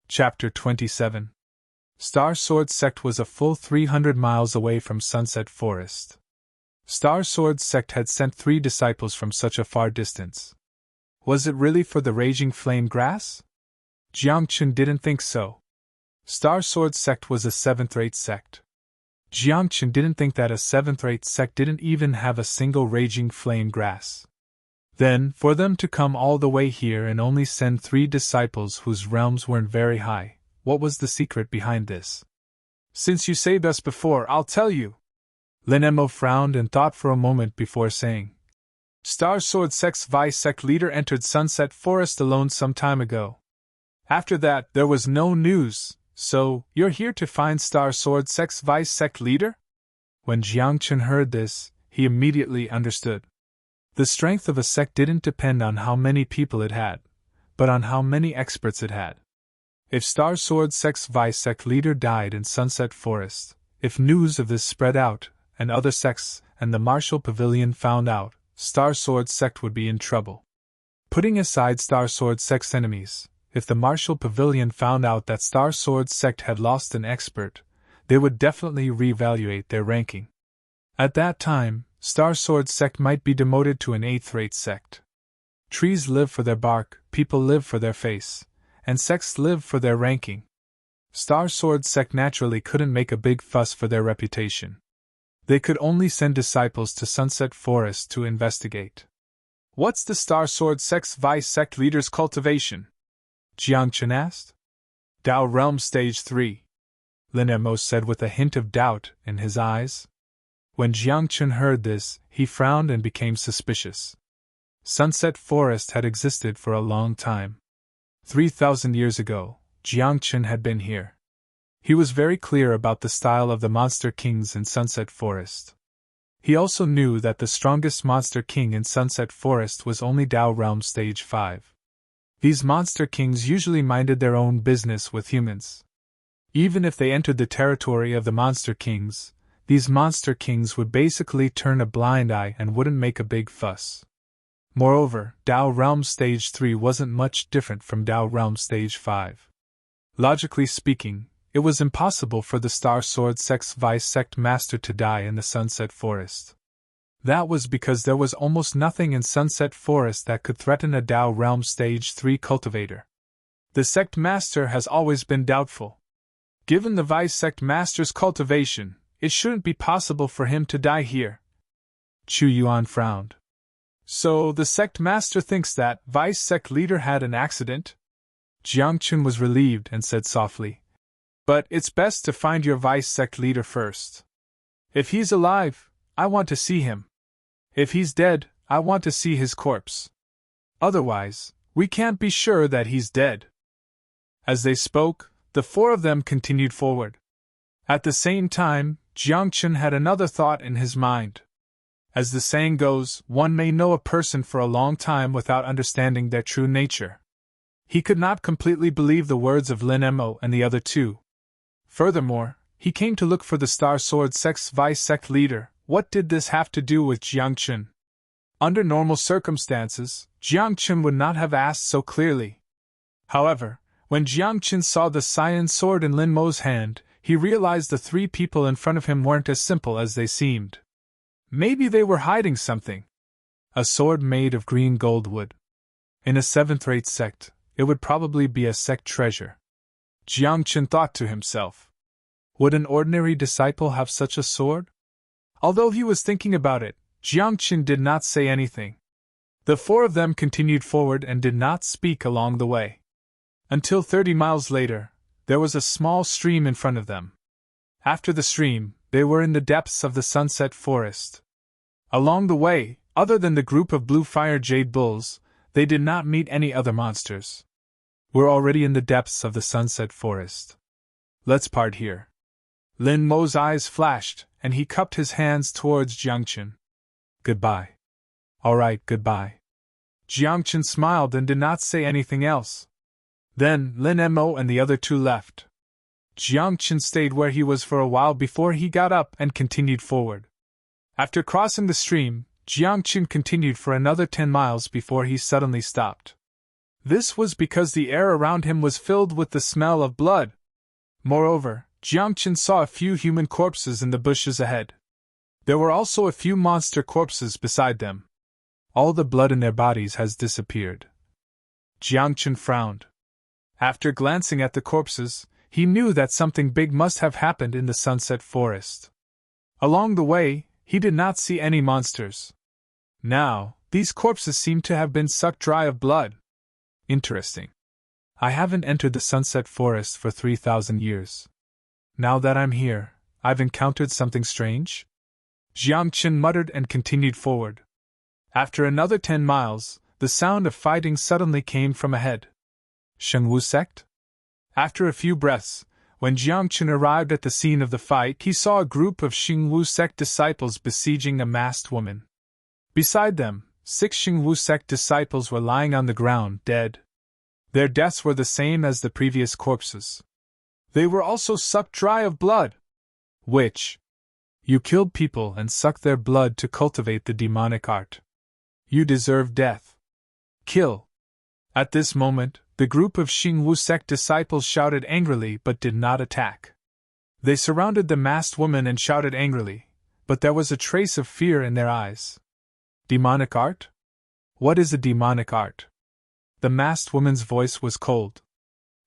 Chapter 27. Star Sword Sect was a full 300 miles away from Sunset Forest. Star Sword Sect had sent 3 disciples from such a far distance. Was it really for the raging flame grass? Jiangchen didn't think so. Star Sword Sect was a 7th-rate sect. Jiangchen didn't think that a 7th-rate sect didn't even have a single raging flame grass. Then, for them to come all the way here and only send 3 disciples whose realms weren't very high, what was the secret behind this? Since you say thus before, I'll tell you. Lin Mo frowned and thought for a moment before saying. Star Sword Sect's vice sect leader entered Sunset Forest alone some time ago. After that, there was no news, so you're here to find Star Sword Sect's vice sect leader? When Jiangchen heard this, he immediately understood. The strength of a sect didn't depend on how many people it had, but on how many experts it had. If Star Sword Sect's vice sect leader died in Sunset Forest, if news of this spread out, and other sects and the Martial Pavilion found out, Star Sword Sect would be in trouble. Putting aside Star Sword Sect's enemies, if the Martial Pavilion found out that Star Sword Sect had lost an expert, they would definitely reevaluate their ranking. At that time, Star Sword Sect might be demoted to an 8th-rate sect. Trees live for their bark, people live for their face, and sects live for their ranking. Star Sword Sect naturally couldn't make a big fuss for their reputation. They could only send disciples to Sunset Forest to investigate. What's the Star Sword Sect's vice sect leader's cultivation? Jiangchen asked. Dao Realm Stage 3. Lin Mo said with a hint of doubt in his eyes. When Jiangchen heard this, he frowned and became suspicious. Sunset Forest had existed for a long time. 3,000 years ago, Jiangchen had been here. He was very clear about the style of the Monster Kings in Sunset Forest. He also knew that the strongest Monster King in Sunset Forest was only Dao Realm Stage 5. These Monster Kings usually minded their own business with humans. Even if they entered the territory of the Monster Kings, these Monster Kings would basically turn a blind eye and wouldn't make a big fuss. Moreover, Dao Realm Stage 3 wasn't much different from Dao Realm Stage 5. Logically speaking, it was impossible for the Star Sword Sect's vice sect master to die in the Sunset Forest. That was because there was almost nothing in Sunset Forest that could threaten a Dao Realm Stage 3 cultivator. The sect master has always been doubtful. Given the vice sect master's cultivation, it shouldn't be possible for him to die here. Chu Yuan frowned. So the sect master thinks that vice sect leader had an accident? Jiangchen was relieved and said softly. But it's best to find your vice sect leader first. If he's alive, I want to see him. If he's dead, I want to see his corpse. Otherwise, we can't be sure that he's dead. As they spoke, the 4 of them continued forward. At the same time, Jiangchen had another thought in his mind. As the saying goes, one may know a person for a long time without understanding their true nature. He could not completely believe the words of Lin Mo and the other 2. Furthermore, he came to look for the Star Sword Sect's vice sect leader. What did this have to do with Jiangchen? Under normal circumstances, Jiangchen would not have asked so clearly. However, when Jiangchen saw the cyan sword in Lin Mo's hand, he realized the 3 people in front of him weren't as simple as they seemed. Maybe they were hiding something. A sword made of green gold wood. In a 7th-rate sect, it would probably be a sect treasure. Jiangchen thought to himself. Would an ordinary disciple have such a sword? Although he was thinking about it, Jiangchen did not say anything. The 4 of them continued forward and did not speak along the way. Until 30 miles later, there was a small stream in front of them. After the stream, they were in the depths of the Sunset Forest. Along the way, other than the group of blue fire jade bulls, they did not meet any other monsters. We're already in the depths of the Sunset Forest. Let's part here. Lin Mo's eyes flashed, and he cupped his hands towards Jiangchen. Goodbye. All right, goodbye. Jiangchen smiled and did not say anything else. Then Lin Mo and the other 2 left. Jiangchen stayed where he was for a while before he got up and continued forward. After crossing the stream, Jiangchen continued for another 10 miles before he suddenly stopped. This was because the air around him was filled with the smell of blood. Moreover, Jiangchen saw a few human corpses in the bushes ahead. There were also a few monster corpses beside them. All the blood in their bodies has disappeared. Jiangchen frowned. After glancing at the corpses, he knew that something big must have happened in the sunset forest. Along the way, he did not see any monsters. Now, these corpses seemed to have been sucked dry of blood. Interesting. I haven't entered the sunset forest for 3,000 years. Now that I'm here, I've encountered something strange? Jiangchen muttered and continued forward. After another 10 miles, the sound of fighting suddenly came from ahead. Shengwu sect? After a few breaths, when Jiangchen arrived at the scene of the fight, he saw a group of Shengwu sect disciples besieging a masked woman. Beside them, 6 Shengwu sect disciples were lying on the ground, dead. Their deaths were the same as the previous corpses. They were also sucked dry of blood. Which? You killed people and sucked their blood to cultivate the demonic art. You deserve death. Kill. At this moment, the group of Shengwu sect disciples shouted angrily but did not attack. They surrounded the masked woman and shouted angrily, but there was a trace of fear in their eyes. Demonic art? What is a demonic art? The masked woman's voice was cold.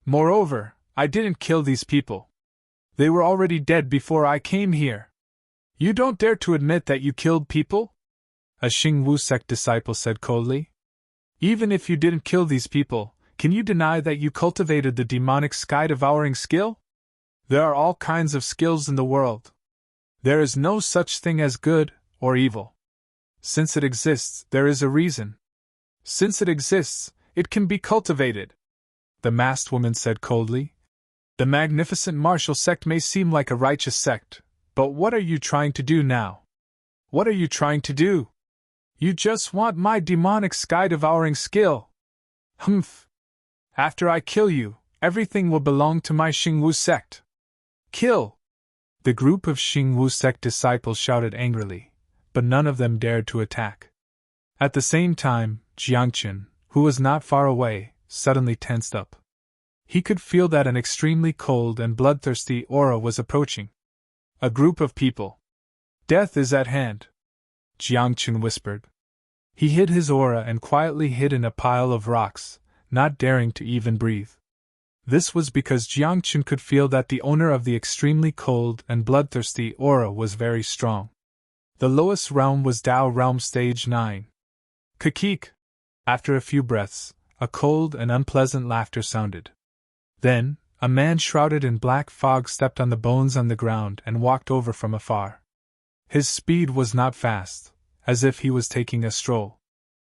Moreover, I didn't kill these people. They were already dead before I came here. You don't dare to admit that you killed people? A Shengwu sect disciple said coldly. Even if you didn't kill these people, can you deny that you cultivated the demonic sky-devouring skill? There are all kinds of skills in the world. There is no such thing as good or evil. Since it exists, there is a reason. Since it exists, it can be cultivated. The masked woman said coldly. The magnificent martial sect may seem like a righteous sect, but what are you trying to do now? What are you trying to do? You just want my demonic sky-devouring skill. Humph. After I kill you, everything will belong to my Shengwu sect. Kill! The group of Shengwu sect disciples shouted angrily, but none of them dared to attack. At the same time, Jiangchen, who was not far away, suddenly tensed up. He could feel that an extremely cold and bloodthirsty aura was approaching. A group of people. Death is at hand, Jiangchen whispered. He hid his aura and quietly hid in a pile of rocks, not daring to even breathe. This was because Jiangchen could feel that the owner of the extremely cold and bloodthirsty aura was very strong. The lowest realm was Dao Realm Stage 9. Kakik! After a few breaths, a cold and unpleasant laughter sounded. Then, a man shrouded in black fog stepped on the bones on the ground and walked over from afar. His speed was not fast, as if he was taking a stroll.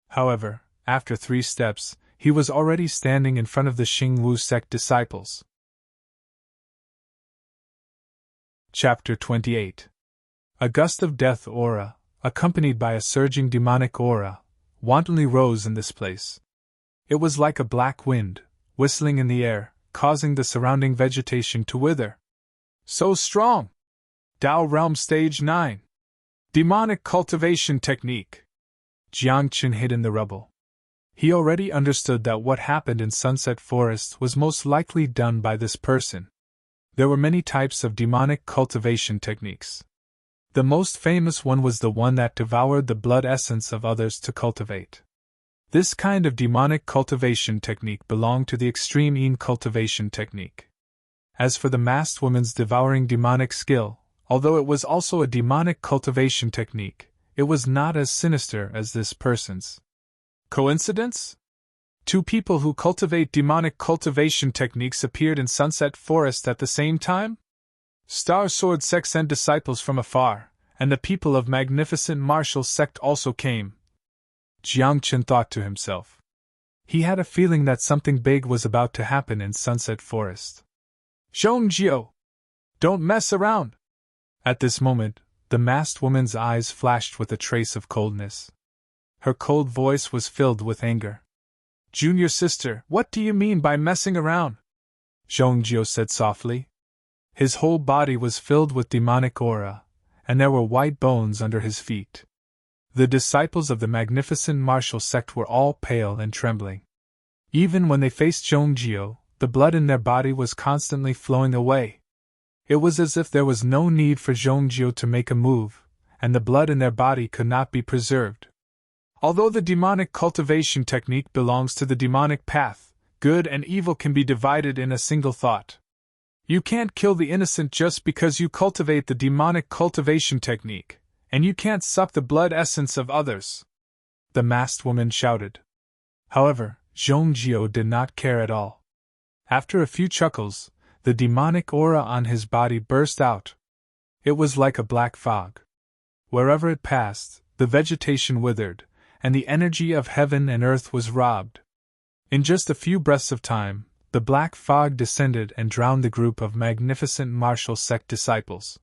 However, after 3 steps, he was already standing in front of the Shengwu sect disciples. Chapter 28. A gust of death aura, accompanied by a surging demonic aura, wantonly rose in this place. It was like a black wind, whistling in the air, causing the surrounding vegetation to wither. So strong! Dao Realm Stage 9. Demonic cultivation technique. Jiangchen hid in the rubble. He already understood that what happened in Sunset Forest was most likely done by this person. There were many types of demonic cultivation techniques. The most famous one was the one that devoured the blood essence of others to cultivate. This kind of demonic cultivation technique belonged to the extreme Yin cultivation technique. As for the masked woman's devouring demonic skill, although it was also a demonic cultivation technique, it was not as sinister as this person's. Coincidence? 2 people who cultivate demonic cultivation techniques appeared in Sunset Forest at the same time? Star Sword sect sent disciples from afar, and the people of Magnificent Martial sect also came. Jiangchen thought to himself. He had a feeling that something big was about to happen in Sunset Forest. Zhongjiu! Don't mess around! At this moment, the masked woman's eyes flashed with a trace of coldness. Her cold voice was filled with anger. Junior sister, what do you mean by messing around? Zhongjiu said softly. His whole body was filled with demonic aura, and there were white bones under his feet. The disciples of the Magnificent Martial sect were all pale and trembling. Even when they faced Zhongjio, the blood in their body was constantly flowing away. It was as if there was no need for Zhongjio to make a move, and the blood in their body could not be preserved. Although the demonic cultivation technique belongs to the demonic path, good and evil can be divided in a single thought. You can't kill the innocent just because you cultivate the demonic cultivation technique, and you can't suck the blood essence of others," the masked woman shouted. However, Zhongjio did not care at all. After a few chuckles, the demonic aura on his body burst out. It was like a black fog. Wherever it passed, the vegetation withered, and the energy of heaven and earth was robbed. In just a few breaths of time, the black fog descended and drowned the group of magnificent martial sect disciples.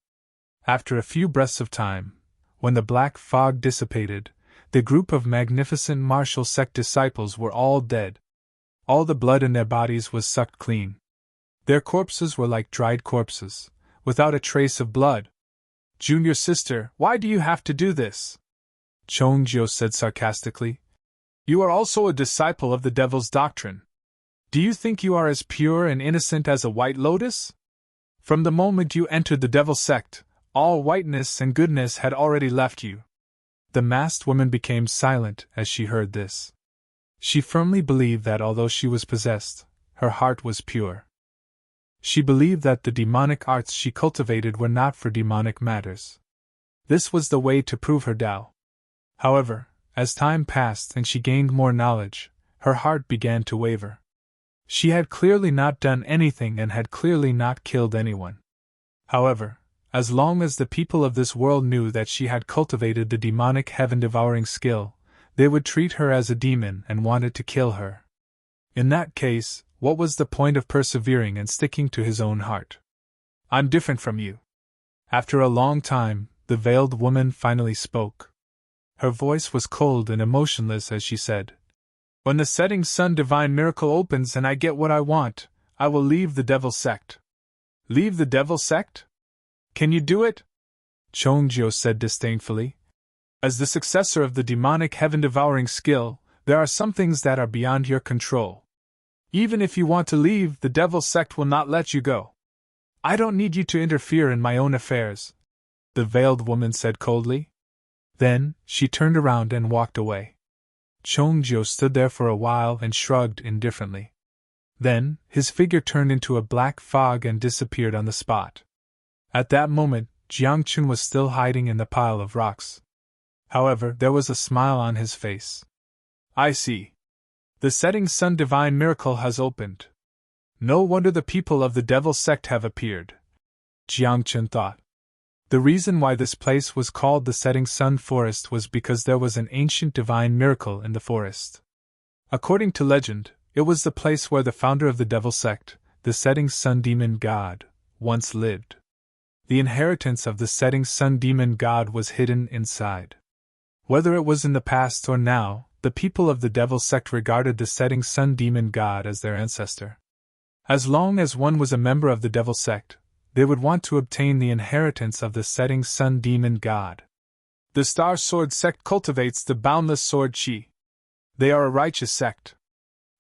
After a few breaths of time, when the black fog dissipated, the group of magnificent martial sect disciples were all dead. All the blood in their bodies was sucked clean. Their corpses were like dried corpses, without a trace of blood. "Junior sister, why do you have to do this?" Zhongjio said sarcastically. "You are also a disciple of the devil's doctrine. Do you think you are as pure and innocent as a white lotus? From the moment you entered the devil sect, all whiteness and goodness had already left you." The masked woman became silent as she heard this. She firmly believed that although she was possessed, her heart was pure. She believed that the demonic arts she cultivated were not for demonic matters. This was the way to prove her Tao. However, as time passed and she gained more knowledge, her heart began to waver. She had clearly not done anything and had clearly not killed anyone. However, as long as the people of this world knew that she had cultivated the demonic heaven-devouring skill, they would treat her as a demon and wanted to kill her. In that case, what was the point of persevering and sticking to his own heart? "I'm different from you." After a long time, the veiled woman finally spoke. Her voice was cold and emotionless as she said, "When the setting sun divine miracle opens and I get what I want, I will leave the devil sect." "Leave the devil sect? Can you do it?" Zhongjio said disdainfully. "As the successor of the demonic heaven-devouring skill, there are some things that are beyond your control. Even if you want to leave, the devil sect will not let you go. I don't need you to interfere in my own affairs," the veiled woman said coldly. Then, she turned around and walked away. Zhongjio stood there for a while and shrugged indifferently. Then, his figure turned into a black fog and disappeared on the spot. At that moment, Jiangchun was still hiding in the pile of rocks. However, there was a smile on his face. "I see. The setting sun divine miracle has opened. No wonder the people of the devil sect have appeared," Jiangchun thought. The reason why this place was called the Setting Sun Forest was because there was an ancient divine miracle in the forest. According to legend, it was the place where the founder of the devil sect, the Setting Sun Demon God, once lived. The inheritance of the Setting Sun Demon God was hidden inside. Whether it was in the past or now, the people of the devil sect regarded the Setting Sun Demon God as their ancestor. As long as one was a member of the devil sect, they would want to obtain the inheritance of the Setting Sun Demon God. The Star Sword sect cultivates the boundless sword chi. They are a righteous sect.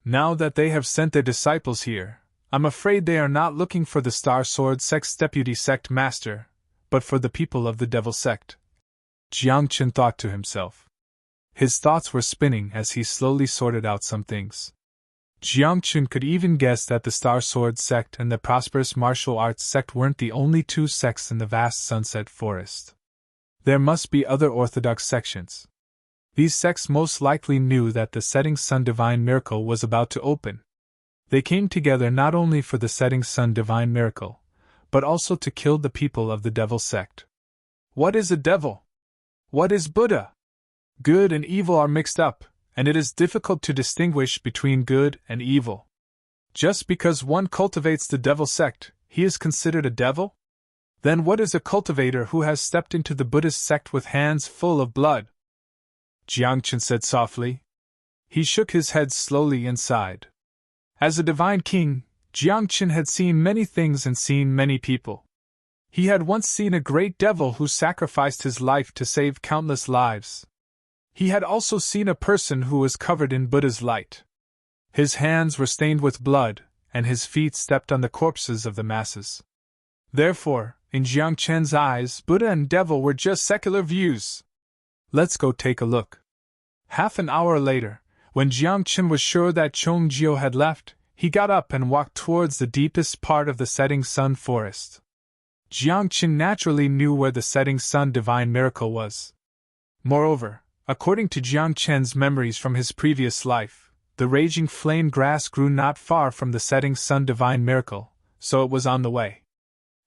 Now that they have sent their disciples here, I'm afraid they are not looking for the Star Sword sect's deputy sect master, but for the people of the devil sect. Jiangchun thought to himself. His thoughts were spinning as he slowly sorted out some things. Jiangchun could even guess that the Star Sword sect and the prosperous martial arts sect weren't the only two sects in the vast sunset forest. There must be other orthodox sections. These sects most likely knew that the Setting Sun Divine Miracle was about to open. They came together not only for the Setting Sun Divine Miracle, but also to kill the people of the devil sect. What is a devil? What is Buddha? Good and evil are mixed up, and it is difficult to distinguish between good and evil. Just because one cultivates the devil sect, he is considered a devil? Then what is a cultivator who has stepped into the Buddhist sect with hands full of blood? Jiangchun said softly. He shook his head slowly and sighed. As a divine king, Jiangchun had seen many things and seen many people. He had once seen a great devil who sacrificed his life to save countless lives. He had also seen a person who was covered in Buddha's light. His hands were stained with blood, and his feet stepped on the corpses of the masses. Therefore, in Jiang Chen's eyes, Buddha and devil were just secular views. Let's go take a look. Half an hour later, when Jiang Chen was sure that Chong Jiu had left, he got up and walked towards the deepest part of the setting sun forest. Jiang Chen naturally knew where the setting sun divine miracle was. Moreover, according to Jiang Chen's memories from his previous life, the raging flame grass grew not far from the setting sun divine miracle, so it was on the way.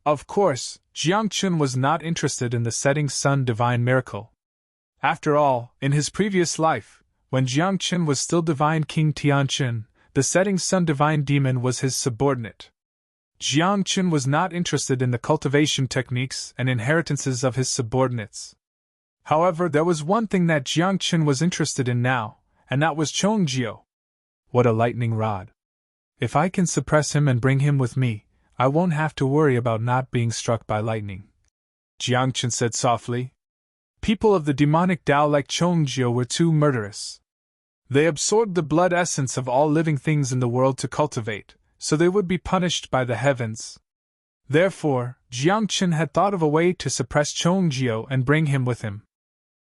Of course, Jiang Chen was not interested in the setting sun divine miracle. After all, in his previous life, when Jiang Chen was still divine King Tianqin, the setting sun divine demon was his subordinate. Jiang Chen was not interested in the cultivation techniques and inheritances of his subordinates. However, there was one thing that Jiang Chen was interested in now, and that was Chong Jiu. What a lightning rod! If I can suppress him and bring him with me, I won't have to worry about not being struck by lightning. Jiang Chen said softly. People of the demonic Tao like Chong Jiu were too murderous. They absorbed the blood essence of all living things in the world to cultivate, so they would be punished by the heavens. Therefore, Jiang Chen had thought of a way to suppress Chong Jiu and bring him with him.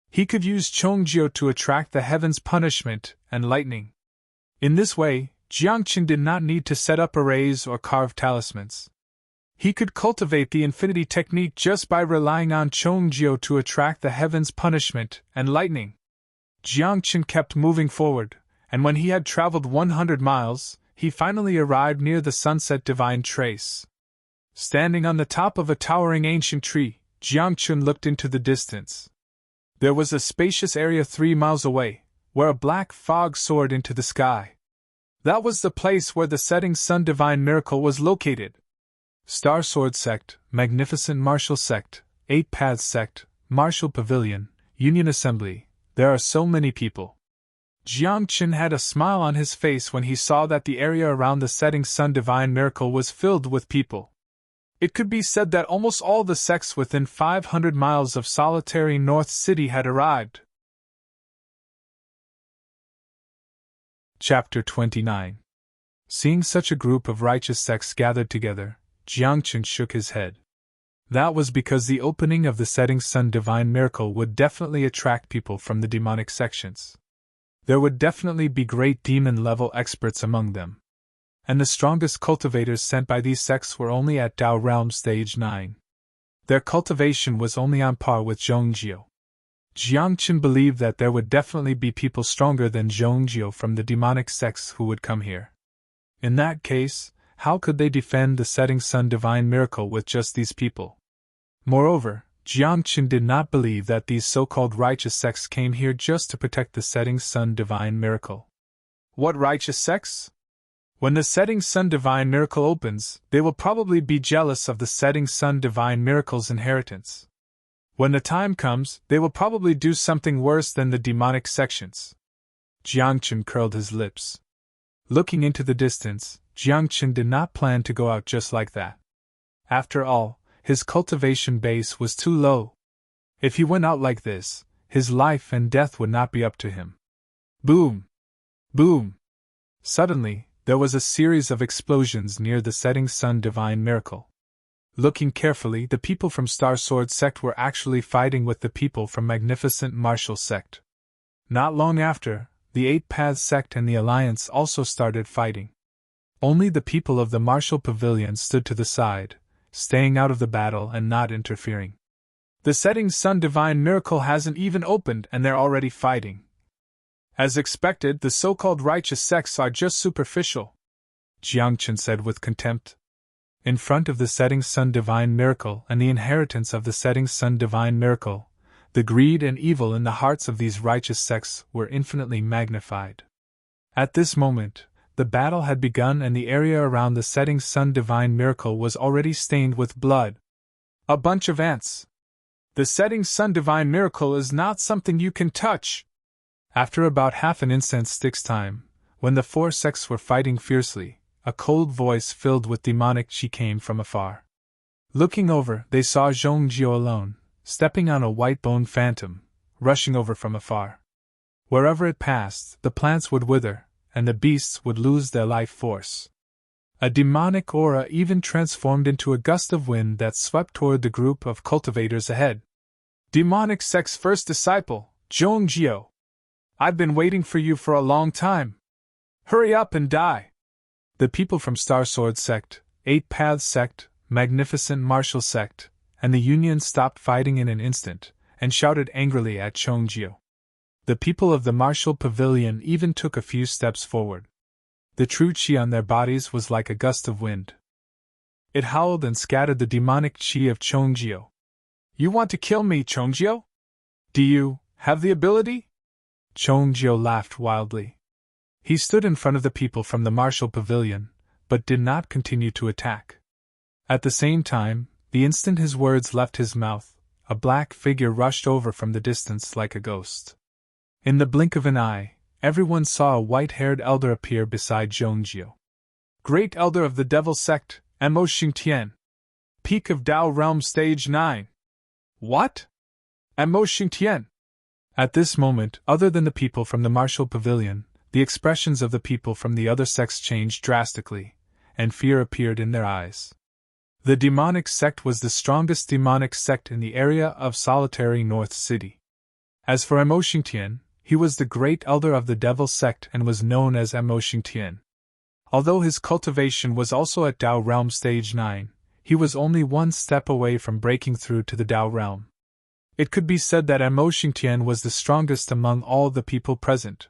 He could use Chong Jiu to attract the heavens' punishment and lightning. In this way, Jiang Chen did not need to set up arrays or carve talismans. He could cultivate the infinity technique just by relying on Chong Jiu to attract the heavens' punishment and lightning. Jiang Chen kept moving forward, and when he had traveled 100 miles, he finally arrived near the sunset divine trace. Standing on the top of a towering ancient tree, Jiang Chen looked into the distance. There was a spacious area 3 miles away, where a black fog soared into the sky. That was the place where the setting sun divine miracle was located. Star Sword Sect, Magnificent Martial Sect, 8 Paths Sect, Martial Pavilion, Union Assembly, there are so many people. Jiang Chen had a smile on his face when he saw that the area around the setting sun divine miracle was filled with people. It could be said that almost all the sects within 500 miles of solitary North City had arrived. Chapter 29. Seeing such a group of righteous sects gathered together, Jiang Chen shook his head. That was because the opening of the setting sun divine miracle would definitely attract people from the demonic sections. There would definitely be great demon-level experts among them. And the strongest cultivators sent by these sects were only at Tao Realm Stage 9. Their cultivation was only on par with Zhongjiu. Jiang Chen believed that there would definitely be people stronger than Zhongjiu from the demonic sects who would come here. In that case, how could they defend the setting sun divine miracle with just these people? Moreover, Jiang Chen did not believe that these so-called righteous sects came here just to protect the setting sun divine miracle. What righteous sects? When the setting sun divine miracle opens, they will probably be jealous of the setting sun divine miracle's inheritance. When the time comes, they will probably do something worse than the demonic sections. Jiang Chen curled his lips. Looking into the distance, Jiang Chen did not plan to go out just like that. After all, his cultivation base was too low. If he went out like this, his life and death would not be up to him. Boom! Boom! Suddenly, there was a series of explosions near the setting sun divine miracle. Looking carefully, the people from Star Sword Sect were actually fighting with the people from Magnificent Martial Sect. Not long after, the 8 Paths Sect and the Alliance also started fighting. Only the people of the Martial Pavilion stood to the side, staying out of the battle and not interfering. The setting sun divine miracle hasn't even opened and they're already fighting. As expected, the so-called righteous sects are just superficial, Jiang Chen said with contempt. In front of the setting sun divine miracle and the inheritance of the setting sun divine miracle, the greed and evil in the hearts of these righteous sects were infinitely magnified. At this moment, the battle had begun and the area around the setting sun divine miracle was already stained with blood. A bunch of ants. The setting sun divine miracle is not something you can touch. After about half an incense stick's time, when the 4 sects were fighting fiercely, a cold voice filled with demonic chi came from afar. Looking over, they saw Zhongjiu alone, stepping on a white-boned phantom, rushing over from afar. Wherever it passed, the plants would wither, and the beasts would lose their life force. A demonic aura even transformed into a gust of wind that swept toward the group of cultivators ahead. Demonic sect's first disciple, Zhongjio. I've been waiting for you for a long time. Hurry up and die. The people from Star Sword Sect, Eight Paths Sect, Magnificent Martial Sect, and the Union stopped fighting in an instant, and shouted angrily at Zhongjio. The people of the Martial Pavilion even took a few steps forward. The true chi on their bodies was like a gust of wind. It howled and scattered the demonic chi of Zhongjio. You want to kill me, Zhongjio? Do you have the ability? Zhongjio laughed wildly. He stood in front of the people from the Martial Pavilion, but did not continue to attack. At the same time, the instant his words left his mouth, a black figure rushed over from the distance like a ghost. In the blink of an eye, everyone saw a white-haired elder appear beside Zhongjio. Great Elder of the Devil Sect, Mo Xingtian. Peak of Dao Realm Stage 9. What? Mo Xingtian. At this moment, other than the people from the Martial Pavilion, the expressions of the people from the other sects changed drastically, and fear appeared in their eyes. The demonic sect was the strongest demonic sect in the area of solitary North City. As for Mo Xingtian, he was the great elder of the Devil Sect and was known as Mo Xingtian. Although his cultivation was also at Dao Realm Stage 9, he was only one step away from breaking through to the Dao Realm. It could be said that Mo Xingtian was the strongest among all the people present.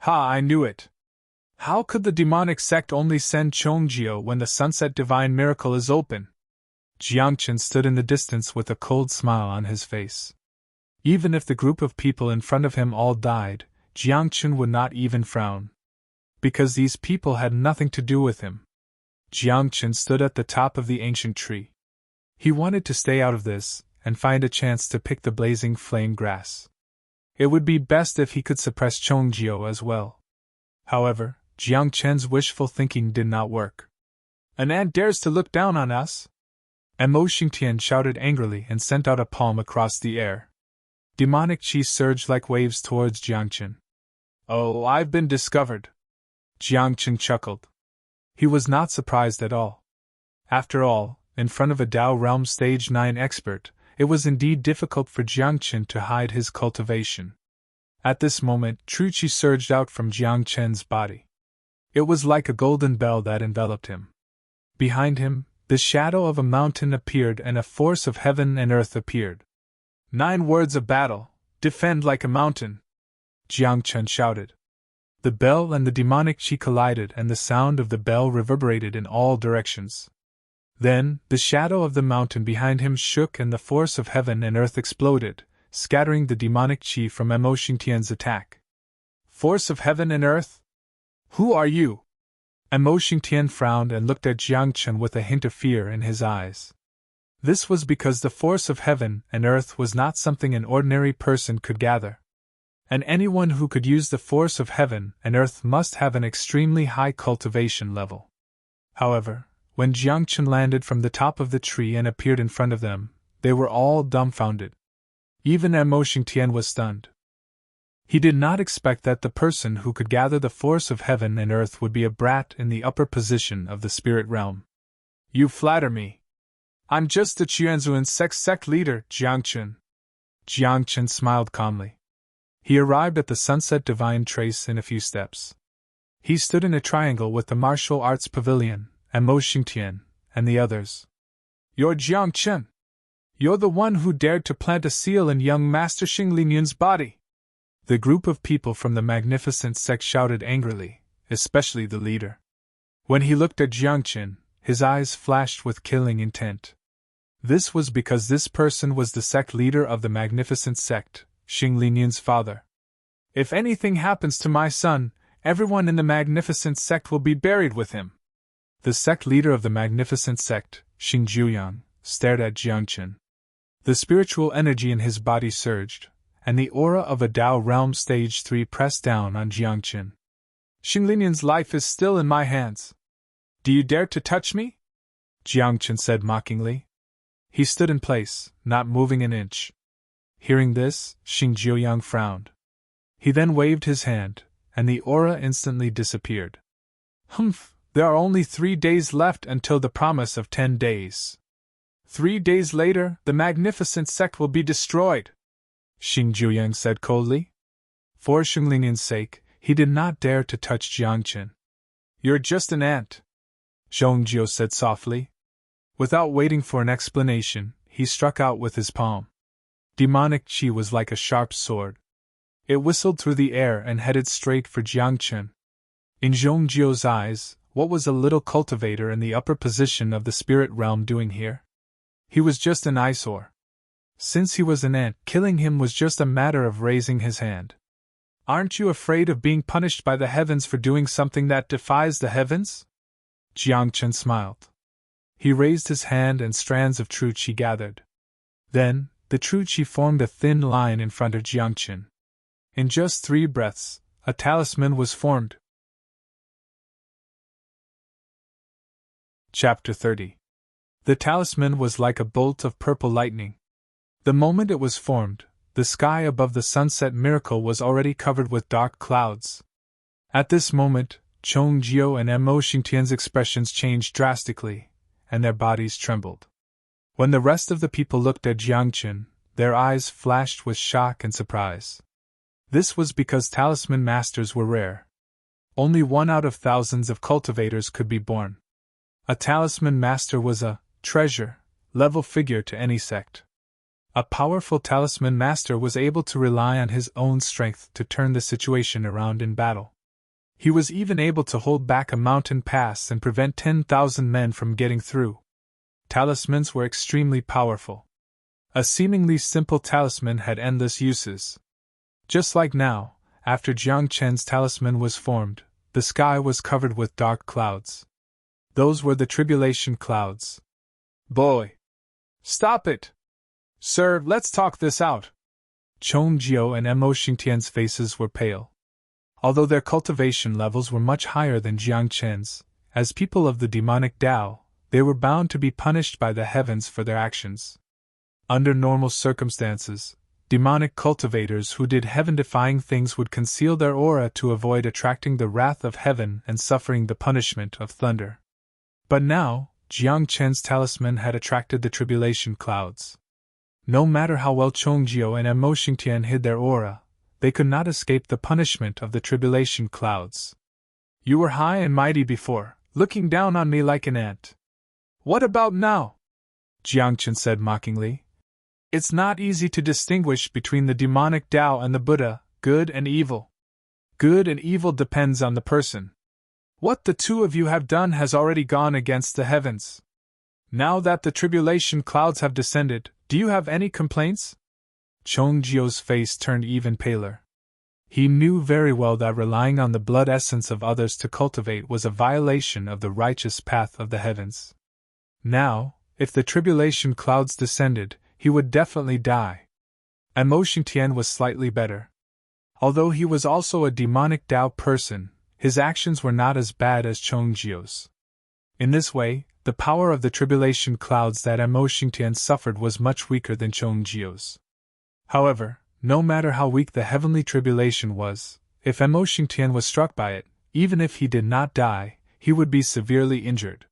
Ha, I knew it! How could the demonic sect only send Zhongjio when the Sunset Divine Miracle is open? Jiangchen stood in the distance with a cold smile on his face. Even if the group of people in front of him all died, Jiangchen would not even frown. Because these people had nothing to do with him. Jiangchen stood at the top of the ancient tree. He wanted to stay out of this, and find a chance to pick the blazing flame grass. It would be best if he could suppress Zhongjio as well. However, Jiangchen's wishful thinking did not work. An ant dares to look down on us? Mo Xingtian shouted angrily and sent out a palm across the air. Demonic chi surged like waves towards Jiangchen. Oh, I've been discovered. Jiangchen chuckled. He was not surprised at all. After all, in front of a Dao Realm Stage 9 expert, it was indeed difficult for Jiangchen to hide his cultivation. At this moment, true chi surged out from Jiangchen's body. It was like a golden bell that enveloped him. Behind him, the shadow of a mountain appeared and a force of heaven and earth appeared. 9 words of battle, defend like a mountain, Jiangchen shouted. The bell and the demonic chi collided and the sound of the bell reverberated in all directions. Then, the shadow of the mountain behind him shook and the force of heaven and earth exploded, scattering the demonic chi from Mo Xingtian's attack. Force of heaven and earth? Who are you? Mo Xingtian frowned and looked at Jiangchen with a hint of fear in his eyes. This was because the force of heaven and earth was not something an ordinary person could gather. And anyone who could use the force of heaven and earth must have an extremely high cultivation level. However, when Jiangchen landed from the top of the tree and appeared in front of them, they were all dumbfounded. Even Mo Xingtian was stunned. He did not expect that the person who could gather the force of heaven and earth would be a brat in the upper position of the spirit realm. You flatter me. I'm just the Qianzuan sect leader, Jiangchen. Jiangchen smiled calmly. He arrived at the Sunset Divine Trace in a few steps. He stood in a triangle with the Martial Arts Pavilion, and Mo Xingtian, and the others. You're Jiangchen. You're the one who dared to plant a seal in young Master Xinglinian's body. The group of people from the Magnificent Sect shouted angrily, especially the leader. When he looked at Jiangchen, his eyes flashed with killing intent. This was because this person was the sect leader of the Magnificent Sect, Xinglinian's father. If anything happens to my son, everyone in the Magnificent Sect will be buried with him. The sect leader of the Magnificent Sect, Xingjuyang, stared at Jiangchen. The spiritual energy in his body surged, and the aura of a Dao Realm Stage 3 pressed down on Jiangchen. Xinglinian's life is still in my hands. Do you dare to touch me? Jiangchen said mockingly. He stood in place, not moving an inch. Hearing this, Xingjuyang frowned. He then waved his hand, and the aura instantly disappeared. Humph, there are only 3 days left until the promise of 10 days. 3 days later, the magnificent sect will be destroyed, Xing Juyang said coldly. For Xunglingyan's sake, he did not dare to touch Jiang Chen. You're just an ant, Zhong Jiu said softly. Without waiting for an explanation, he struck out with his palm. Demonic chi was like a sharp sword. It whistled through the air and headed straight for Jiang Chen. In Zhong Jiu's eyes, what was a little cultivator in the upper position of the spirit realm doing here? He was just an eyesore. Since he was an ant, killing him was just a matter of raising his hand. Aren't you afraid of being punished by the heavens for doing something that defies the heavens? Jiang Chen smiled. He raised his hand and strands of true qi gathered. Then, the true qi formed a thin line in front of Jiang Chen. In just 3 breaths, a talisman was formed. Chapter 30. The talisman was like a bolt of purple lightning. The moment it was formed, the sky above the sunset miracle was already covered with dark clouds. At this moment, Chong Jiu and Mo Xingtian's expressions changed drastically, and their bodies trembled. When the rest of the people looked at Jiang Chen, their eyes flashed with shock and surprise. This was because talisman masters were rare. Only 1 out of thousands of cultivators could be born. A talisman master was a treasure level figure to any sect. A powerful talisman master was able to rely on his own strength to turn the situation around in battle. He was even able to hold back a mountain pass and prevent 10,000 men from getting through. Talismans were extremely powerful. A seemingly simple talisman had endless uses. Just like now, after Jiang Chen's talisman was formed, the sky was covered with dark clouds. Those were the tribulation clouds. Boy! Stop it! Sir, let's talk this out. Chong Jiu and Mo Xingtian's faces were pale. Although their cultivation levels were much higher than Jiang Chen's, as people of the demonic Tao, they were bound to be punished by the heavens for their actions. Under normal circumstances, demonic cultivators who did heaven-defying things would conceal their aura to avoid attracting the wrath of heaven and suffering the punishment of thunder. But now, Jiang Chen's talisman had attracted the tribulation clouds. No matter how well Chong Jiu and Mo Xingtian hid their aura, they could not escape the punishment of the tribulation clouds. You were high and mighty before, looking down on me like an ant. What about now? Jiang Chen said mockingly. It's not easy to distinguish between the demonic Tao and the Buddha, good and evil. Good and evil depends on the person. What the two of you have done has already gone against the heavens. Now that the tribulation clouds have descended, do you have any complaints? Chong Jiu's face turned even paler. He knew very well that relying on the blood essence of others to cultivate was a violation of the righteous path of the heavens. Now, if the tribulation clouds descended, he would definitely die. And Mo Xingtian was slightly better. Although he was also a demonic Tao person, his actions were not as bad as Chong Jiu's. In this way, the power of the tribulation clouds that Mo Xingtian suffered was much weaker than Chong Jiu's. However, no matter how weak the heavenly tribulation was, if Mo Xingtian was struck by it, even if he did not die, he would be severely injured.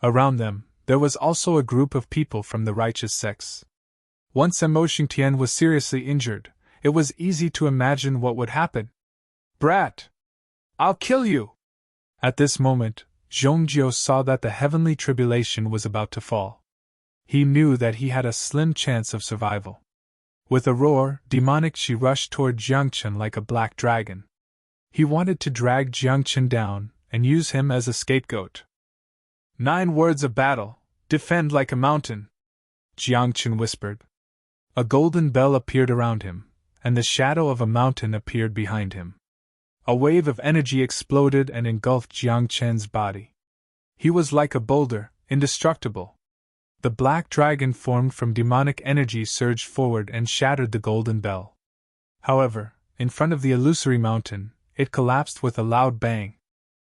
Around them, there was also a group of people from the righteous sects. Once Mo Xingtian was seriously injured, it was easy to imagine what would happen. Brat! I'll kill you! At this moment, Zhong Jiu saw that the heavenly tribulation was about to fall. He knew that he had a slim chance of survival. With a roar, demonic she rushed toward Jiang Chen like a black dragon. He wanted to drag Jiang Chen down and use him as a scapegoat. 9 words of battle, defend like a mountain, Jiang Chen whispered. A golden bell appeared around him, and the shadow of a mountain appeared behind him. A wave of energy exploded and engulfed Jiang Chen's body. He was like a boulder, indestructible. The black dragon formed from demonic energy surged forward and shattered the golden bell. However, in front of the illusory mountain, it collapsed with a loud bang.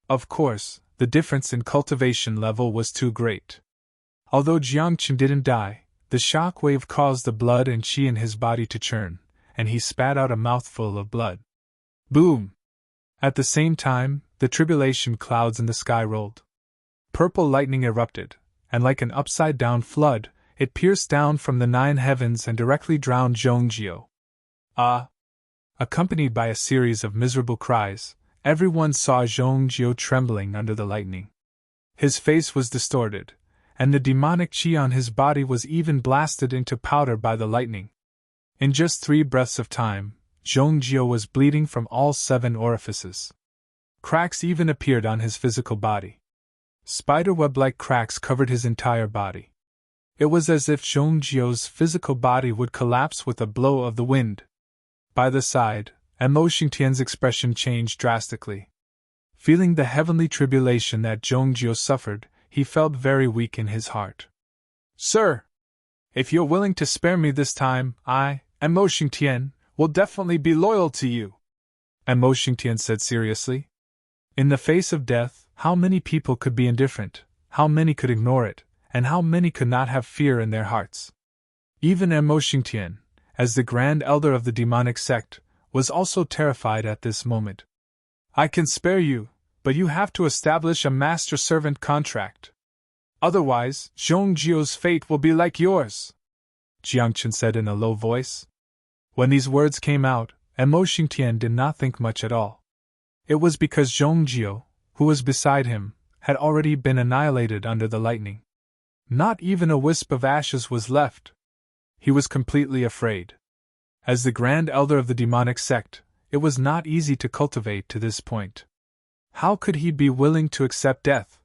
Of course, the difference in cultivation level was too great. Although Jiang Chen didn't die, the shock wave caused the blood and qi in his body to churn, and he spat out a mouthful of blood. Boom! At the same time, the tribulation clouds in the sky rolled. Purple lightning erupted, and like an upside-down flood, it pierced down from the 9 heavens and directly drowned Zhongjio. Ah! Accompanied by a series of miserable cries, everyone saw Zhongjio trembling under the lightning. His face was distorted, and the demonic chi on his body was even blasted into powder by the lightning. In just 3 breaths of time, Zhongjio was bleeding from all 7 orifices. Cracks even appeared on his physical body. Spiderweb-like cracks covered his entire body. It was as if Zhongjio's physical body would collapse with a blow of the wind. By the side, Emo Xingtian's expression changed drastically. Feeling the heavenly tribulation that Zhongjio suffered, he felt very weak in his heart. "Sir! If you're willing to spare me this time, I, Emo Xingtian, will definitely be loyal to you," Emo Xingtian said seriously. In the face of death, how many people could be indifferent, how many could ignore it, and how many could not have fear in their hearts? Even Emo Xingtian, as the Grand Elder of the demonic sect, was also terrified at this moment. "I can spare you, but you have to establish a master-servant contract. Otherwise, Zhongjio's fate will be like yours," Jiangchen said in a low voice. When these words came out, Emo Xingtian did not think much at all. It was because Zhongjio, who was beside him, had already been annihilated under the lightning. Not even a wisp of ashes was left. He was completely afraid. As the Grand Elder of the demonic sect, it was not easy to cultivate to this point. How could he be willing to accept death?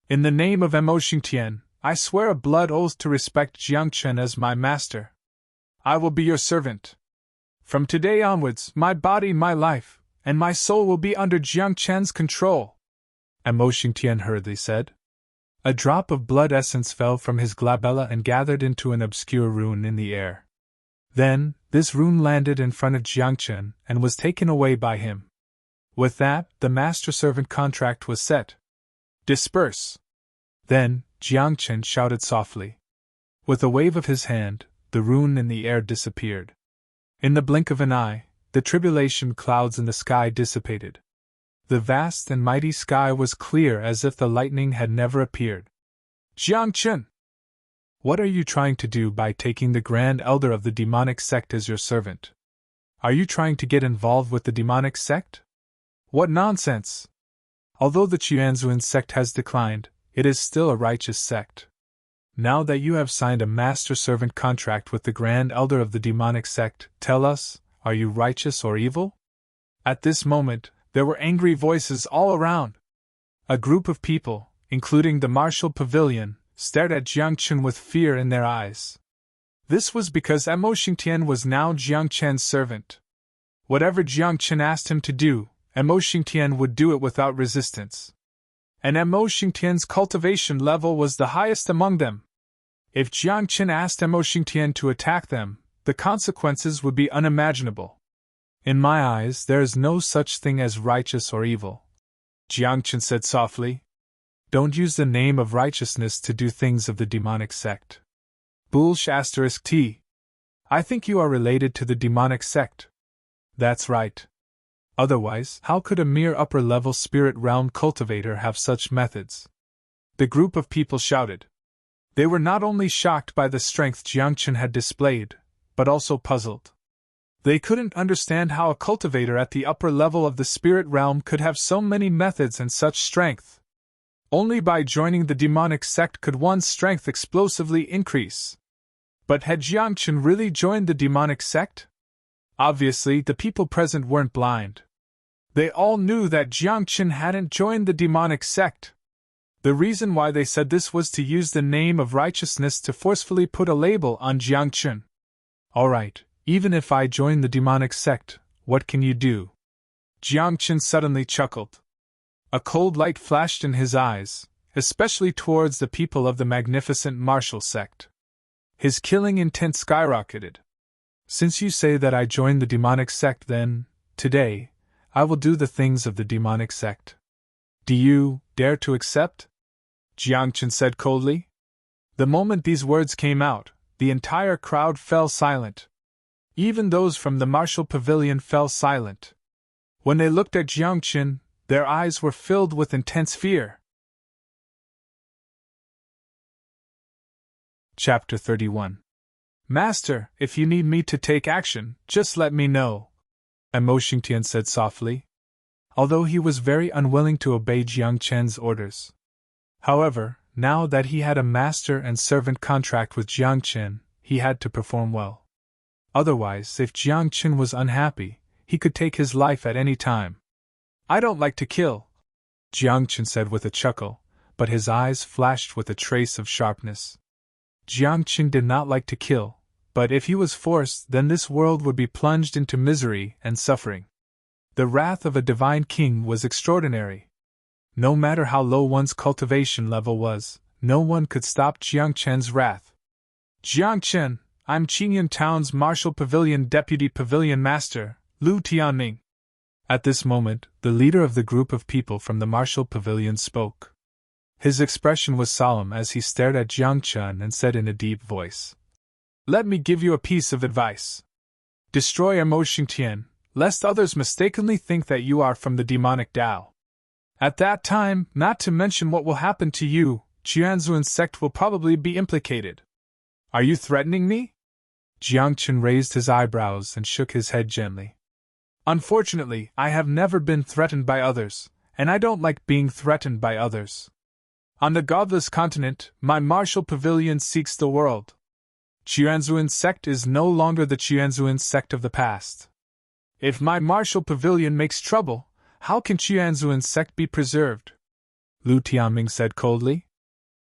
"In the name of Emo Xingtian, I swear a blood oath to respect Jiangchen as my master. I will be your servant. From today onwards, my body, my life, and my soul will be under Jiangchen's control," Emo Xingtian hurriedly said. A drop of blood essence fell from his glabella and gathered into an obscure rune in the air. Then, this rune landed in front of Jiangchen and was taken away by him. With that, the master-servant contract was set. "Disperse!" Then, Jiangchen shouted softly. With a wave of his hand, the rune in the air disappeared. In the blink of an eye, the tribulation clouds in the sky dissipated. The vast and mighty sky was clear as if the lightning had never appeared. "Jiangchen! What are you trying to do by taking the Grand Elder of the demonic sect as your servant? Are you trying to get involved with the demonic sect? What nonsense! Although the Qianzuan sect has declined, it is still a righteous sect. Now that you have signed a master-servant contract with the Grand Elder of the demonic sect, tell us, are you righteous or evil?" At this moment, there were angry voices all around. A group of people, including the martial pavilion, stared at Jiangchen with fear in their eyes. This was because Emo Xingtian was now Jiangchen's servant. Whatever Jiangchen asked him to do, Emo Xingtian would do it without resistance. And Emo Xingtian's cultivation level was the highest among them. If Jiangchen asked Emo Xingtian to attack them, the consequences would be unimaginable. "In my eyes, there is no such thing as righteous or evil," Jiangchen said softly. "Don't use the name of righteousness to do things of the demonic sect." *T. I think you are related to the demonic sect. That's right. Otherwise, how could a mere upper-level spirit realm cultivator have such methods? The group of people shouted. They were not only shocked by the strength Jiangchen had displayed, but also puzzled. They couldn't understand how a cultivator at the upper level of the spirit realm could have so many methods and such strength. Only by joining the demonic sect could one's strength explosively increase. But had Jiangchen really joined the demonic sect? Obviously, the people present weren't blind. They all knew that Jiangchen hadn't joined the demonic sect. The reason why they said this was to use the name of righteousness to forcefully put a label on Jiangchen. Alright, even if I join the demonic sect, what can you do? Jiangchen suddenly chuckled. A cold light flashed in his eyes, especially towards the people of the magnificent martial sect. His killing intent skyrocketed. Since you say that I joined the demonic sect, then, today, I will do the things of the demonic sect. Do you dare to accept? Jiangchen said coldly. The moment these words came out, the entire crowd fell silent. Even those from the martial pavilion fell silent. When they looked at Jiang Qin, their eyes were filled with intense fear. Chapter 31. Master, if you need me to take action, just let me know, Emo Xingtian said softly, although he was very unwilling to obey Jiang Qin's orders. However, now that he had a master and servant contract with Jiang Qin, he had to perform well. Otherwise, if Jiang Qin was unhappy, he could take his life at any time. I don't like to kill, Jiang Qin said with a chuckle, but his eyes flashed with a trace of sharpness. Jiang Qin did not like to kill, but if he was forced, then this world would be plunged into misery and suffering. The wrath of a divine king was extraordinary. No matter how low one's cultivation level was, no one could stop Jiang Qin's wrath. Jiang Qin, I'm Qingyun Town's Martial Pavilion Deputy Pavilion Master, Lu Tianming. At this moment, the leader of the group of people from the Martial Pavilion spoke. His expression was solemn as he stared at Jiang Qin and said in a deep voice, Let me give you a piece of advice. Destroy Emo Xingtian, lest others mistakenly think that you are from the demonic Tao. At that time, not to mention what will happen to you, Qianzuan's sect will probably be implicated. Are you threatening me? Jiang Qin raised his eyebrows and shook his head gently. Unfortunately, I have never been threatened by others, and I don't like being threatened by others. On the godless continent, my martial pavilion seeks the world. Qianzuan's sect is no longer the Qianzuan sect of the past. If my martial pavilion makes trouble, how can Qianzuan's sect be preserved? Lu Tianming said coldly.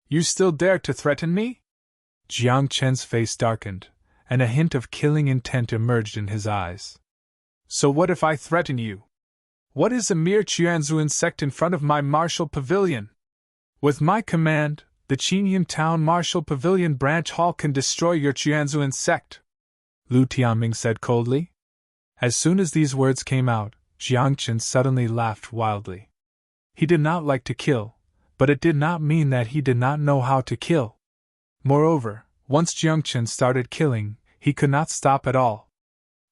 You still dare to threaten me? Jiang Qin's face darkened, and a hint of killing intent emerged in his eyes. So what if I threaten you? What is a mere Qianzuan sect in front of my martial pavilion? With my command, the Qingyun Town Martial Pavilion Branch Hall can destroy your Qianzuan sect, Lu Tianming said coldly. As soon as these words came out, Jiang Qin suddenly laughed wildly. He did not like to kill, but it did not mean that he did not know how to kill. Moreover, once Jiang Qin started killing, he could not stop at all.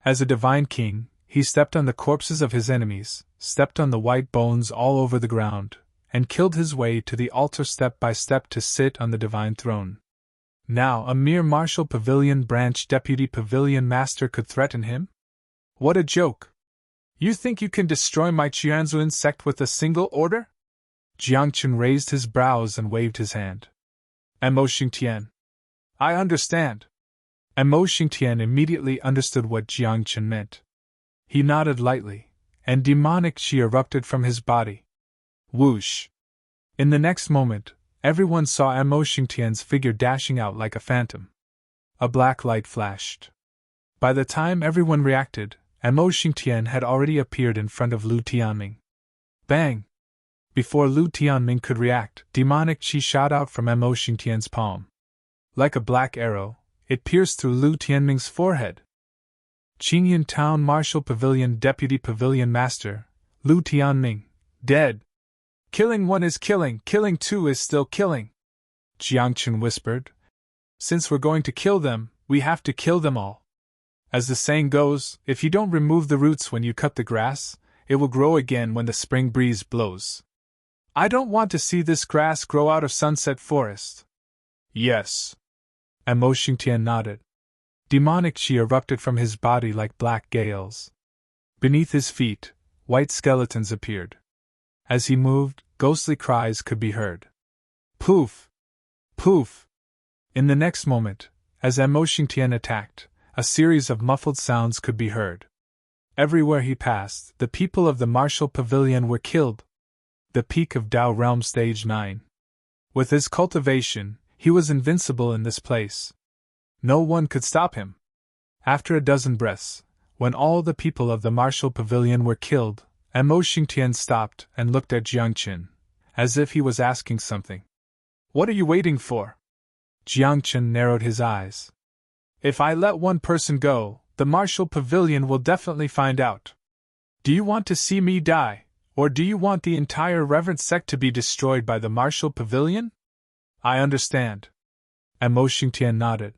As a divine king, he stepped on the corpses of his enemies, stepped on the white bones all over the ground, and killed his way to the altar step by step to sit on the divine throne. Now a mere Martial Pavilion Branch Deputy Pavilion Master could threaten him? What a joke! You think you can destroy my Qianzuan sect with a single order? Jiang Qin raised his brows and waved his hand. Emo Xingtian. I understand. Emo Xingtian immediately understood what Jiang Qin meant. He nodded lightly, and demonic qi erupted from his body. Whoosh! In the next moment, everyone saw Emo Xingtian's figure dashing out like a phantom. A black light flashed. By the time everyone reacted, Emo Xingtian had already appeared in front of Lu Tianming. Bang! Before Lu Tianming could react, demonic qi shot out from Emo Xingtian's palm. Like a black arrow, it pierced through Lu Tianming's forehead. Qingyun Town Martial Pavilion Deputy Pavilion Master, Lu Tianming, dead. Killing one is killing two is still killing, Jiang Qin whispered. Since we're going to kill them, we have to kill them all. As the saying goes, if you don't remove the roots when you cut the grass, it will grow again when the spring breeze blows. I don't want to see this grass grow out of Sunset Forest. Yes. Emo Xingtian nodded. Demonic qi erupted from his body like black gales. Beneath his feet, white skeletons appeared. As he moved, ghostly cries could be heard. Poof! Poof! In the next moment, as Emo Xingtian attacked, a series of muffled sounds could be heard. Everywhere he passed, the people of the Martial Pavilion were killed. The peak of Dao Realm Stage 9. With his cultivation, he was invincible in this place. No one could stop him. After a dozen breaths, when all the people of the Martial Pavilion were killed, Emo Xingtian stopped and looked at Jiang Qin, as if he was asking something. What are you waiting for? Jiang Qin narrowed his eyes. If I let one person go, the Martial Pavilion will definitely find out. Do you want to see me die, or do you want the entire reverend sect to be destroyed by the Martial Pavilion? I understand. Emo Xingtian nodded.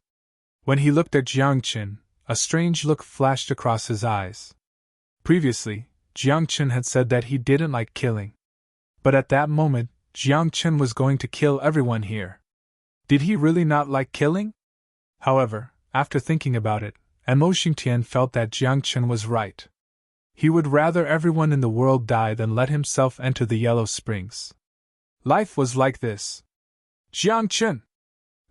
When he looked at Jiang Qin, a strange look flashed across his eyes. Previously, Jiang Chen had said that he didn't like killing. But at that moment, Jiang Chen was going to kill everyone here. Did he really not like killing? However, after thinking about it, Mo Xingtian felt that Jiang Chen was right. He would rather everyone in the world die than let himself enter the Yellow Springs. Life was like this. Jiang Chen!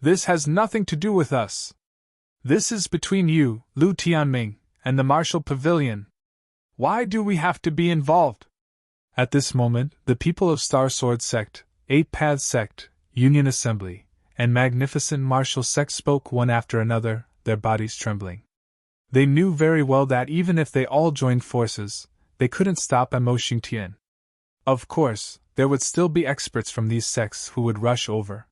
This has nothing to do with us. This is between you, Lu Tianming, and the Martial Pavilion. Why do we have to be involved? At this moment, the people of Star Sword Sect, Eight Paths Sect, Union Assembly, and Magnificent Martial Sect spoke one after another, their bodies trembling. They knew very well that even if they all joined forces, they couldn't stop Mo Xingtian. Of course, there would still be experts from these sects who would rush over.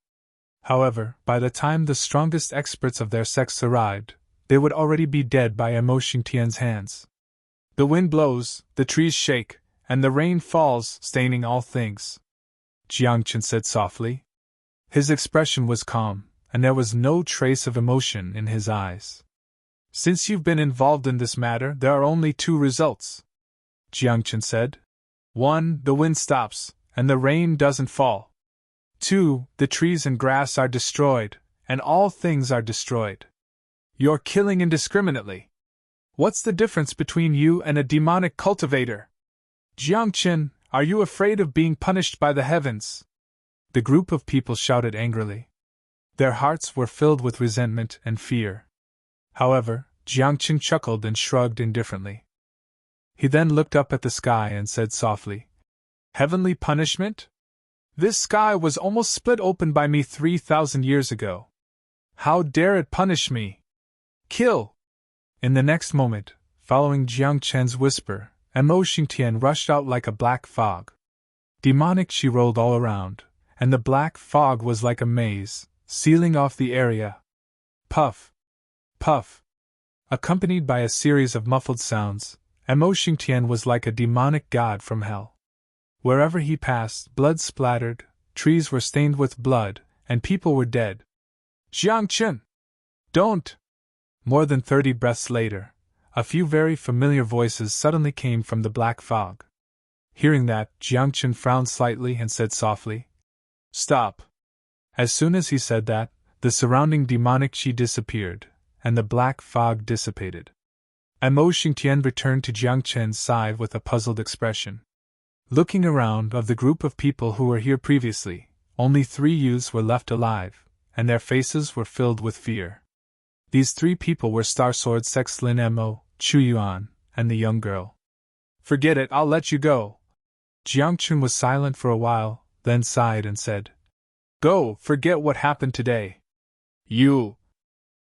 However, by the time the strongest experts of their sects arrived, they would already be dead by Mo Xingtian's hands. The wind blows, the trees shake, and the rain falls, staining all things, Jiang Chen said softly. His expression was calm, and there was no trace of emotion in his eyes. Since you've been involved in this matter, there are only two results, Jiang Chen said. 1. The wind stops, and the rain doesn't fall. 2. The trees and grass are destroyed, and all things are destroyed. You're killing indiscriminately. What's the difference between you and a demonic cultivator? Jiang Chen, are you afraid of being punished by the heavens? The group of people shouted angrily. Their hearts were filled with resentment and fear. However, Jiang Chen chuckled and shrugged indifferently. He then looked up at the sky and said softly, Heavenly punishment? This sky was almost split open by me 3,000 years ago. How dare it punish me? Kill! In the next moment, following Jiang Chen's whisper, Mo Xingtian rushed out like a black fog. Demonic she rolled all around, and the black fog was like a maze, sealing off the area. Puff! Puff! Accompanied by a series of muffled sounds, Mo Xingtian was like a demonic god from hell. Wherever he passed, blood splattered, trees were stained with blood, and people were dead. Jiang Chen! Don't! More than 30 breaths later, a few very familiar voices suddenly came from the black fog. Hearing that, Jiang Chen frowned slightly and said softly, Stop! As soon as he said that, the surrounding demonic chi disappeared, and the black fog dissipated. Mo Xingtian returned to Jiang Chen's side with a puzzled expression. Looking around, of the group of people who were here previously, only 3 youths were left alive, and their faces were filled with fear. These 3 people were Star Sword Sect's Lin Mo, Chu Yuan, and the young girl. Forget it, I'll let you go. Jiang Chen was silent for a while, then sighed and said, Go, forget what happened today. You!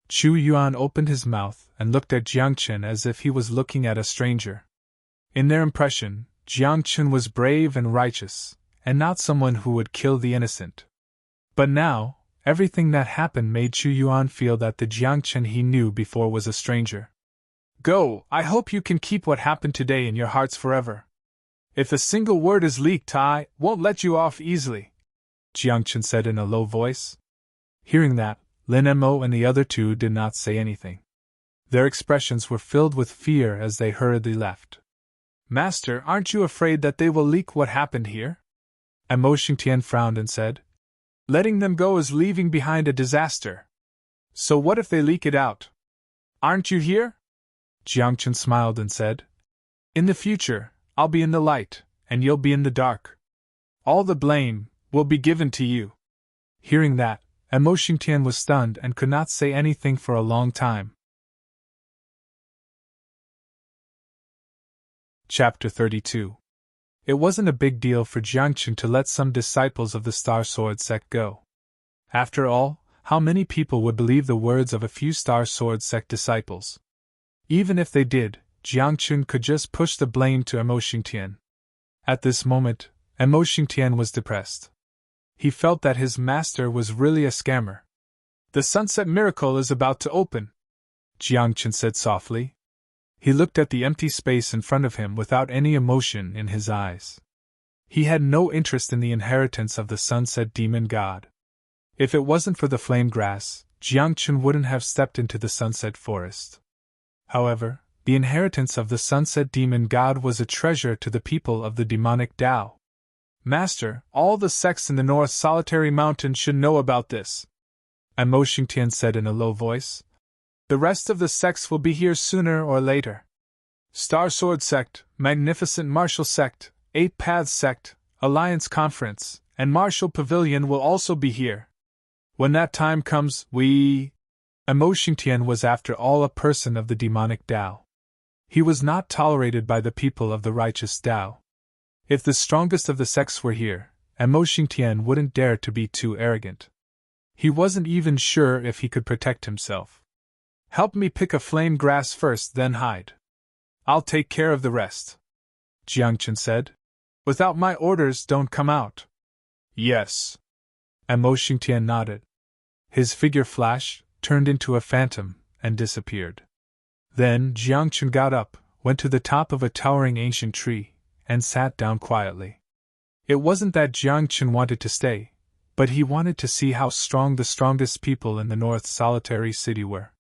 Chu Yuan opened his mouth and looked at Jiang Chen as if he was looking at a stranger. In their impression, Jiang Chen was brave and righteous, and not someone who would kill the innocent. But now, everything that happened made Chu Yuan feel that the Jiang Chen he knew before was a stranger. Go, I hope you can keep what happened today in your hearts forever. If a single word is leaked, I won't let you off easily, Jiang Chen said in a low voice. Hearing that, Lin Mo and the other 2 did not say anything. Their expressions were filled with fear as they hurriedly left. Master, aren't you afraid that they will leak what happened here? Mo Xingtian frowned and said, Letting them go is leaving behind a disaster. So what if they leak it out? Aren't you here? Jiang Chen smiled and said, In the future, I'll be in the light, and you'll be in the dark. All the blame will be given to you. Hearing that, Mo Xingtian was stunned and could not say anything for a long time. Chapter 32. It wasn't a big deal for Jiang Chen to let some disciples of the Star Sword Sect go. After all, how many people would believe the words of a few Star Sword Sect disciples? Even if they did, Jiang Chen could just push the blame to Mo Xingtian. At this moment, Mo Xingtian was depressed. He felt that his master was really a scammer. The sunset miracle is about to open, Jiang Chen said softly. He looked at the empty space in front of him without any emotion in his eyes. He had no interest in the inheritance of the sunset demon god. If it wasn't for the flame grass, Jiang Chen wouldn't have stepped into the sunset forest. However, The inheritance of the sunset demon god was a treasure to the people of the demonic Tao. Master, all the sects in the North Solitary Mountain should know about this, Amo Xingtian said in a low voice. The rest of the sects will be here sooner or later. Star Sword Sect, Magnificent Martial Sect, Eight Paths Sect, Alliance Conference, and Martial Pavilion will also be here. When that time comes, Amo Xingtian was after all a person of the demonic Tao. He was not tolerated by the people of the righteous Tao. If the strongest of the sects were here, Amo Xingtian wouldn't dare to be too arrogant. He wasn't even sure if he could protect himself. Help me pick a flame grass first, then hide. I'll take care of the rest, Jiangchen said. Without my orders, don't come out. Yes. Amo Xingtian nodded. His figure flashed, turned into a phantom, and disappeared. Then Jiangchen got up, went to the top of a towering ancient tree, and sat down quietly. It wasn't that Jiangchen wanted to stay, but he wanted to see how strong the strongest people in the North Solitary City were.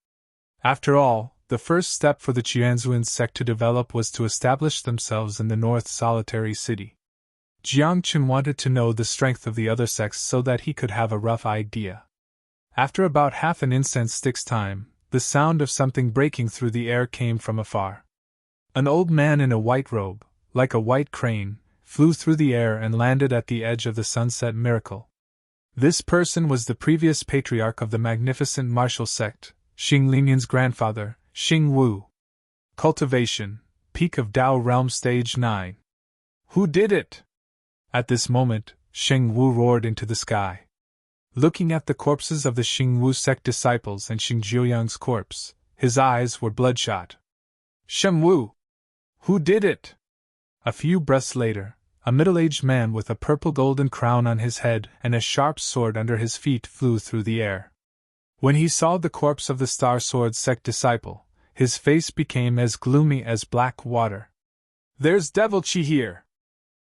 After all, the first step for the Qianzuan sect to develop was to establish themselves in the North Solitary City. Jiangchen wanted to know the strength of the other sects so that he could have a rough idea. After about half an incense stick's time, the sound of something breaking through the air came from afar. An old man in a white robe, like a white crane, flew through the air and landed at the edge of the sunset miracle. This person was the previous patriarch of the magnificent martial sect, Xing Linian's grandfather, Xing Wu. Cultivation, Peak of Tao Realm Stage 9. Who did it? At this moment, Xing Wu roared into the sky. Looking at the corpses of the Xing Wu sect disciples and Xing Jiuyang's corpse, his eyes were bloodshot. Shen Wu! Who did it? A few breaths later, a middle-aged man with a purple-golden crown on his head and a sharp sword under his feet flew through the air. When he saw the corpse of the Star Sword sect disciple, his face became as gloomy as black water. There's devil chi here.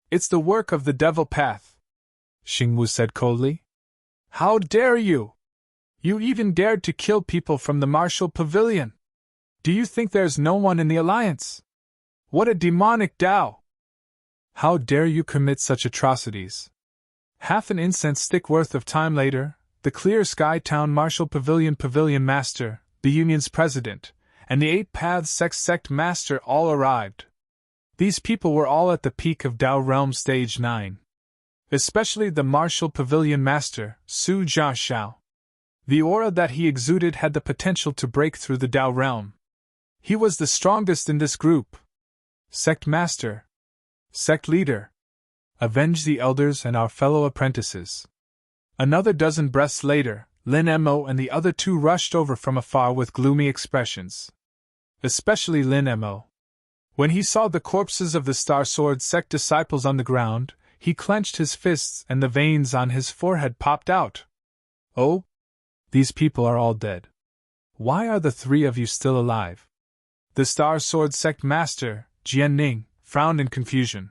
It's the work of the devil path, Xing Wu said coldly. How dare you? You even dared to kill people from the martial pavilion. Do you think there's no one in the alliance? What a demonic Tao! How dare you commit such atrocities? Half an incense stick worth of time later, the Clear Sky Town Martial Pavilion Master, the Union's president, and the Eight Paths sect master all arrived. These people were all at the peak of Tao Realm Stage 9. Especially the Martial Pavilion Master, Su Jiaxiao. The aura that he exuded had the potential to break through the Tao realm. He was the strongest in this group. Sect Master. Sect Leader. Avenge the elders and our fellow apprentices. Another dozen breaths later, Lin Mo and the other two rushed over from afar with gloomy expressions. Especially Lin Mo. When he saw the corpses of the Star Sword sect disciples on the ground, he clenched his fists and the veins on his forehead popped out. Oh? These people are all dead. Why are the three of you still alive? The Star Sword sect master, Jian Ning, frowned in confusion.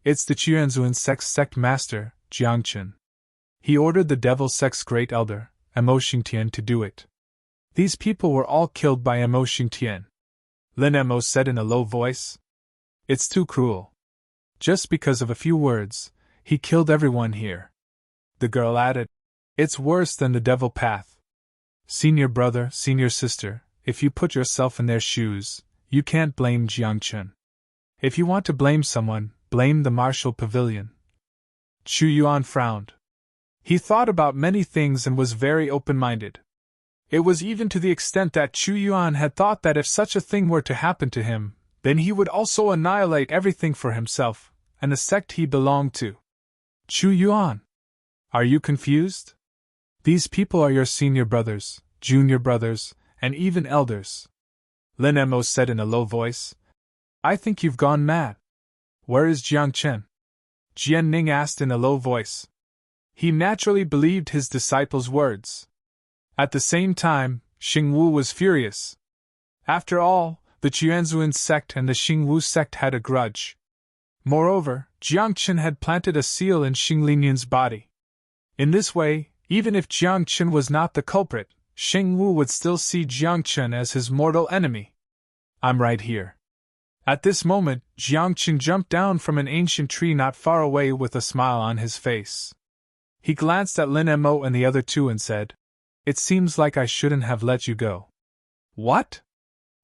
It's the Qianzuan sect master, Jiangchen. He ordered the Devil sect's great elder, Amo Xingtian, to do it. These people were all killed by Amo Xingtian. Lin Mo said in a low voice. It's too cruel. Just because of a few words, he killed everyone here. The girl added, It's worse than the devil path. Senior brother, senior sister, if you put yourself in their shoes, you can't blame Jiangchen. If you want to blame someone, blame the martial pavilion. Chu Yuan frowned. He thought about many things and was very open-minded. It was even to the extent that Chu Yuan had thought that if such a thing were to happen to him, then he would also annihilate everything for himself, and the sect he belonged to. Chu Yuan, are you confused? These people are your senior brothers, junior brothers, and even elders. Lin Mo said in a low voice. I think you've gone mad. Where is Jiangchen? Jian Ning asked in a low voice. He naturally believed his disciples' words. At the same time, Xing Wu was furious. After all, the Qianzuan sect and the Xing Wu sect had a grudge. Moreover, Jiangchen had planted a seal in Xing Linian's body. In this way, even if Jiangchen was not the culprit, Xing Wu would still see Jiangchen as his mortal enemy. I'm right here. At this moment, Jiangqin jumped down from an ancient tree not far away with a smile on his face. He glanced at Lin Mo and the other two and said, "It seems like I shouldn't have let you go." "What?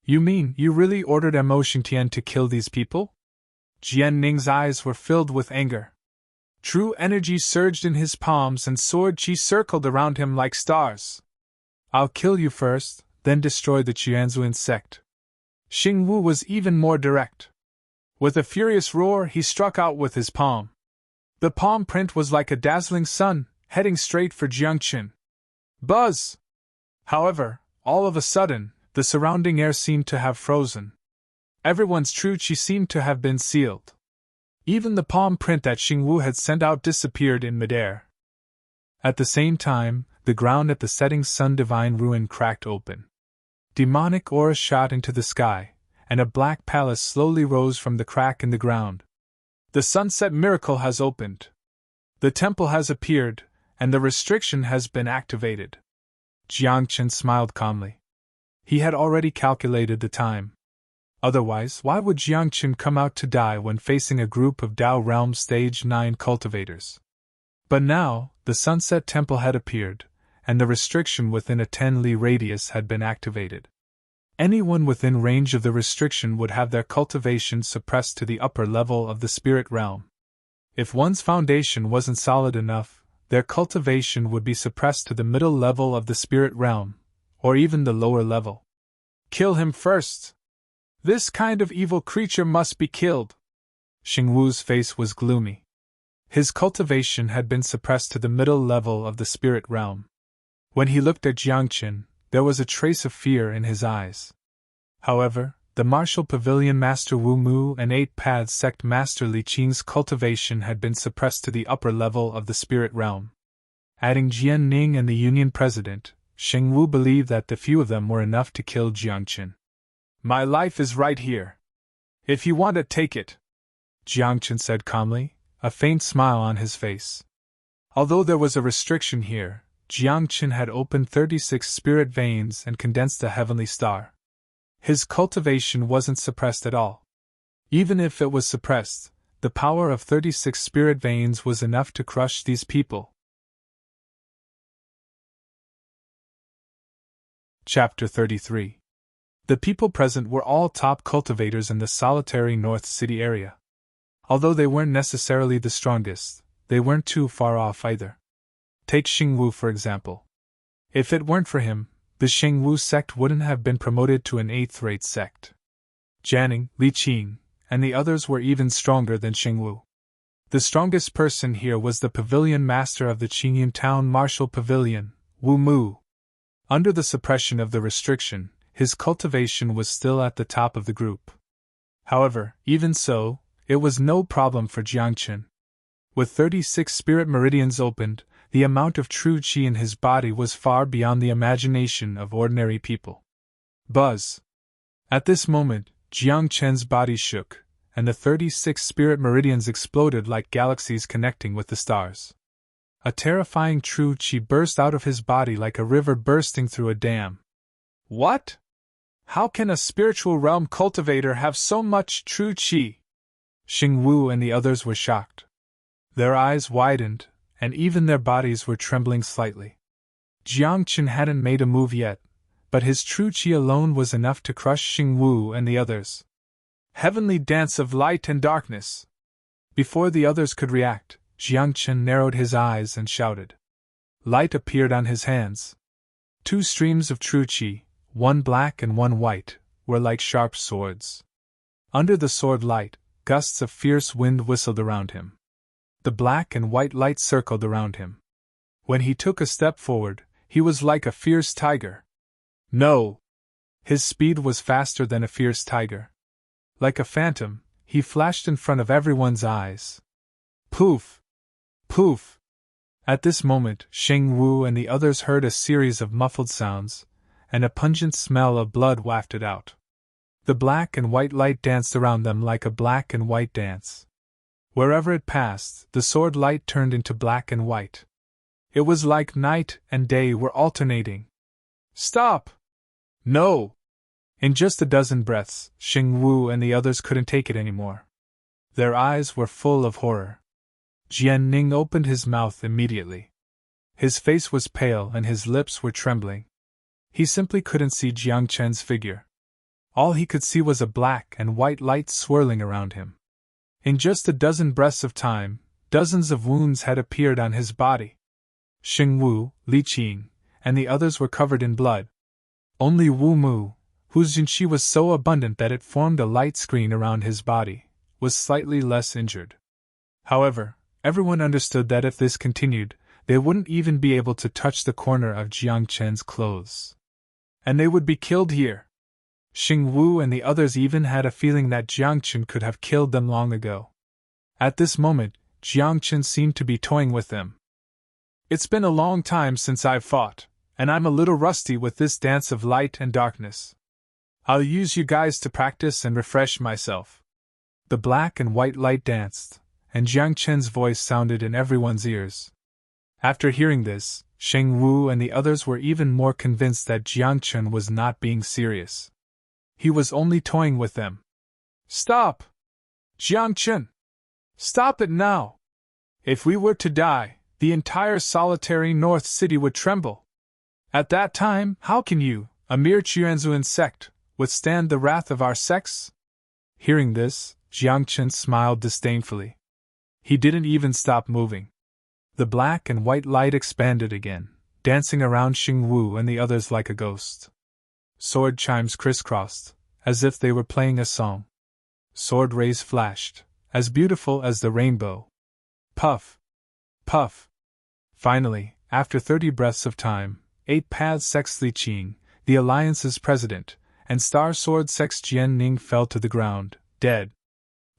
You mean you really ordered Mo Xingtian to kill these people?" Jian Ning's eyes were filled with anger. True energy surged in his palms and sword qi circled around him like stars. "I'll kill you first, then destroy the Qianzuan sect." Xing Wu was even more direct. With a furious roar, he struck out with his palm. The palm print was like a dazzling sun, heading straight for Jiangqin. Buzz! However, all of a sudden, the surrounding air seemed to have frozen. Everyone's true qi seemed to have been sealed. Even the palm print that Xing Wu had sent out disappeared in midair. At the same time, the ground at the setting sun divine ruin cracked open. Demonic aura shot into the sky, and a black palace slowly rose from the crack in the ground. The sunset miracle has opened. The temple has appeared, and the restriction has been activated. Jiangqin smiled calmly. He had already calculated the time. Otherwise, why would Jiangqin come out to die when facing a group of Dao Realm Stage 9 cultivators? But now, the sunset temple had appeared, and the restriction within a 10-li radius had been activated. Anyone within range of the restriction would have their cultivation suppressed to the upper level of the spirit realm. If one's foundation wasn't solid enough, their cultivation would be suppressed to the middle level of the spirit realm, or even the lower level. Kill him first! This kind of evil creature must be killed! Xing Wu's face was gloomy. His cultivation had been suppressed to the middle level of the spirit realm. When he looked at Jiangqin, there was a trace of fear in his eyes. However, the Martial Pavilion Master Wu Mu and 8 Paths Sect Master Li Qing's cultivation had been suppressed to the upper level of the spirit realm. Adding Jian Ning and the Union President, Xing Wu believed that the few of them were enough to kill Jiangqin. "My life is right here. If you want it, take it," Jiangqin said calmly, a faint smile on his face. Although there was a restriction here, Jiangqin had opened 36 spirit veins and condensed a heavenly star. His cultivation wasn't suppressed at all. Even if it was suppressed, the power of 36 spirit veins was enough to crush these people. Chapter 33. The people present were all top cultivators in the solitary North City area. Although they weren't necessarily the strongest, they weren't too far off either. Take Xing Wu for example. If it weren't for him, the Xing Wu sect wouldn't have been promoted to an 8th-rate sect. Jianing, Li Qing, and the others were even stronger than Xing Wu. The strongest person here was the pavilion master of the Qingyun Town Martial Pavilion, Wu Mu. Under the suppression of the restriction, his cultivation was still at the top of the group. However, even so, it was no problem for Jiangqin. With 36 spirit meridians opened, the amount of true qi in his body was far beyond the imagination of ordinary people. Buzz! At this moment, Jiangqin's body shook, and the 36 spirit meridians exploded like galaxies connecting with the stars. A terrifying true qi burst out of his body like a river bursting through a dam. What? How can a spiritual realm cultivator have so much true qi? Xing Wu and the others were shocked. Their eyes widened, and even their bodies were trembling slightly. Jiangqin hadn't made a move yet, but his true qi alone was enough to crush Xing Wu and the others. Heavenly dance of light and darkness! Before the others could react, Jiangqin narrowed his eyes and shouted. Light appeared on his hands. 2 streams of true qi, one black and one white, were like sharp swords. Under the sword light, gusts of fierce wind whistled around him. The black and white light circled around him. When he took a step forward, he was like a fierce tiger. No! His speed was faster than a fierce tiger. Like a phantom, he flashed in front of everyone's eyes. Poof! Poof! At this moment, Xing Wu and the others heard a series of muffled sounds, and a pungent smell of blood wafted out. The black and white light danced around them like a black and white dance. Wherever it passed, the sword light turned into black and white. It was like night and day were alternating. Stop! No! In just a dozen breaths, Xing Wu and the others couldn't take it anymore. Their eyes were full of horror. Jian Ning opened his mouth immediately. His face was pale and his lips were trembling. He simply couldn't see Jiang Chen's figure. All he could see was a black and white light swirling around him. In just a dozen breaths of time, dozens of wounds had appeared on his body. Xing Wu, Li Qing, and the others were covered in blood. Only Wu Mu, whose jinqi was so abundant that it formed a light screen around his body, was slightly less injured. However, everyone understood that if this continued, they wouldn't even be able to touch the corner of Jiang Chen's clothes. And they would be killed here. Xing Wu and the others even had a feeling that Jiang Chen could have killed them long ago. At this moment, Jiang Chen seemed to be toying with them. It's been a long time since I've fought, and I'm a little rusty with this dance of light and darkness. I'll use you guys to practice and refresh myself. The black and white light danced, and Jiang Chen's voice sounded in everyone's ears. After hearing this, Xing Wu and the others were even more convinced that Jiang Chen was not being serious. He was only toying with them. Stop! Jiang Chen! Stop it now! If we were to die, the entire solitary North City would tremble. At that time, how can you, a mere Chuanzuan sect, withstand the wrath of our sects? Hearing this, Jiang Chen smiled disdainfully. He didn't even stop moving. The black and white light expanded again, dancing around Xing Wu and the others like a ghost. Sword chimes crisscrossed, as if they were playing a song. Sword rays flashed, as beautiful as the rainbow. Puff! Puff! Finally, after 30 breaths of time, 8 Paths Sects Li Qing, the Alliance's president, and Star Sword Sects Jian Ning fell to the ground, dead.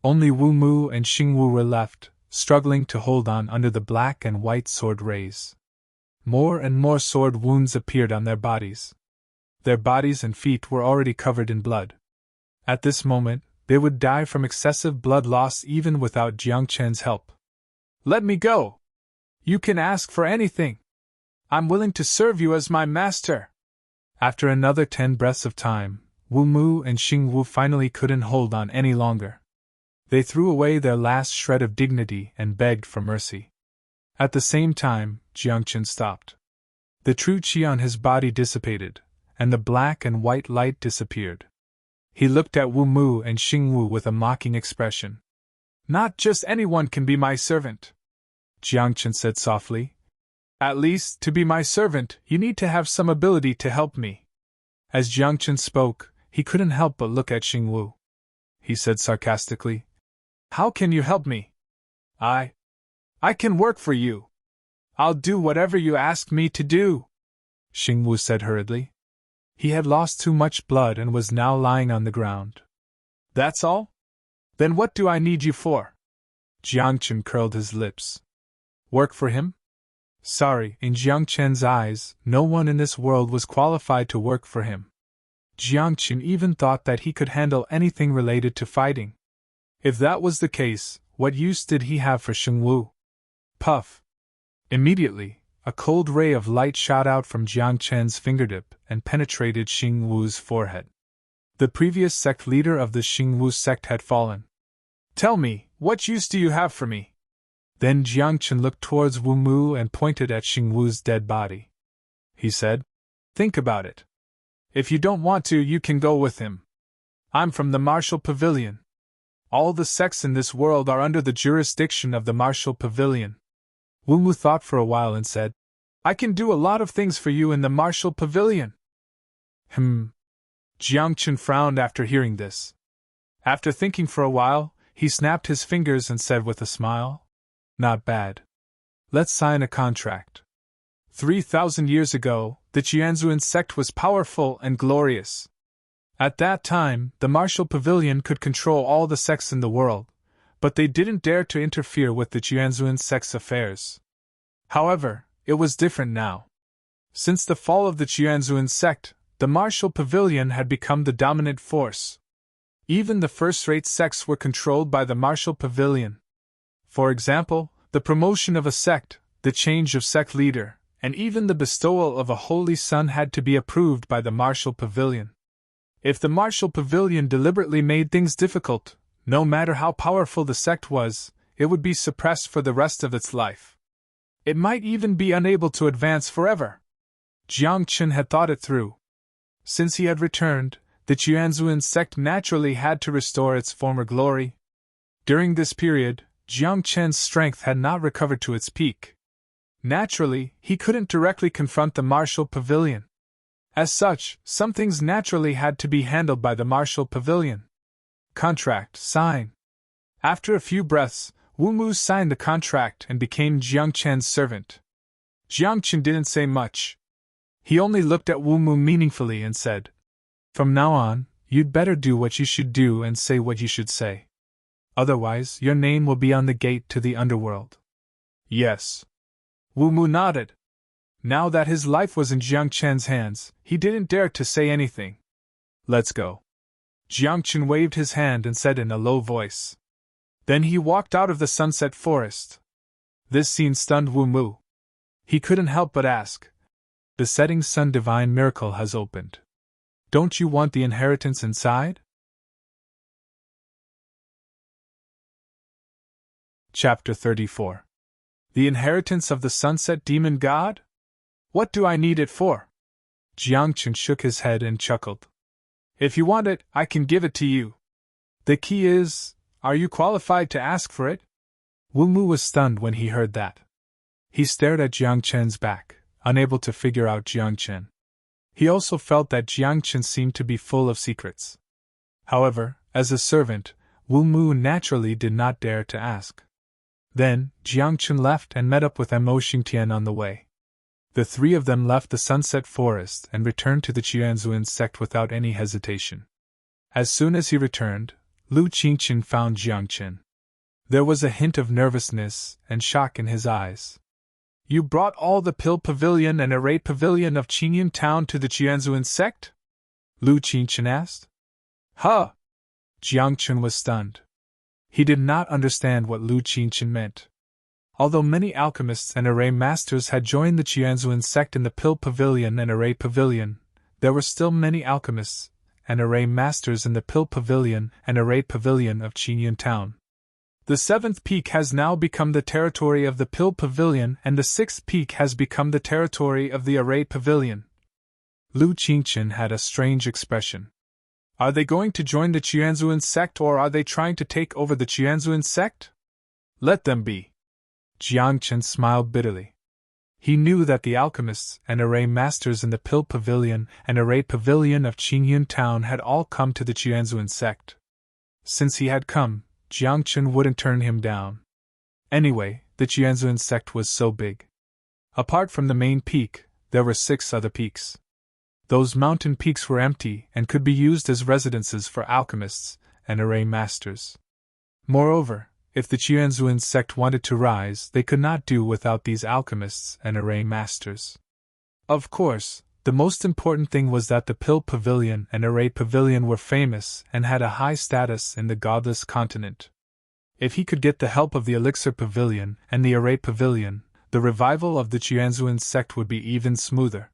Only Wu Mu and Xing Wu were left, struggling to hold on under the black and white sword rays. More and more sword wounds appeared on their bodies. Their bodies and feet were already covered in blood. At this moment, they would die from excessive blood loss even without Jiang Chen's help. Let me go! You can ask for anything. I'm willing to serve you as my master. After another 10 breaths of time, Wu Mu and Xing Wu finally couldn't hold on any longer. They threw away their last shred of dignity and begged for mercy. At the same time, Jiang Chen stopped. The true qi on his body dissipated, and the black and white light disappeared. He looked at Wu Mu and Xing Wu with a mocking expression. Not just anyone can be my servant, Jiang Chen said softly. At least, to be my servant, you need to have some ability to help me. As Jiang Chen spoke, he couldn't help but look at Xing Wu. He said sarcastically, How can you help me? I can work for you. I'll do whatever you ask me to do, Xing Wu said hurriedly. He had lost too much blood and was now lying on the ground. That's all? Then what do I need you for? Jiang Chen curled his lips. Work for him? Sorry, in Jiang Chen's eyes, no one in this world was qualified to work for him. Jiang Chen even thought that he could handle anything related to fighting. If that was the case, what use did he have for Xing Wu? Puff! Immediately, a cold ray of light shot out from Jiang Chen's fingertip and penetrated Xing Wu's forehead. The previous sect leader of the Xing Wu sect had fallen. Tell me, what use do you have for me? Then Jiang Chen looked towards Wu Mu and pointed at Xing Wu's dead body. He said, Think about it. If you don't want to, you can go with him. I'm from the Martial Pavilion. All the sects in this world are under the jurisdiction of the Martial Pavilion. Wu Mu thought for a while and said, I can do a lot of things for you in the Martial Pavilion. Jiang Chen frowned after hearing this. After thinking for a while, he snapped his fingers and said with a smile, Not bad. Let's sign a contract. 3,000 years ago, the Qianzuan sect was powerful and glorious. At that time, the Martial Pavilion could control all the sects in the world, but they didn't dare to interfere with the Qianzuan sect's affairs. However, it was different now. Since the fall of the Qianzuan sect, the Martial Pavilion had become the dominant force. Even the first-rate sects were controlled by the Martial Pavilion. For example, the promotion of a sect, the change of sect leader, and even the bestowal of a holy son had to be approved by the Martial Pavilion. If the martial pavilion deliberately made things difficult, no matter how powerful the sect was, it would be suppressed for the rest of its life. It might even be unable to advance forever. Jiang Chen had thought it through. Since he had returned, the Qianzuan sect naturally had to restore its former glory. During this period, Jiang Chen's strength had not recovered to its peak. Naturally, he couldn't directly confront the martial pavilion. As such, some things naturally had to be handled by the martial pavilion. Contract, sign. After a few breaths, Wu Mu signed the contract and became Jiang Chen's servant. Jiang Chen didn't say much. He only looked at Wu Mu meaningfully and said, "From now on, you'd better do what you should do and say what you should say. Otherwise, your name will be on the gate to the underworld." "Yes." Wu Mu nodded. Now that his life was in Jiang Chen's hands, he didn't dare to say anything. "Let's go." Jiang Chen waved his hand and said in a low voice. Then he walked out of the sunset forest. This scene stunned Wu Mu. He couldn't help but ask, "The setting sun divine miracle has opened. Don't you want the inheritance inside?" Chapter 34. The inheritance of the sunset demon god? What do I need it for? Jiang Chen shook his head and chuckled. "If you want it, I can give it to you. The key is, are you qualified to ask for it?" Wu Mu was stunned when he heard that. He stared at Jiang Chen's back, unable to figure out Jiang Chen. He also felt that Jiang Chen seemed to be full of secrets. However, as a servant, Wu Mu naturally did not dare to ask. Then, Jiang Chen left and met up with Mo Xingtian on the way. The three of them left the sunset forest and returned to the Qianzuan sect without any hesitation. As soon as he returned, Lu Qingchen found Jiang Chen. There was a hint of nervousness and shock in his eyes. "You brought all the pill pavilion and array pavilion of Qingyun town to the Qianzuan sect?" Lu Qingchen asked. "Huh!" Jiang Chen was stunned. He did not understand what Lu Qingchen meant. Although many alchemists and array masters had joined the Qianzuan sect in the pill pavilion and array pavilion, there were still many alchemists and array masters in the pill pavilion and array pavilion of Qingyun town. The seventh peak has now become the territory of the pill pavilion and the sixth peak has become the territory of the array pavilion. Lu Qingchen had a strange expression. Are they going to join the Qianzuan sect or are they trying to take over the Qianzuan sect? Let them be. Jiang Chen smiled bitterly. He knew that the alchemists and array masters in the pill pavilion and array pavilion of Qingyun town had all come to the Qianzuan sect. Since he had come, Jiang Chen wouldn't turn him down. Anyway, the Qianzuan sect was so big. Apart from the main peak, there were 6 other peaks. Those mountain peaks were empty and could be used as residences for alchemists and array masters. Moreover, if the Qianzuan sect wanted to rise, they could not do without these alchemists and array masters. Of course, the most important thing was that the pill pavilion and array pavilion were famous and had a high status in the godless continent. If he could get the help of the elixir pavilion and the array pavilion, the revival of the Qianzuan sect would be even smoother.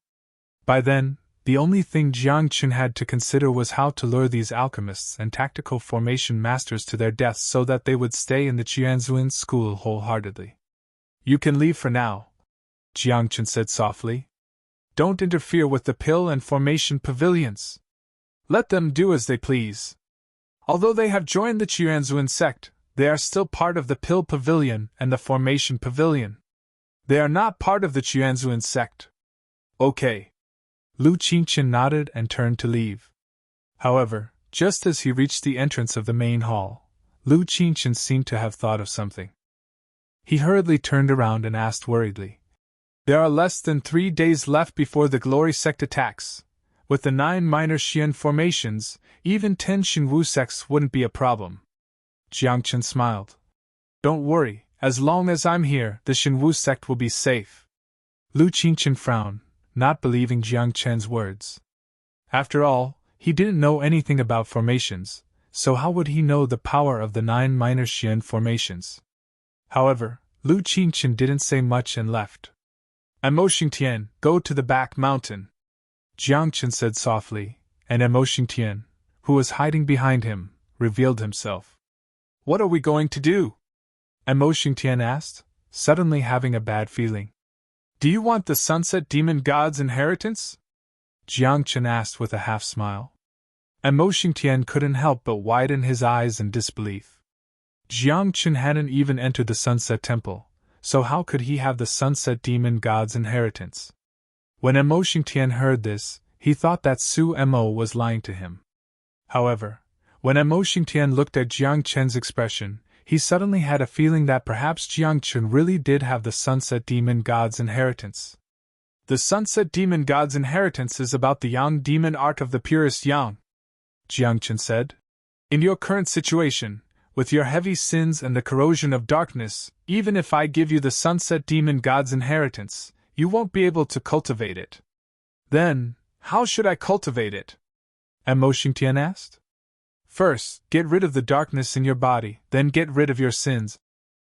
By then, the only thing Jiang Chen had to consider was how to lure these alchemists and tactical formation masters to their deaths so that they would stay in the Qianzuan school wholeheartedly. "You can leave for now," Jiang Chen said softly. "Don't interfere with the pill and formation pavilions. Let them do as they please. Although they have joined the Qianzuan sect, they are still part of the pill pavilion and the formation pavilion. They are not part of the Qianzuan sect." "Okay." Lu Qingchen nodded and turned to leave. However, just as he reached the entrance of the main hall, Lu Qingchen seemed to have thought of something. He hurriedly turned around and asked worriedly, "There are less than 3 days left before the Glory Sect attacks. With the 9 minor Xian formations, even 10 Xinwu sects wouldn't be a problem." Jiang Chen smiled. "Don't worry, as long as I'm here, the Xinwu sect will be safe." Lu Qingchen frowned, not believing Jiang Chen's words. After all, he didn't know anything about formations, so how would he know the power of the 9 minor Xian formations? However, Lu Qingchen didn't say much and left. "Mo Xingtian, go to the back mountain," Jiang Chen said softly, and Emotion Tian, who was hiding behind him, revealed himself. "What are we going to do?" Emotion Tian asked, suddenly having a bad feeling. "Do you want the Sunset Demon God's inheritance?" Jiang Chen asked with a half-smile. Emotion Tian couldn't help but widen his eyes in disbelief. Jiang Chen hadn't even entered the Sunset Temple, so how could he have the Sunset Demon God's inheritance? When Emotion Tian heard this, he thought that Su Mo was lying to him. However, when Emotion Tian looked at Jiang Chen's expression, he suddenly had a feeling that perhaps Jiang Chen really did have the Sunset Demon God's inheritance. "The Sunset Demon God's inheritance is about the Yang demon art of the purest Yang," Jiang Chen said. "In your current situation, with your heavy sins and the corrosion of darkness, even if I give you the Sunset Demon God's inheritance, you won't be able to cultivate it." "Then, how should I cultivate it?" Emotion Tian asked. "First, get rid of the darkness in your body, then get rid of your sins,"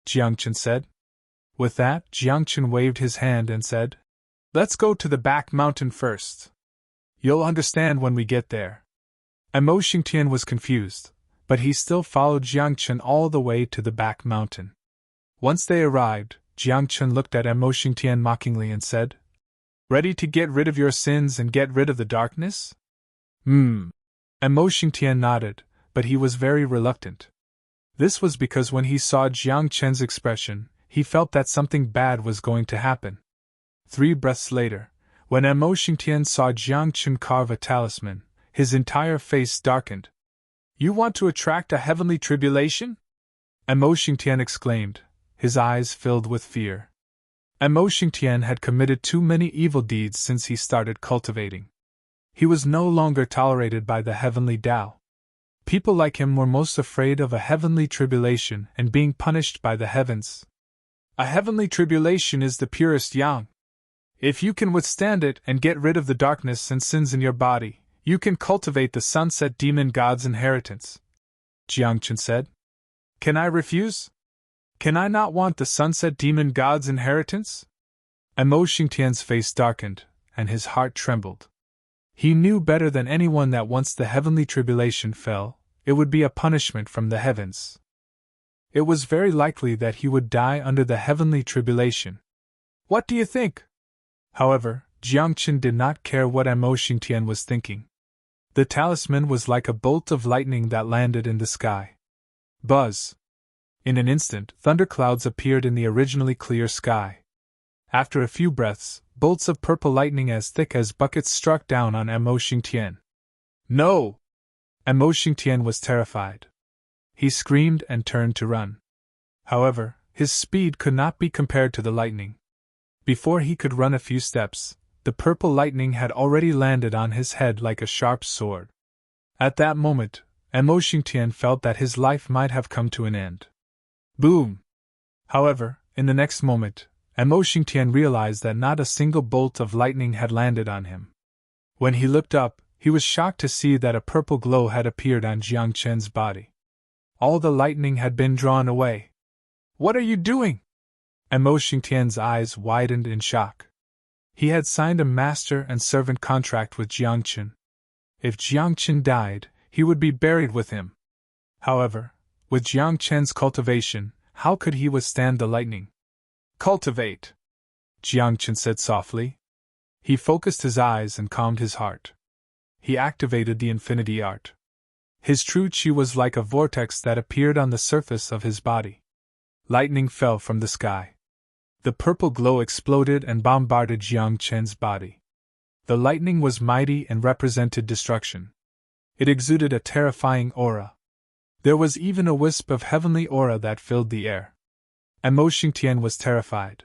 Jiang Chen said. With that, Jiang Chen waved his hand and said, "Let's go to the back mountain first. You'll understand when we get there." Emotion Tian was confused, but he still followed Jiang Chen all the way to the back mountain. Once they arrived, Jiang Chen looked at Emotion Tian mockingly and said, "Ready to get rid of your sins and get rid of the darkness?" Emotion Tian nodded, but he was very reluctant. This was because when he saw Jiang Chen's expression, he felt that something bad was going to happen. 3 breaths later, when Emotion Tian saw Jiang Chen carve a talisman, his entire face darkened. "You want to attract a heavenly tribulation?" Emotion Tian exclaimed, his eyes filled with fear. Emotion Tian had committed too many evil deeds since he started cultivating. He was no longer tolerated by the heavenly Tao. People like him were most afraid of a heavenly tribulation and being punished by the heavens. A heavenly tribulation is the purest Yang. If you can withstand it and get rid of the darkness and sins in your body, you can cultivate the Sunset Demon God's inheritance," Jiang Chen said. "Can I refuse? Can I not want the Sunset Demon God's inheritance?" Emotion Tian's face darkened, and his heart trembled. He knew better than anyone that once the heavenly tribulation fell, it would be a punishment from the heavens. It was very likely that he would die under the heavenly tribulation. "What do you think?" However, Jiang Chen did not care what Emotion Tian was thinking. The talisman was like a bolt of lightning that landed in the sky. Buzz! In an instant, thunderclouds appeared in the originally clear sky. After a few breaths, bolts of purple lightning as thick as buckets struck down on Emotion Tian. "No!" Emotion Tian was terrified. He screamed and turned to run. However, his speed could not be compared to the lightning. Before he could run a few steps, the purple lightning had already landed on his head like a sharp sword. At that moment, Emotion Tian felt that his life might have come to an end. Boom! However, in the next moment, Emotion Tian realized that not a single bolt of lightning had landed on him. When he looked up, he was shocked to see that a purple glow had appeared on Jiang Chen's body. All the lightning had been drawn away. "What are you doing?" Emotion Tian's eyes widened in shock. He had signed a master and servant contract with Jiang Chen. If Jiang Chen died, he would be buried with him. However, with Jiang Chen's cultivation, how could he withstand the lightning? "Cultivate," Jiang Chen said softly. He focused his eyes and calmed his heart. He activated the infinity art. His true chi was like a vortex that appeared on the surface of his body. Lightning fell from the sky. The purple glow exploded and bombarded Jiang Chen's body. The lightning was mighty and represented destruction. It exuded a terrifying aura. There was even a wisp of heavenly aura that filled the air. Emotion Tian was terrified.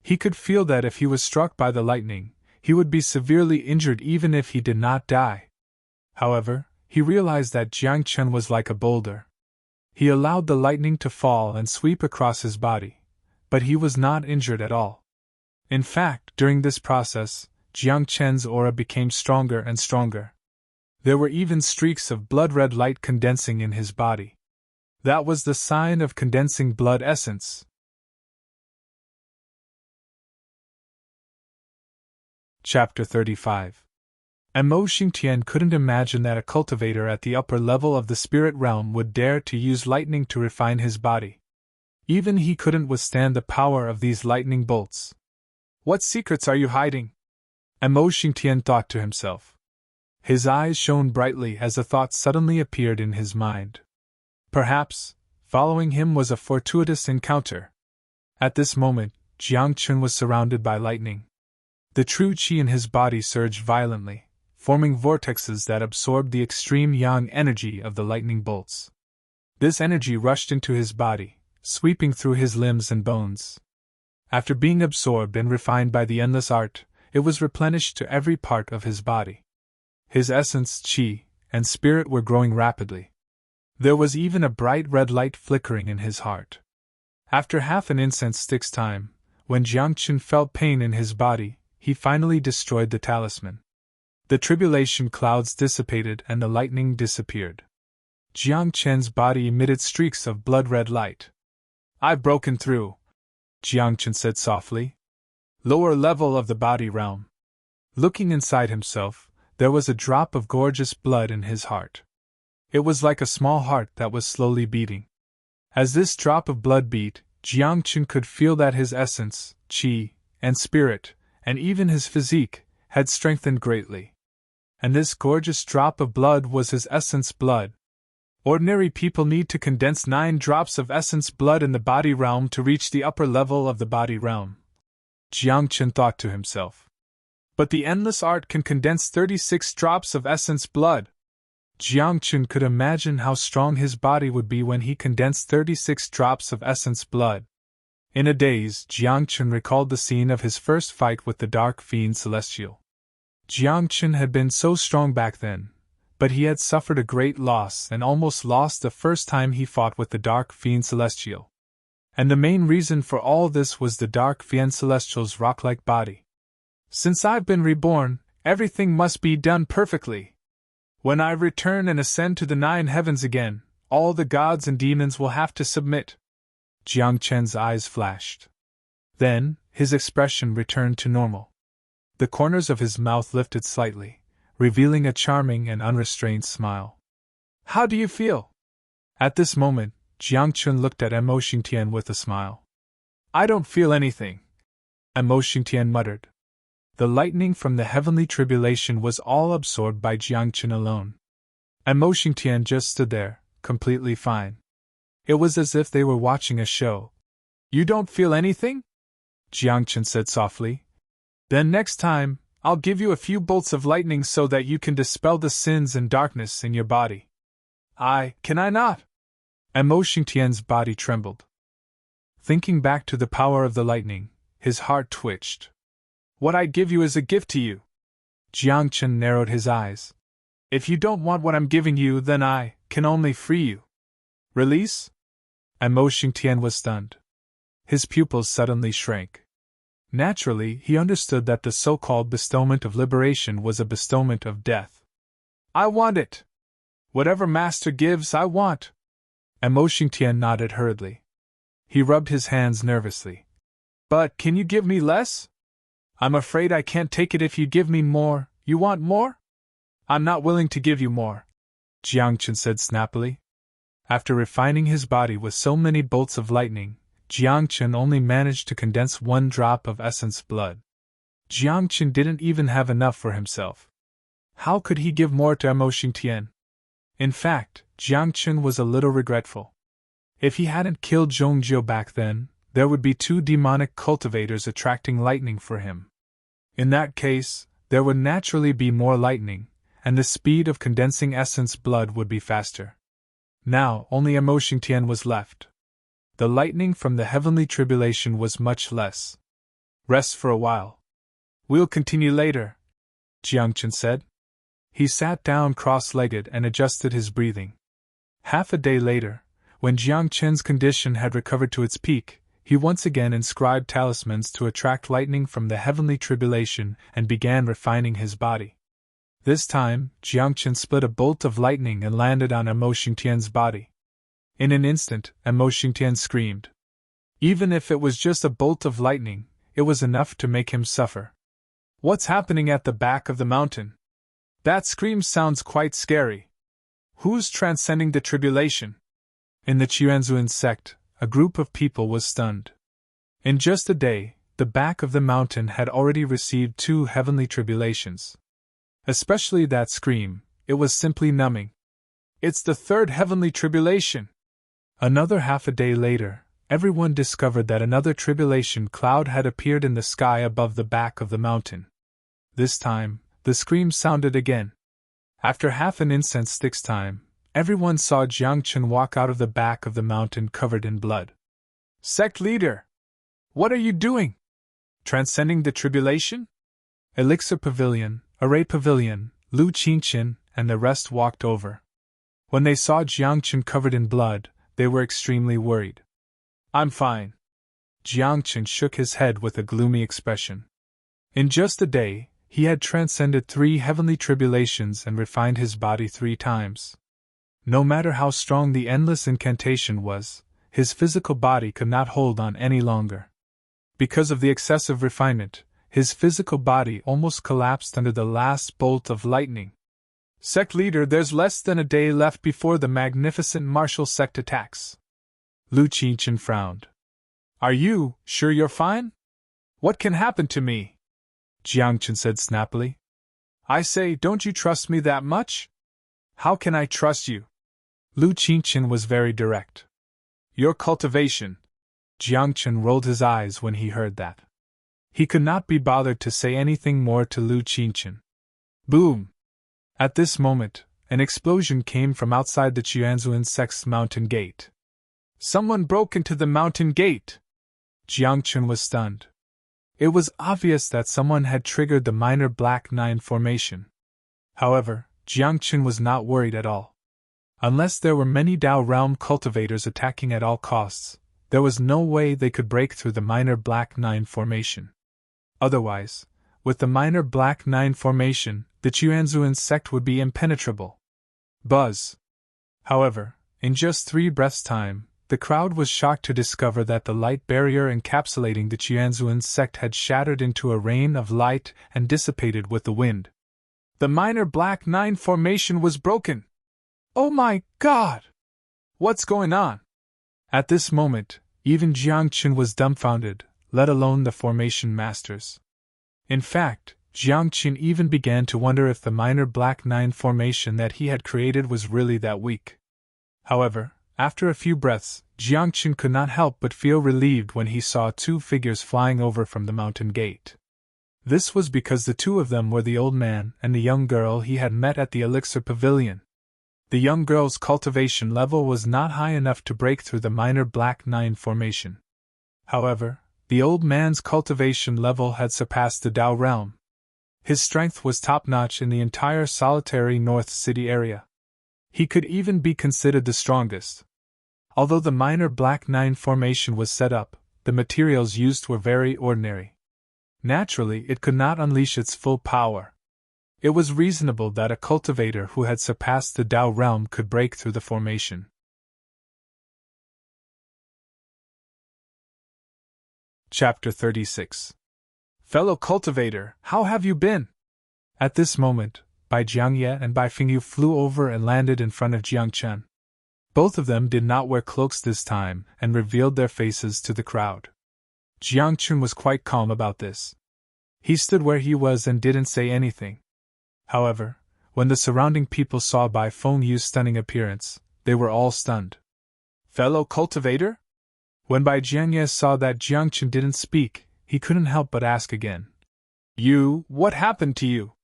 He could feel that if he was struck by the lightning, he would be severely injured even if he did not die. However, he realized that Jiang Chen was like a boulder. He allowed the lightning to fall and sweep across his body, but he was not injured at all. In fact, during this process, Jiang Chen's aura became stronger and stronger. There were even streaks of blood-red light condensing in his body. That was the sign of condensing blood essence. Chapter 35. And Mo Xingtian couldn't imagine that a cultivator at the upper level of the spirit realm would dare to use lightning to refine his body. Even he couldn't withstand the power of these lightning bolts. What secrets are you hiding? And Mo Xingtian thought to himself. His eyes shone brightly as a thought suddenly appeared in his mind. Perhaps, following him was a fortuitous encounter. At this moment, Jiang Chun was surrounded by lightning. The true qi in his body surged violently, forming vortexes that absorbed the extreme yang energy of the lightning bolts. This energy rushed into his body, sweeping through his limbs and bones. After being absorbed and refined by the endless art, it was replenished to every part of his body. His essence, qi, and spirit were growing rapidly. There was even a bright red light flickering in his heart. After half an incense stick's time, when Jiang Chun felt pain in his body, he finally destroyed the talisman. The tribulation clouds dissipated and the lightning disappeared. Jiang Chen's body emitted streaks of blood-red light. I've broken through, Jiang Chen said softly. Lower level of the body realm. Looking inside himself, there was a drop of gorgeous blood in his heart. It was like a small heart that was slowly beating. As this drop of blood beat, Jiang Chun could feel that his essence, qi, and spirit, and even his physique, had strengthened greatly. And this gorgeous drop of blood was his essence blood. Ordinary people need to condense 9 drops of essence blood in the body realm to reach the upper level of the body realm. Jiang Chun thought to himself. But the endless art can condense 36 drops of essence blood. Jiang Chun could imagine how strong his body would be when he condensed 36 drops of essence blood. In a daze, Jiang Chun recalled the scene of his first fight with the Dark Fiend Celestial. Jiang Chun had been so strong back then, but he had suffered a great loss and almost lost the first time he fought with the Dark Fiend Celestial. And the main reason for all this was the Dark Fiend Celestial's rock-like body. Since I've been reborn, everything must be done perfectly. When I return and ascend to the 9 heavens again, all the gods and demons will have to submit. Jiang Chen's eyes flashed. Then, his expression returned to normal. The corners of his mouth lifted slightly, revealing a charming and unrestrained smile. How do you feel? At this moment, Jiang Chun looked at Mo Xingtian with a smile. I don't feel anything, Mo Xingtian muttered. The lightning from the heavenly tribulation was all absorbed by Jiang Chun alone. Mo Xingtian just stood there, completely fine. It was as if they were watching a show. You don't feel anything? Jiang Chun said softly. Then next time, I'll give you a few bolts of lightning so that you can dispel the sins and darkness in your body. Can I not? Mo Xingtian's body trembled. Thinking back to the power of the lightning, his heart twitched. What I give you is a gift to you. Jiang Chun narrowed his eyes. If you don't want what I'm giving you, then I can only free you. Release? Mo Xingtian was stunned. His pupils suddenly shrank. Naturally, he understood that the so-called bestowment of liberation was a bestowment of death. I want it. Whatever Master gives, I want. Mo Xingtian nodded hurriedly. He rubbed his hands nervously. But can you give me less? I'm afraid I can't take it if you give me more. You want more? I'm not willing to give you more, Jiang Chun said snappily. After refining his body with so many bolts of lightning, Jiang Chun only managed to condense 1 drop of essence blood. Jiang Chun didn't even have enough for himself. How could he give more to Mo Xingtian? In fact, Jiang Chun was a little regretful. If he hadn't killed Zhongjiu back then, there would be 2 demonic cultivators attracting lightning for him. In that case, there would naturally be more lightning, and the speed of condensing essence blood would be faster. Now, only Mo Xingtian was left. The lightning from the heavenly tribulation was much less. Rest for a while. We'll continue later, Jiang Chun said. He sat down cross-legged and adjusted his breathing. Half a day later, when Jiang Chen's condition had recovered to its peak, he once again inscribed talismans to attract lightning from the heavenly tribulation and began refining his body. This time, Jiang Chen split a bolt of lightning and landed on Mo Xingtian's body. In an instant, Mo Xingtian screamed. Even if it was just a bolt of lightning, it was enough to make him suffer. What's happening at the back of the mountain? That scream sounds quite scary. Who's transcending the tribulation? In the Chuanzuan sect, a group of people was stunned. In just a day, the back of the mountain had already received 2 heavenly tribulations. Especially that scream, it was simply numbing. It's the 3rd heavenly tribulation! Another half a day later, everyone discovered that another tribulation cloud had appeared in the sky above the back of the mountain. This time, the scream sounded again. After half an incense stick's time, everyone saw Jiang Chen walk out of the back of the mountain covered in blood. Sect leader! What are you doing? Transcending the tribulation? Elixir Pavilion, Array Pavilion, Lu Qingqin, and the rest walked over. When they saw Jiang Chen covered in blood, they were extremely worried. I'm fine. Jiang Chen shook his head with a gloomy expression. In just a day, he had transcended 3 heavenly tribulations and refined his body 3 times. No matter how strong the endless incantation was, his physical body could not hold on any longer. Because of the excessive refinement, his physical body almost collapsed under the last bolt of lightning. Sect leader, there's less than a day left before the magnificent martial sect attacks. Lu Qingqin frowned. Are you sure you're fine? What can happen to me? Jiang Chen said snappily. I say, don't you trust me that much? How can I trust you? Lu Qingqin was very direct. Your cultivation. Jiang Chen rolled his eyes when he heard that. He could not be bothered to say anything more to Lu Qingqin. Boom! At this moment, an explosion came from outside the Chuanzuan sect's mountain gate. Someone broke into the mountain gate! Jiang Chen was stunned. It was obvious that someone had triggered the minor Black 9 formation. However, Jiang Chen was not worried at all. Unless there were many Dao realm cultivators attacking at all costs, there was no way they could break through the minor Black 9 formation. Otherwise, with the minor Black 9 formation, the Chuanzuan sect would be impenetrable. Buzz! However, in just 3 breaths' time, the crowd was shocked to discover that the light barrier encapsulating the Chuanzuan sect had shattered into a rain of light and dissipated with the wind. The minor Black 9 formation was broken! Oh my God! What's going on? At this moment, even Jiang Chen was dumbfounded, let alone the formation masters. In fact, Jiang Chen even began to wonder if the minor Black 9 formation that he had created was really that weak. However, after a few breaths, Jiang Chen could not help but feel relieved when he saw 2 figures flying over from the mountain gate. This was because the 2 of them were the old man and the young girl he had met at the Elixir Pavilion. The young girl's cultivation level was not high enough to break through the minor Black 9 formation. However, the old man's cultivation level had surpassed the Dao realm. His strength was top-notch in the entire solitary North City area. He could even be considered the strongest. Although the minor Black 9 formation was set up, the materials used were very ordinary. Naturally, it could not unleash its full power. It was reasonable that a cultivator who had surpassed the Dao realm could break through the formation. Chapter 36. Fellow cultivator, how have you been? At this moment, Bai Jiangye and Bai Fingyu flew over and landed in front of Jiang Chen. Both of them did not wear cloaks this time and revealed their faces to the crowd. Jiang Chen was quite calm about this. He stood where he was and didn't say anything. However, when the surrounding people saw Bai Fengyu's stunning appearance, they were all stunned. Fellow cultivator? When Bai Jiangye saw that Jiang Chen didn't speak, he couldn't help but ask again. What happened to you?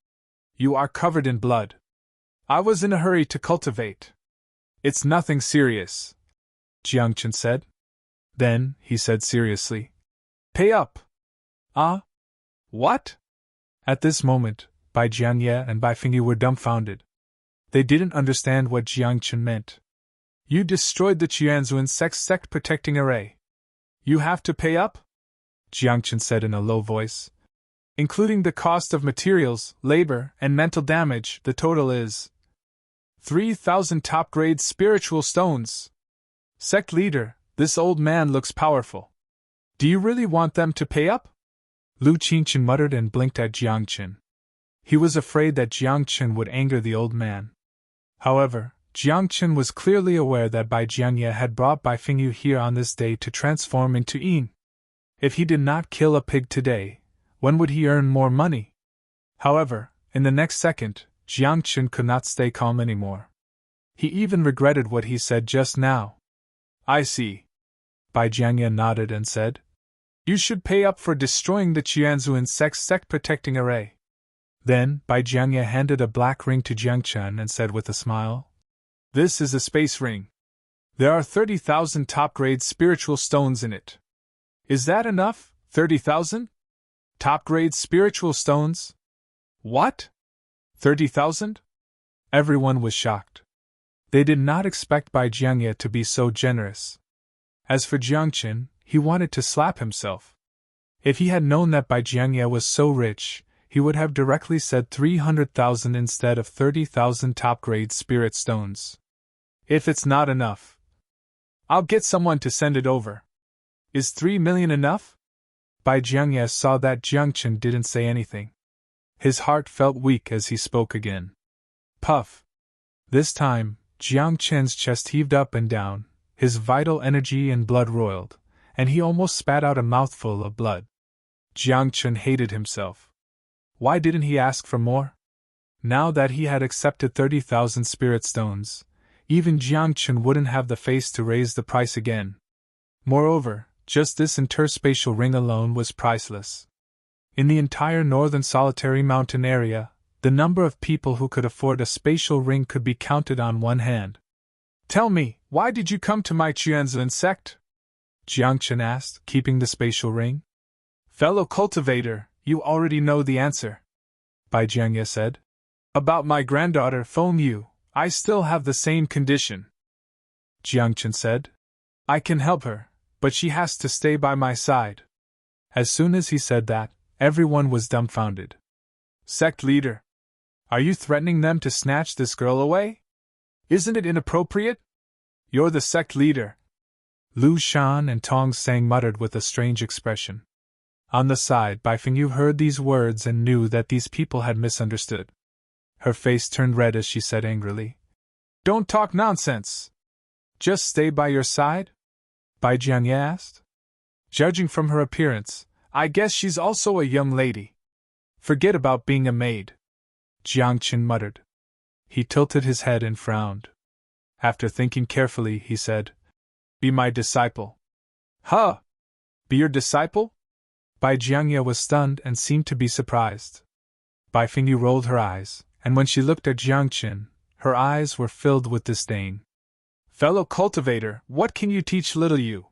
You are covered in blood. I was in a hurry to cultivate. It's nothing serious, Jiang Chen said. Then, he said seriously. Pay up. What? At this moment, Bai Jiangye and Bai Fingyu were dumbfounded. They didn't understand what Jiang Chen meant. You destroyed the Chuanzuan sect protecting array. You have to pay up? Jiang Chen said in a low voice. Including the cost of materials, labor, and mental damage, the total is 3,000 top-grade spiritual stones. Sect leader, this old man looks powerful. Do you really want them to pay up? Lu Qingqin muttered and blinked at Jiang Chen. He was afraid that Jiang Chen would anger the old man. However, Jiang Chen was clearly aware that Bai Jiangye had brought Bai Fengyu here on this day to transform into Yin. If he did not kill a pig today, when would he earn more money? However, in the next second, Jiang Chen could not stay calm anymore. He even regretted what he said just now. I see. Bai Jiangye nodded and said, You should pay up for destroying the Qianzu insect sect protecting array. Then, Bai Jiangye handed a black ring to Jiang Chen and said with a smile, This is a space ring. There are 30,000 top-grade spiritual stones in it. Is that enough? 30,000? Top-grade spiritual stones? What? 30,000? Everyone was shocked. They did not expect Bai Jiangye to be so generous. As for Jiang Chen, he wanted to slap himself. If he had known that Bai Jiangye was so rich, he would have directly said 300,000 instead of 30,000 top-grade spirit stones. If it's not enough, I'll get someone to send it over. Is 3 million enough? Bai Jiangye saw that Jiang Chen didn't say anything. His heart felt weak as he spoke again. Puff! This time, Jiang Chen's chest heaved up and down, his vital energy and blood roiled, and he almost spat out a mouthful of blood. Jiang Chen hated himself. Why didn't he ask for more? Now that he had accepted 30,000 spirit stones, even Jiang Chen wouldn't have the face to raise the price again. Moreover, just this interspatial ring alone was priceless. In the entire northern solitary mountain area, the number of people who could afford a spatial ring could be counted on one hand. Tell me, why did you come to my Qianzhen sect? Jiang Chen asked, keeping the spatial ring. Fellow cultivator, you already know the answer, Bai Jiangye said. About my granddaughter Feng Yu, I still have the same condition. Jiang Chen said. I can help her, but she has to stay by my side. As soon as he said that, everyone was dumbfounded. Sect leader, are you threatening them to snatch this girl away? Isn't it inappropriate? You're the sect leader. Lu Shan and Tong Sang muttered with a strange expression. On the side, Bai Fengyu heard these words and knew that these people had misunderstood. Her face turned red as she said angrily, Don't talk nonsense! Just stay by your side? Bai Jiangye asked. Judging from her appearance, I guess she's also a young lady. Forget about being a maid. Jiang Chen muttered. He tilted his head and frowned. After thinking carefully, he said, Be my disciple. Huh! Be your disciple? Bai Jiangye was stunned and seemed to be surprised. Bai Fengyu rolled her eyes, and when she looked at Jiang Chen, her eyes were filled with disdain. Fellow cultivator, what can you teach little Yu?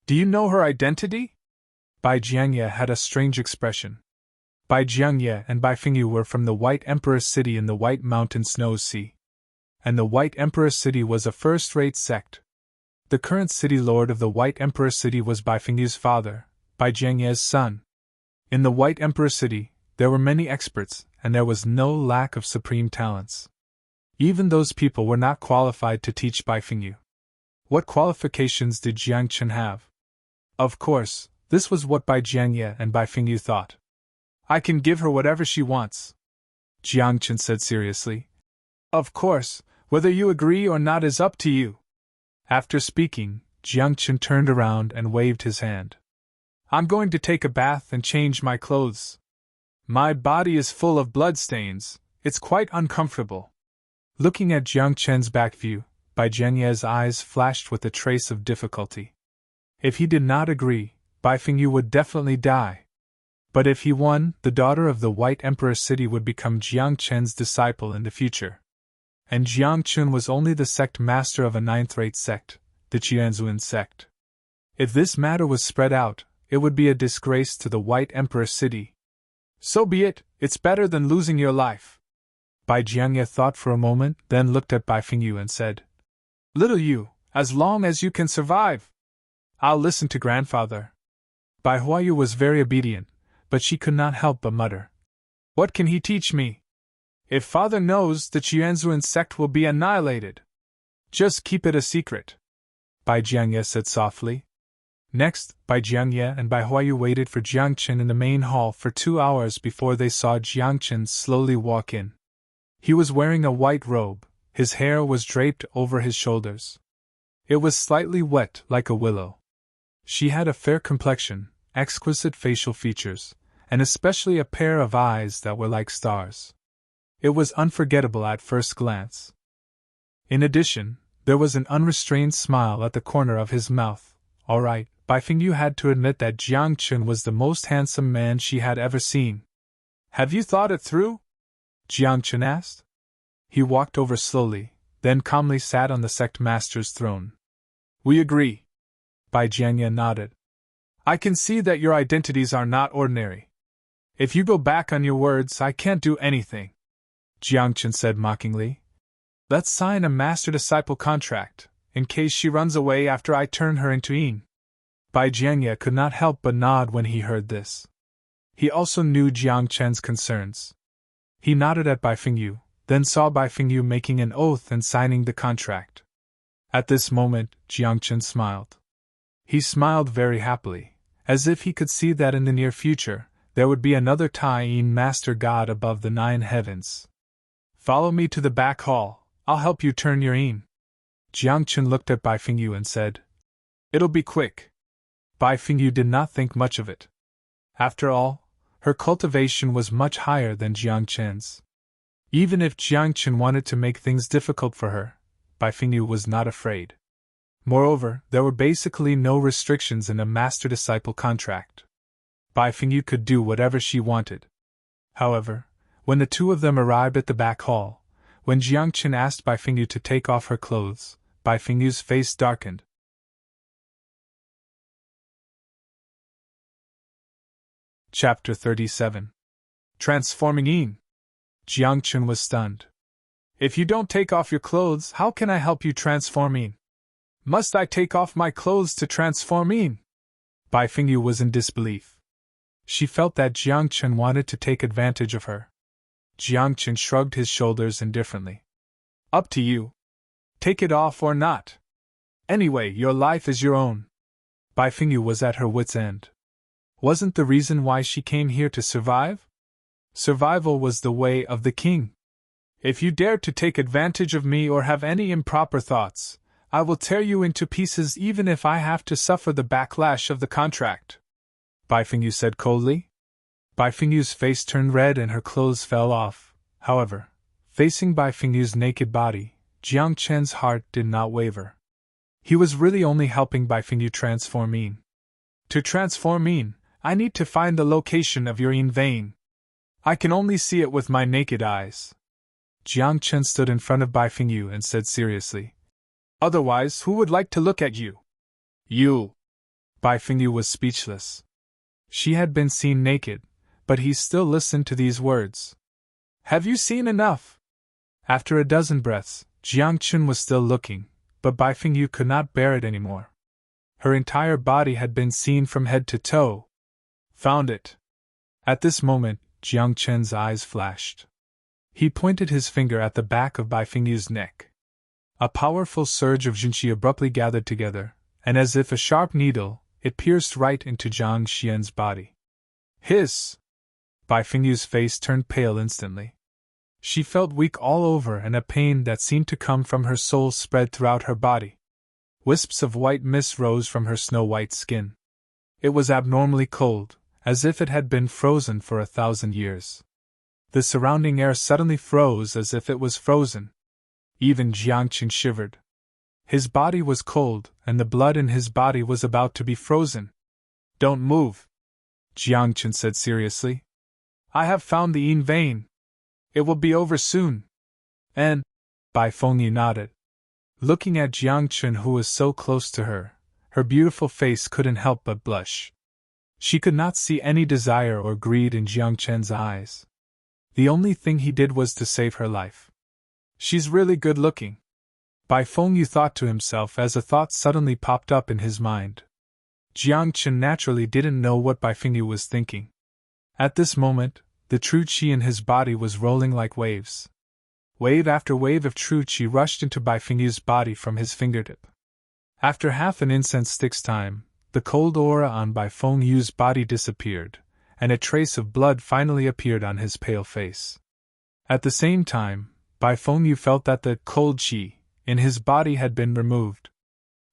Do you know her identity? Bai Jiangye had a strange expression. Bai Jiangye and Bai Fengyu were from the White Emperor City in the White Mountain Snow Sea. And the White Emperor City was a first-rate sect. The current city lord of the White Emperor City was Bai Fengyu's father, Bai Jiangye's son. In the White Emperor City, there were many experts, and there was no lack of supreme talents. Even those people were not qualified to teach Bai Fengyu. What qualifications did Jiang Chen have? Of course, this was what Bai Jiangye and Bai Fengyu thought. I can give her whatever she wants, Jiang Chen said seriously. Of course, whether you agree or not is up to you. After speaking, Jiang Chen turned around and waved his hand. I'm going to take a bath and change my clothes. My body is full of bloodstains, it's quite uncomfortable. Looking at Jiang Chen's back view, Bai Jiangye's eyes flashed with a trace of difficulty. If he did not agree, Bai Fengyu would definitely die. But if he won, the daughter of the White Emperor City would become Jiang Chen's disciple in the future. And Jiang Chen was only the sect master of a ninth-rate sect, the Qianzuan sect. If this matter was spread out, it would be a disgrace to the White Emperor City. So be it, it's better than losing your life. Bai Jiangye thought for a moment, then looked at Bai Fengyu and said, Little Yu, as long as you can survive, I'll listen to grandfather. Bai Huayu was very obedient, but she could not help but mutter, What can he teach me? If father knows, the Qianzuan sect will be annihilated. Just keep it a secret, Bai Jiangye said softly. Next, Bai Jiangye and Bai Huayu waited for Jiang Chen in the main hall for 2 hours before they saw Jiang Chen slowly walk in. He was wearing a white robe, his hair was draped over his shoulders. It was slightly wet like a willow. She had a fair complexion, exquisite facial features, and especially a pair of eyes that were like stars. It was unforgettable at first glance. In addition, there was an unrestrained smile at the corner of his mouth. All right, Bai Fingyu had to admit that Jiang Chen was the most handsome man she had ever seen. Have you thought it through? Jiang Chen asked. He walked over slowly, then calmly sat on the sect master's throne. We agree. Bai Jiangye nodded. I can see that your identities are not ordinary. If you go back on your words, I can't do anything. Jiang Chen said mockingly. Let's sign a master-disciple contract, in case she runs away after I turn her into Yin. Bai Jiangye could not help but nod when he heard this. He also knew Jiang Chen's concerns. He nodded at Bai Fingyu, then saw Bai Fingyu making an oath and signing the contract. At this moment, Jiang Chen smiled. He smiled very happily, as if he could see that in the near future, there would be another Tai Yin Master God above the 9 heavens. Follow me to the back hall, I'll help you turn your Yin. Jiang Chen looked at Bai Fingyu and said, It'll be quick. Bai Fingyu did not think much of it. After all, her cultivation was much higher than Jiang Chen's. Even if Jiang Chen wanted to make things difficult for her, Bai Fingyu was not afraid. Moreover, there were basically no restrictions in a master-disciple contract. Bai Fingyu could do whatever she wanted. However, when the two of them arrived at the back hall, when Jiang Chen asked Bai Fingyu to take off her clothes, Bai Fingyu's face darkened. Chapter 37. Transforming Yin. Jiang Chen was stunned. If you don't take off your clothes, how can I help you transform Yin? Must I take off my clothes to transform Yin? Bai Fingyu was in disbelief. She felt that Jiang Chen wanted to take advantage of her. Jiang Chen shrugged his shoulders indifferently. Up to you. Take it off or not. Anyway, your life is your own. Bai Fingyu was at her wit's end. Wasn't the reason why she came here to survive? Survival was the way of the king. If you dare to take advantage of me or have any improper thoughts, I will tear you into pieces even if I have to suffer the backlash of the contract. Bai Fingyu said coldly. Bai Fingyu's face turned red and her clothes fell off. However, facing Bai Fingyu's naked body, Jiang Chen's heart did not waver. He was really only helping Bai Fingyu transform Yin. To transform Yin, I need to find the location of your Yin vein. I can only see it with my naked eyes. Jiang Chen stood in front of Bai Fingyu and said seriously. Otherwise, who would like to look at you? You. Bai Fingyu was speechless. She had been seen naked, but he still listened to these words. Have you seen enough? After a dozen breaths, Jiang Chen was still looking, but Bai Fingyu could not bear it anymore. Her entire body had been seen from head to toe. Found it. At this moment, Jiang Chen's eyes flashed. He pointed his finger at the back of Bai Fingyu's neck. A powerful surge of junqi abruptly gathered together, and as if a sharp needle, it pierced right into Jiang Xian's body. Hiss! Bai Fingyu's face turned pale instantly. She felt weak all over and a pain that seemed to come from her soul spread throughout her body. Wisps of white mist rose from her snow-white skin. It was abnormally cold, as if it had been frozen for 1,000 years. The surrounding air suddenly froze as if it was frozen. Even Jiang Chen shivered. His body was cold, and the blood in his body was about to be frozen. Don't move, Jiang Chen said seriously. I have found the Yin vein. It will be over soon. And Bai Fengyu nodded. Looking at Jiang Chen, who was so close to her, her beautiful face couldn't help but blush. She could not see any desire or greed in Jiang Chen's eyes. The only thing he did was to save her life. She's really good looking, Bai Fengyu thought to himself as a thought suddenly popped up in his mind. Jiang Chen naturally didn't know what Bai Fengyu was thinking. At this moment, the true qi in his body was rolling like waves. Wave after wave of true qi rushed into Bai Fengyu's body from his fingertip. After half an incense stick's time, the cold aura on Bai Fengyu's body disappeared, and a trace of blood finally appeared on his pale face. At the same time, Bai Fengyu felt that the cold qi in his body had been removed.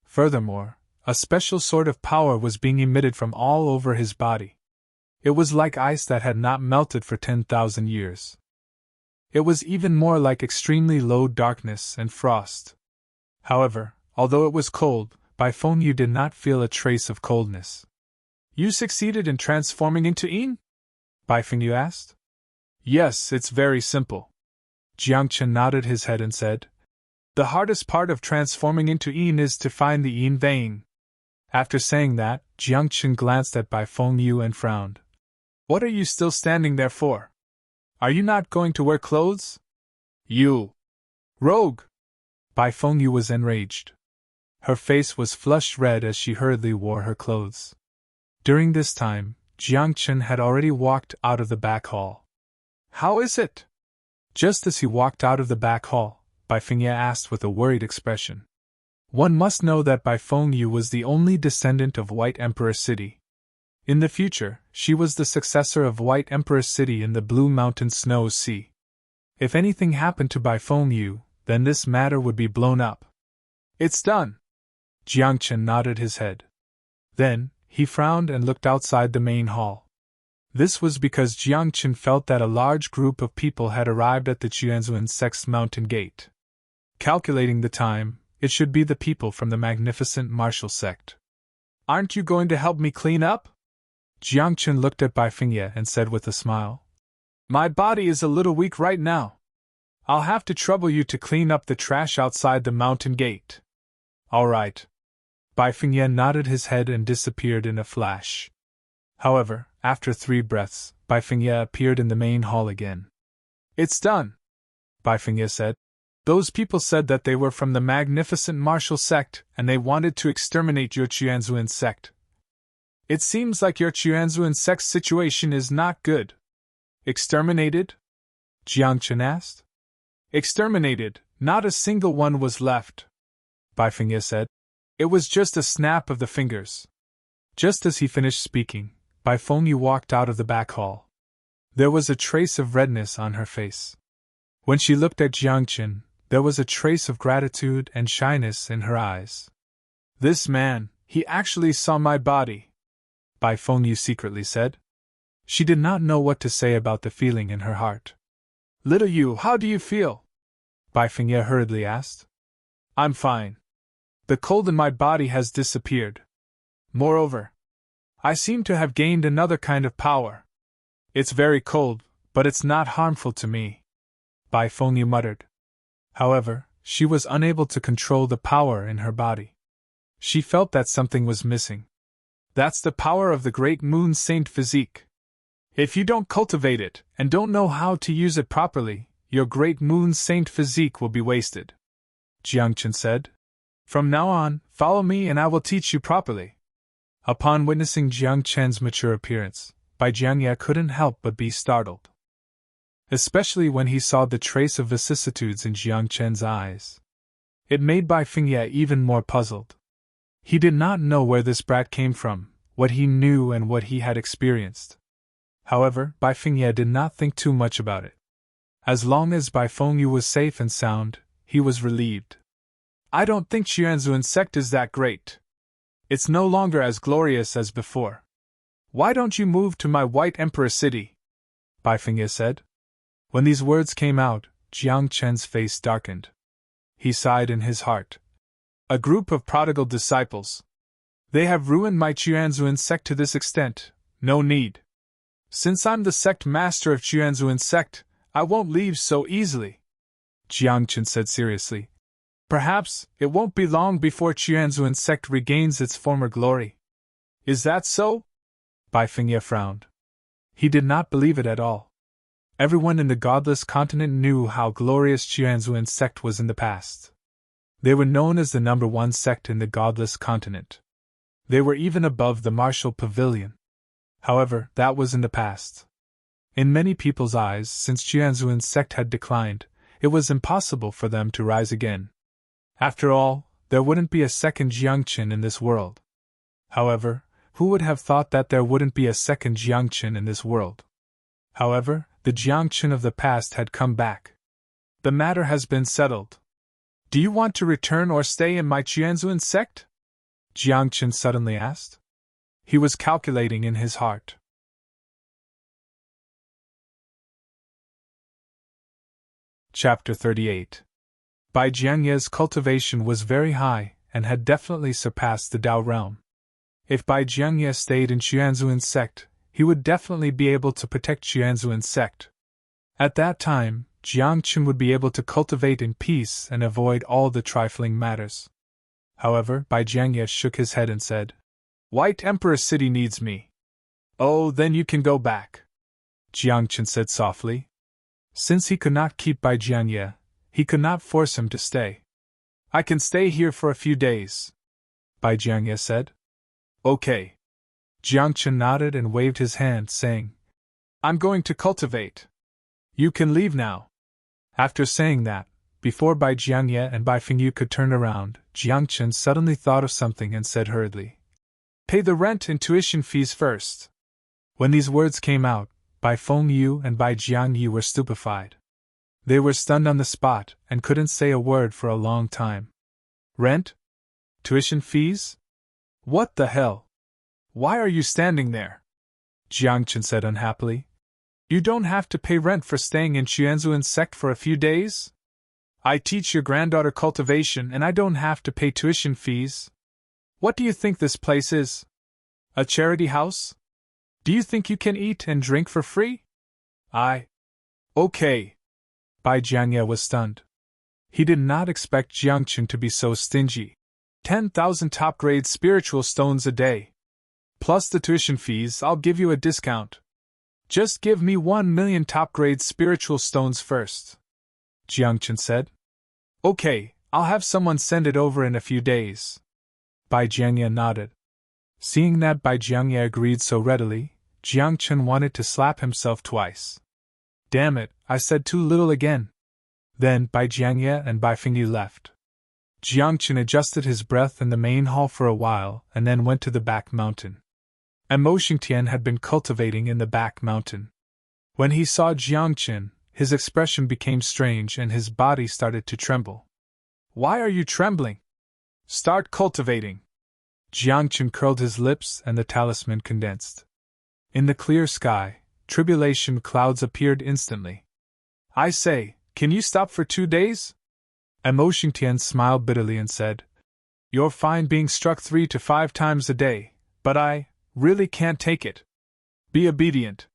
Furthermore, a special sort of power was being emitted from all over his body. It was like ice that had not melted for 10,000 years. It was even more like extremely low darkness and frost. However, although it was cold, Bai Fengyu did not feel a trace of coldness. You succeeded in transforming into Yin? Bai Fengyu asked. Yes, it's very simple. Jiang Chen nodded his head and said, The hardest part of transforming into Yin is to find the Yin vein. After saying that, Jiang Chen glanced at Bai Fengyu and frowned. What are you still standing there for? Are you not going to wear clothes? You rogue! Bai Fengyu was enraged. Her face was flushed red as she hurriedly wore her clothes. During this time, Jiang Chen had already walked out of the back hall. How is it? Just as he walked out of the back hall, Bai Fengyu asked with a worried expression. One must know that Bai Fengyu was the only descendant of White Emperor City. In the future, she was the successor of White Emperor City in the Blue Mountain Snow Sea. If anything happened to Bai Fengyu, then this matter would be blown up. It's done. Jiang Chen nodded his head. Then, he frowned and looked outside the main hall. This was because Jiang Chen felt that a large group of people had arrived at the Chuanzuan sect's mountain gate. Calculating the time, it should be the people from the magnificent martial sect. Aren't you going to help me clean up? Jiang Chen looked at Bai Fengyu and said with a smile. My body is a little weak right now. I'll have to trouble you to clean up the trash outside the mountain gate. All right. Bai Fengyu nodded his head and disappeared in a flash. However, after 3 breaths, Bai Fengyu appeared in the main hall again. It's done, Bai Fengyu said. Those people said that they were from the magnificent martial sect and they wanted to exterminate your Chuanzuan sect. It seems like your Chuanzuan sect's situation is not good. Exterminated? Jiang Chen asked. Exterminated, not a single one was left, Bai Fengyu said. It was just a snap of the fingers. Just as he finished speaking, Bai Fengyu walked out of the back hall. There was a trace of redness on her face. When she looked at Jiang Chen, there was a trace of gratitude and shyness in her eyes. This man, he actually saw my body, Bai Fengyu secretly said. She did not know what to say about the feeling in her heart. Little you, how do you feel? Bai Fengyu hurriedly asked. I'm fine. The cold in my body has disappeared. Moreover, I seem to have gained another kind of power. It's very cold, but it's not harmful to me, Bai Fengyu muttered. However, she was unable to control the power in her body. She felt that something was missing. That's the power of the Great Moon Saint physique. If you don't cultivate it, and don't know how to use it properly, your Great Moon Saint physique will be wasted, Jiang Chen said. From now on, follow me and I will teach you properly. Upon witnessing Jiang Chen's mature appearance, Bai Jiangya couldn't help but be startled. Especially when he saw the trace of vicissitudes in Jiang Chen's eyes. It made Bai Fengyu even more puzzled. He did not know where this brat came from, what he knew and what he had experienced. However, Bai Fengyu did not think too much about it. As long as Bai Fengyu was safe and sound, he was relieved. I don't think Chuanzuan sect is that great. It's no longer as glorious as before. Why don't you move to my White Emperor City? Bai Fengyu said. When these words came out, Jiang Chen's face darkened. He sighed in his heart. A group of prodigal disciples. They have ruined my Chuanzuan sect to this extent, no need. Since I'm the sect master of Chuanzuan sect, I won't leave so easily, Jiang Chen said seriously. Perhaps it won't be long before Chuanzuan sect regains its former glory. Is that so? Bai Fengyu frowned. He did not believe it at all. Everyone in the godless continent knew how glorious Chuanzuan sect was in the past. They were known as the #1 sect in the godless continent. They were even above the martial pavilion. However, that was in the past. In many people's eyes, since Chuanzuan sect had declined, it was impossible for them to rise again. After all, there wouldn't be a second Jiang Chen in this world. However, who would have thought that there wouldn't be a second Jiangchen in this world? However, the Jiangchen of the past had come back. The matter has been settled. Do you want to return or stay in my Qianzuan sect? Jiangchen suddenly asked. He was calculating in his heart. Chapter 38. Bai Jiangye's cultivation was very high, and had definitely surpassed the Dao realm. If Bai Jiangye stayed in Qianzuan sect, he would definitely be able to protect Qianzuan sect. At that time, Jiangchen would be able to cultivate in peace and avoid all the trifling matters. However, Bai Jiangye shook his head and said, White Emperor City needs me. Oh, then you can go back, Jiangchen said softly. Since he could not keep Bai Jiangye, he could not force him to stay. I can stay here for a few days, Bai Jiangye said. Okay. Jiangchen nodded and waved his hand, saying, I'm going to cultivate. You can leave now. After saying that, before Bai Jiangye and Bai Fengyu could turn around, Jiangchen suddenly thought of something and said hurriedly, Pay the rent and tuition fees first. When these words came out, Bai Fengyu and Bai Jiangye were stupefied. They were stunned on the spot and couldn't say a word for a long time. Rent? Tuition fees? What the hell? Why are you standing there? Jiangchen said unhappily. You don't have to pay rent for staying in Qianzuan sect for a few days? I teach your granddaughter cultivation and I don't have to pay tuition fees. What do you think this place is? A charity house? Do you think you can eat and drink for free? Okay. Bai Jiangye was stunned. He did not expect Jiangchen to be so stingy. 10,000 top-grade spiritual stones a day. Plus the tuition fees, I'll give you a discount. Just give me 1 million top-grade spiritual stones first, Jiangchen said. Okay, I'll have someone send it over in a few days. Bai Jiangye nodded. Seeing that Bai Jiangye agreed so readily, Jiangchen wanted to slap himself twice. Damn it, I said too little again. Then Bai Jiangye and Bai Fengyu left. Jiangchen adjusted his breath in the main hall for a while and then went to the back mountain. Mo Xingtian had been cultivating in the back mountain. When he saw Jiangchen, his expression became strange and his body started to tremble. Why are you trembling? Start cultivating. Jiangchen curled his lips and the talisman condensed. In the clear sky, tribulation clouds appeared instantly. I say, can you stop for 2 days? Mo Xingtian smiled bitterly and said, You're fine being struck 3 to 5 times a day, but I really can't take it. Be obedient.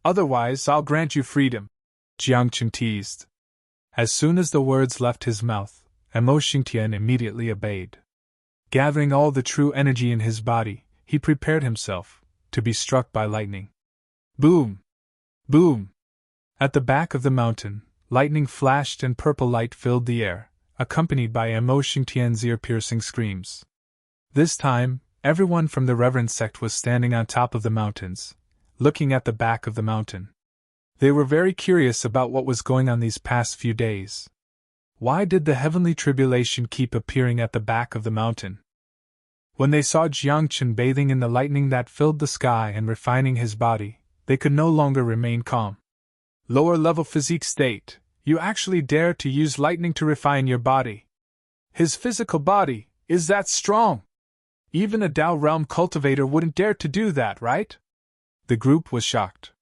Otherwise I'll grant you freedom, Jiangchen teased. As soon as the words left his mouth, Mo Xingtian immediately obeyed. Gathering all the true energy in his body, he prepared himself to be struck by lightning. Boom! Boom! At the back of the mountain, lightning flashed and purple light filled the air, accompanied by Mo Xingtian's ear-piercing screams. This time, everyone from the Reverend sect was standing on top of the mountains, looking at the back of the mountain. They were very curious about what was going on these past few days. Why did the heavenly tribulation keep appearing at the back of the mountain? When they saw Jiangchen bathing in the lightning that filled the sky and refining his body, they could no longer remain calm. Lower-level physique state, you actually dare to use lightning to refine your body. His physical body, is that strong? Even a Dao realm cultivator wouldn't dare to do that, right? The group was shocked.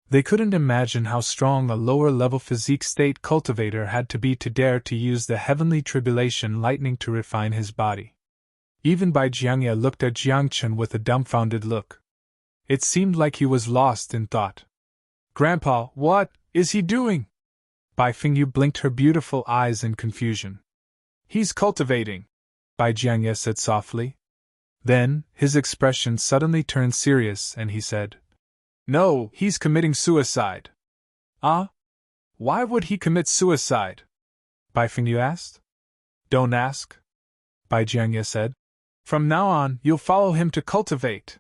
They couldn't imagine how strong a lower-level physique state cultivator had to be to dare to use the heavenly tribulation lightning to refine his body. Even Bai Jiangye looked at Jiangchen with a dumbfounded look. It seemed like he was lost in thought. Grandpa, what is he doing? Bai Fengyu blinked her beautiful eyes in confusion. He's cultivating, Bai Jiangye said softly. Then, his expression suddenly turned serious and he said, No, he's committing suicide. Ah? Why would he commit suicide? Bai Fengyu asked. Don't ask, Bai Jiangye said. From now on, you'll follow him to cultivate.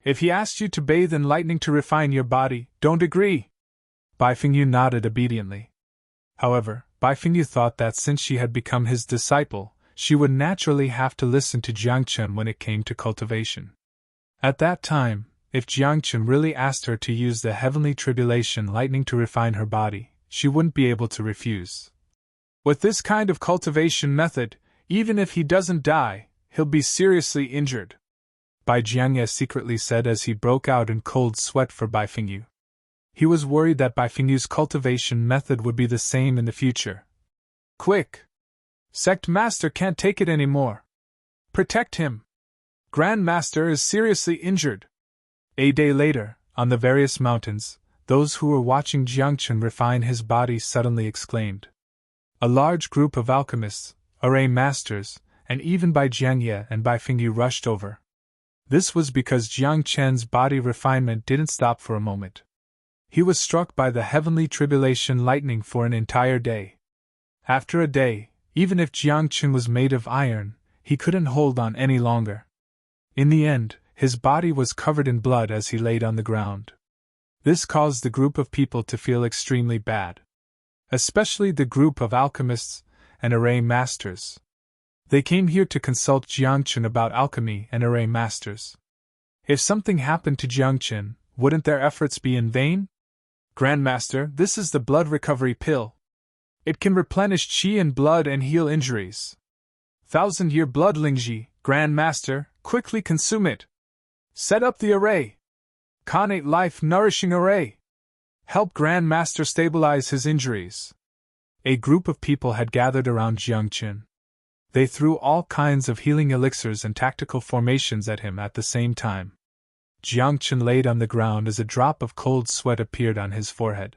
If he asks you to bathe in lightning to refine your body, don't agree. Bai Fengyu nodded obediently. However, Bai Fengyu thought that since she had become his disciple, she would naturally have to listen to Jiang Chen when it came to cultivation. At that time, if Jiang Chen really asked her to use the heavenly tribulation lightning to refine her body, she wouldn't be able to refuse. With this kind of cultivation method, even if he doesn't die, he'll be seriously injured, Bai Jiangye secretly said as he broke out in cold sweat for Bai Fengyu. He was worried that Bai Fengyu's cultivation method would be the same in the future. Quick! Sect Master can't take it anymore. Protect him! Grand Master is seriously injured. A day later, on the various mountains, those who were watching Jiang Chen refine his body suddenly exclaimed. A large group of alchemists, array masters, and even Bai Jiangye and Bai Fengyu rushed over. This was because Jiang Chen's body refinement didn't stop for a moment. He was struck by the heavenly tribulation lightning for an entire day. After a day, even if Jiang Chen was made of iron, he couldn't hold on any longer. In the end, his body was covered in blood as he laid on the ground. This caused the group of people to feel extremely bad. Especially the group of alchemists and array masters. They came here to consult Jiang Chen about alchemy and array masters. If something happened to Jiang Chen, wouldn't their efforts be in vain? Grandmaster, this is the blood recovery pill. It can replenish qi and blood and heal injuries. 1,000-year blood Lingji, Grandmaster, quickly consume it. Set up the array. Khanate life-nourishing array. Help Grandmaster stabilize his injuries. A group of people had gathered around Jiang Chen. They threw all kinds of healing elixirs and tactical formations at him at the same time. Jiang Chen laid on the ground as a drop of cold sweat appeared on his forehead.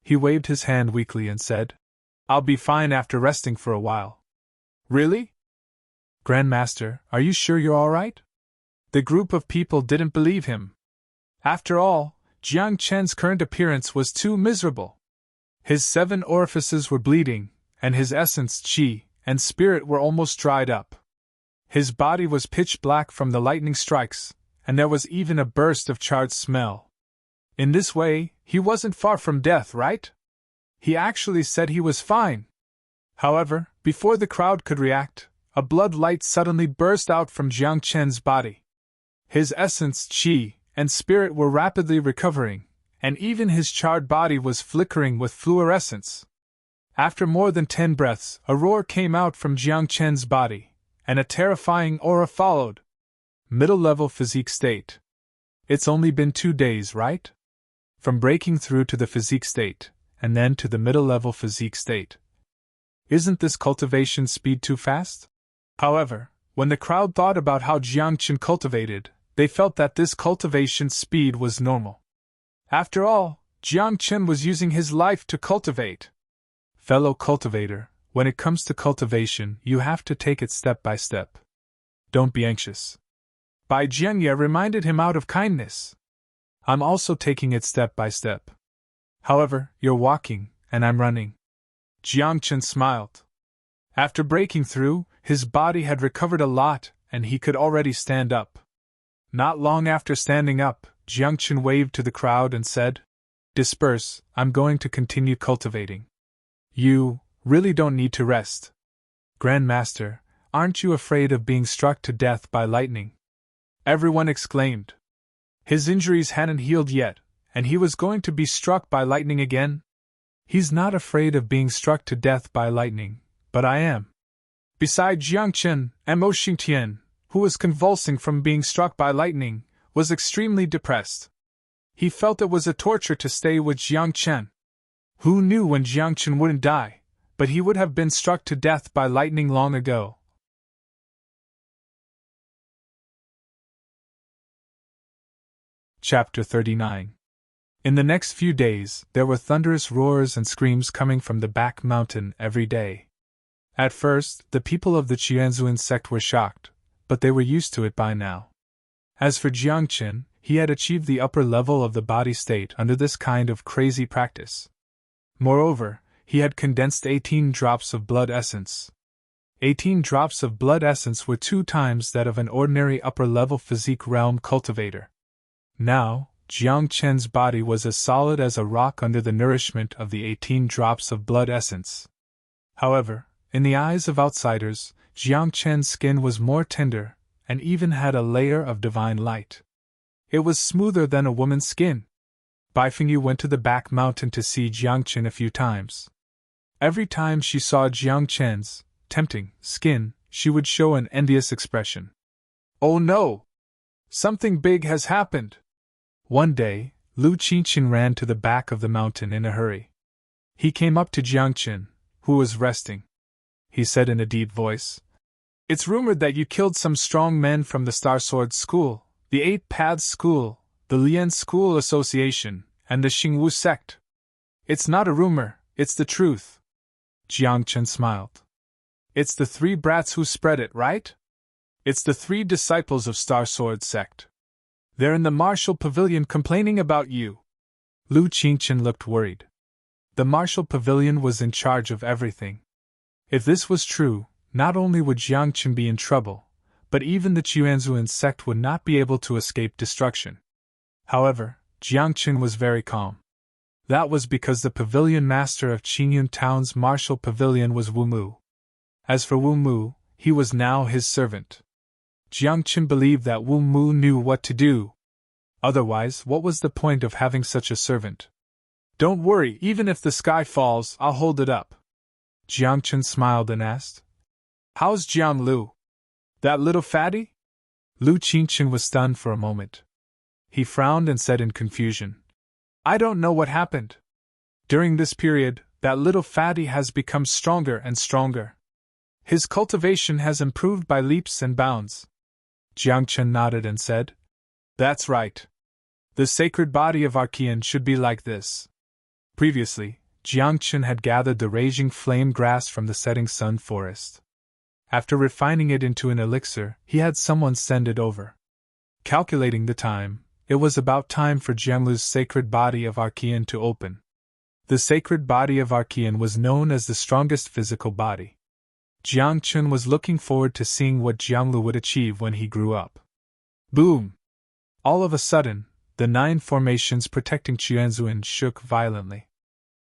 He waved his hand weakly and said, "I'll be fine after resting for a while." "Really? Grandmaster, are you sure you're all right?" The group of people didn't believe him. After all, Jiang Chen's current appearance was too miserable. His 7 orifices were bleeding, and his essence, qi, and spirit were almost dried up. His body was pitch black from the lightning strikes, and there was even a burst of charred smell. In this way, he wasn't far from death, right? He actually said he was fine. However, before the crowd could react, a blood light suddenly burst out from Jiang Chen's body. His essence, qi, and spirit were rapidly recovering, and even his charred body was flickering with fluorescence. After more than 10 breaths, a roar came out from Jiang Chen's body, and a terrifying aura followed. Middle-level physique state. It's only been 2 days, right? From breaking through to the physique state, and then to the middle-level physique state. Isn't this cultivation speed too fast? However, when the crowd thought about how Jiang Chen cultivated, they felt that this cultivation speed was normal. After all, Jiang Chen was using his life to cultivate. Fellow cultivator, when it comes to cultivation, you have to take it step by step. Don't be anxious. Bai Jiangye reminded him out of kindness. I'm also taking it step by step. However, you're walking, and I'm running. Jiang Chen smiled. After breaking through, his body had recovered a lot, and he could already stand up. Not long after standing up, Jiang Chen waved to the crowd and said, "Disperse, I'm going to continue cultivating. You really don't need to rest. Grandmaster, aren't you afraid of being struck to death by lightning?" Everyone exclaimed. His injuries hadn't healed yet, and he was going to be struck by lightning again? He's not afraid of being struck to death by lightning, but I am. Beside Jiang Chen, Mo Xingtian, who was convulsing from being struck by lightning, was extremely depressed. He felt it was a torture to stay with Jiang Chen. Who knew when Jiang Chen wouldn't die, but he would have been struck to death by lightning long ago. Chapter 39. In the next few days, there were thunderous roars and screams coming from the back mountain every day. At first, the people of the Qianzuan sect were shocked, but they were used to it by now. As for Jiang Chen, he had achieved the upper level of the body state under this kind of crazy practice. Moreover, he had condensed 18 drops of blood essence. 18 drops of blood essence were 2 times that of an ordinary upper-level physique realm cultivator. Now, Jiang Chen's body was as solid as a rock under the nourishment of the 18 drops of blood essence. However, in the eyes of outsiders, Jiang Chen's skin was more tender, and even had a layer of divine light. It was smoother than a woman's skin. Bai Fengyu went to the back mountain to see Jiang Chen a few times. Every time she saw Jiang Chen's tempting skin, she would show an envious expression. Oh no! Something big has happened! One day, Lu Qingqin ran to the back of the mountain in a hurry. He came up to Jiang Chen, who was resting. He said in a deep voice, "It's rumored that you killed some strong men from the Star Sword School, the Eight Paths School, the Lian School Association, and the Xingwu sect. It's not a rumor, it's the truth." Jiang Chen smiled. "It's the three brats who spread it, right? It's the three disciples of Star Sword sect. They're in the martial pavilion complaining about you." Lu Qingqin looked worried. The martial pavilion was in charge of everything. If this was true, not only would Jiang Chen be in trouble, but even the Chuanzuan sect would not be able to escape destruction. However, Jiang Chen was very calm. That was because the pavilion master of Qingyun Town's martial pavilion was Wu Mu. As for Wu Mu, he was now his servant. Jiang Chen believed that Wu Mu knew what to do. Otherwise, what was the point of having such a servant? "Don't worry, even if the sky falls, I'll hold it up." Jiang Chen smiled and asked, "How's Jiang Lu? That little fatty?" Lu Qingqin was stunned for a moment. He frowned and said in confusion, "I don't know what happened. During this period, that little fatty has become stronger and stronger. His cultivation has improved by leaps and bounds." Jiang Chen nodded and said, "That's right. The sacred body of Archean should be like this." Previously, Jiang Chen had gathered the raging flame grass from the setting sun forest. After refining it into an elixir, he had someone send it over. Calculating the time, it was about time for Jianglu's sacred body of Archean to open. The sacred body of Archean was known as the strongest physical body. Jiang Chen was looking forward to seeing what Jianglu would achieve when he grew up. Boom! All of a sudden, the 9 formations protecting Chuanzuan shook violently.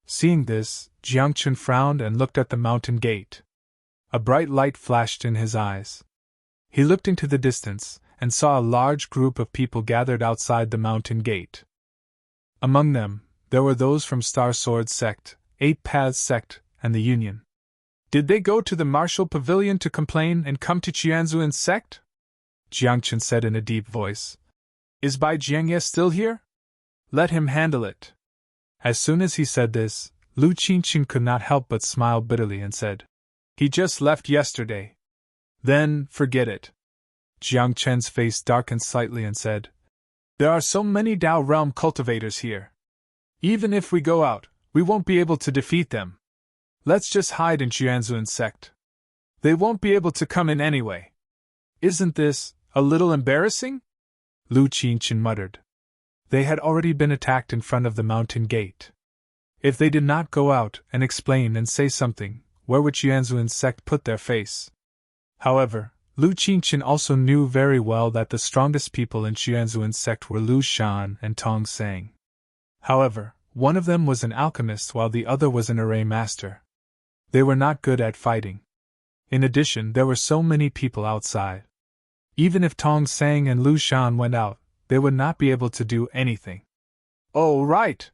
Seeing this, Jiang Chen frowned and looked at the mountain gate. A bright light flashed in his eyes. He looked into the distance and saw a large group of people gathered outside the mountain gate. Among them, there were those from Star Sword sect, Eight Paths sect, and the Union. Did they go to the martial pavilion to complain and come to Chuanzuan sect? Jiang Chen said in a deep voice. Is Bai Jiangye still here? Let him handle it. As soon as he said this, Lu Qingqin could not help but smile bitterly and said, "He just left yesterday." Then, forget it. Jiang Chen's face darkened slightly and said, "There are so many Dao realm cultivators here. Even if we go out, we won't be able to defeat them. Let's just hide in Chuanzuan sect. They won't be able to come in anyway. Isn't this a little embarrassing?" Lu Qingqin muttered. They had already been attacked in front of the mountain gate. If they did not go out and explain and say something, where would Chuanzuan sect put their face? However, Lu Qingqin also knew very well that the strongest people in Chuanzuan sect were Lu Shan and Tong Sang. However, one of them was an alchemist while the other was an array master. They were not good at fighting. In addition, there were so many people outside. Even if Tong Sang and Lu Shan went out, they would not be able to do anything. Oh, right!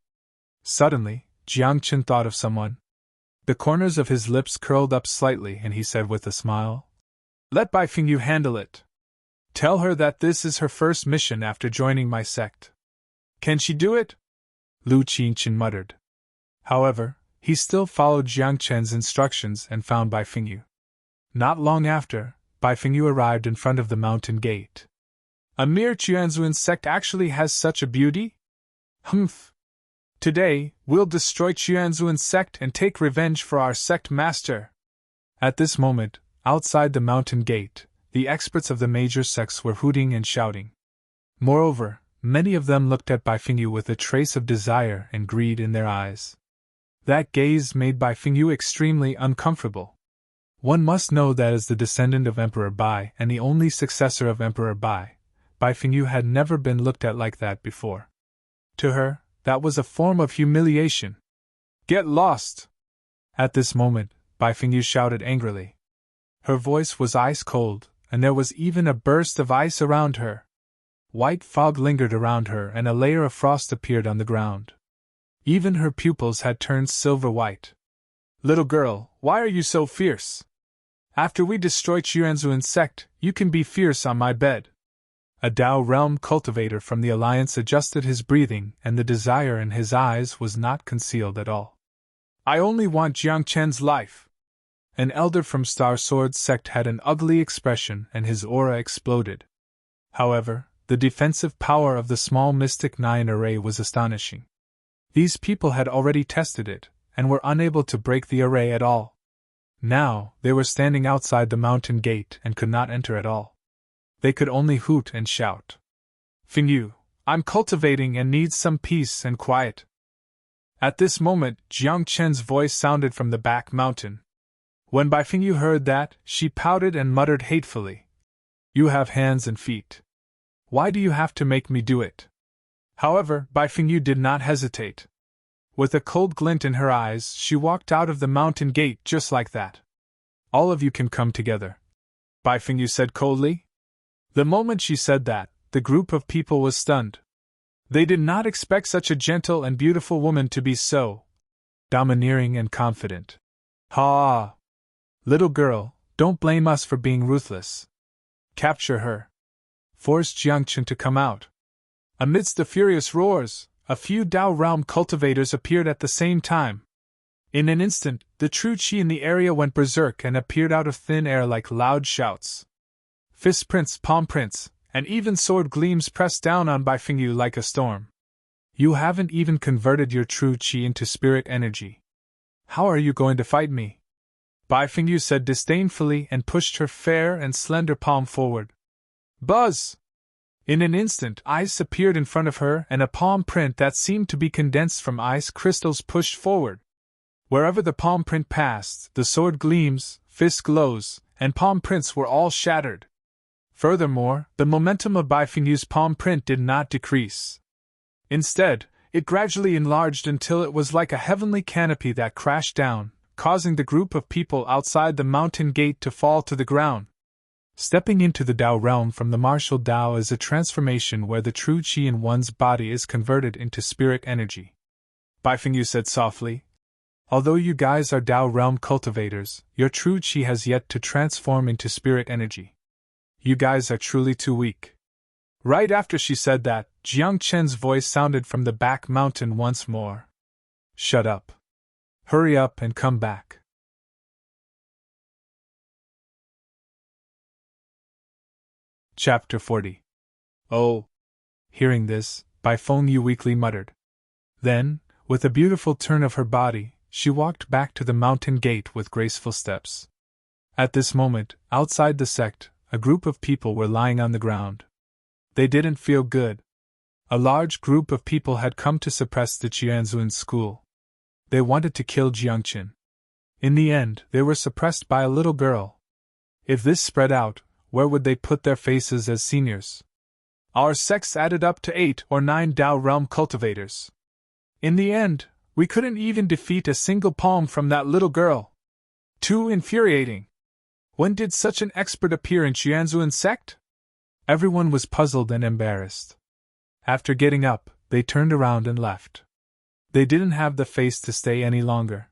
Suddenly, Jiang Chen thought of someone. The corners of his lips curled up slightly and he said with a smile, "Let Bai Fengyu handle it. Tell her that this is her first mission after joining my sect." "Can she do it?" Lu Qingqin muttered. However, he still followed Jiang Chen's instructions and found Bai Fengyu. Not long after, Bai Fengyu arrived in front of the mountain gate. "A mere Chuanzuan sect actually has such a beauty? Humph! Today, we'll destroy Chuanzuan sect and take revenge for our sect master." At this moment, outside the mountain gate, the experts of the major sects were hooting and shouting. Moreover, many of them looked at Bai Fengyu with a trace of desire and greed in their eyes. That gaze made Bai Fengyu extremely uncomfortable. One must know that as the descendant of Emperor Bai and the only successor of Emperor Bai Fengyu had never been looked at like that before. To her, that was a form of humiliation. "Get lost!" At this moment, Bai Fengyu shouted angrily. Her voice was ice cold, and there was even a burst of ice around her. White fog lingered around her, and a layer of frost appeared on the ground. Even her pupils had turned silver white. "Little girl, why are you so fierce? After we destroy Qianzuan's sect, you can be fierce on my bed." A Tao realm cultivator from the Alliance adjusted his breathing, and the desire in his eyes was not concealed at all. "I only want Jiang Chen's life." An elder from Star Sword's sect had an ugly expression, and his aura exploded. However, the defensive power of the small Mystic 9 array was astonishing. These people had already tested it, and were unable to break the array at all. Now, they were standing outside the mountain gate and could not enter at all. They could only hoot and shout. "Fingyu, I'm cultivating and need some peace and quiet." At this moment, Jiang Chen's voice sounded from the back mountain. When Bai Fingyu heard that, she pouted and muttered hatefully. "You have hands and feet. Why do you have to make me do it?" However, Bai Fingyu did not hesitate. With a cold glint in her eyes, she walked out of the mountain gate just like that. "All of you can come together," Bai Fingyu said coldly. The moment she said that, the group of people was stunned. They did not expect such a gentle and beautiful woman to be so domineering and confident. "Ha! Little girl, don't blame us for being ruthless. Capture her. Force Jiangchen to come out." Amidst the furious roars, a few Tao realm cultivators appeared at the same time. In an instant, the true Qi in the area went berserk and appeared out of thin air like loud shouts. Fist prints, palm prints, and even sword gleams pressed down on Bai Fingyu like a storm. "You haven't even converted your true Qi into spirit energy. How are you going to fight me?" Bai Fingyu said disdainfully and pushed her fair and slender palm forward. Buzz! In an instant, ice appeared in front of her, and a palm print that seemed to be condensed from ice crystals pushed forward. Wherever the palm print passed, the sword gleams, fist glows, and palm prints were all shattered. Furthermore, the momentum of Bai Fingyu's palm print did not decrease. Instead, it gradually enlarged until it was like a heavenly canopy that crashed down, causing the group of people outside the mountain gate to fall to the ground. Stepping into the Tao realm from the martial Tao is a transformation where the true Qi in one's body is converted into spirit energy. Bai Fingyu said softly, "Although you guys are Tao realm cultivators, your true Qi has yet to transform into spirit energy. You guys are truly too weak." Right after she said that, Jiang Chen's voice sounded from the back mountain once more. "Shut up. Hurry up and come back." Chapter 40. "Oh." Hearing this, Bai Fengyu weakly muttered. Then, with a beautiful turn of her body, she walked back to the mountain gate with graceful steps. At this moment, outside the sect, a group of people were lying on the ground. They didn't feel good. A large group of people had come to suppress the Qianzuan school. They wanted to kill Jiangqin. In the end, they were suppressed by a little girl. If this spread out, where would they put their faces as seniors? Our sects added up to 8 or 9 Tao realm cultivators. In the end, we couldn't even defeat a single palm from that little girl. Too infuriating. When did such an expert appear in Qianzuan's sect? Everyone was puzzled and embarrassed. After getting up, they turned around and left. They didn't have the face to stay any longer.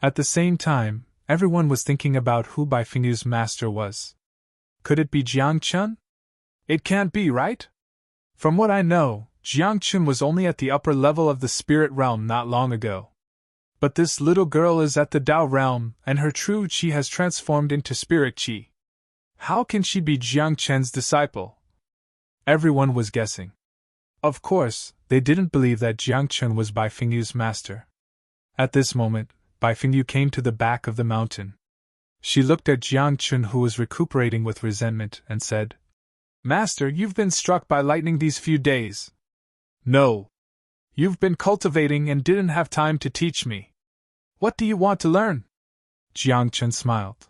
At the same time, everyone was thinking about who Bai Fingyu's master was. Could it be Jiangchen? It can't be, right? From what I know, Jiangchen was only at the upper level of the spirit realm not long ago. But this little girl is at the Tao realm, and her true Qi has transformed into spirit Qi. How can she be Jiangchen's disciple? Everyone was guessing. Of course, they didn't believe that Jiangchen was Bai Fingyu's master. At this moment, Bai Fingyu came to the back of the mountain. She looked at Jiangchen, who was recuperating with resentment, and said, "Master, you've been struck by lightning these few days." "No. You've been cultivating and didn't have time to teach me. What do you want to learn?" Jiangchen smiled.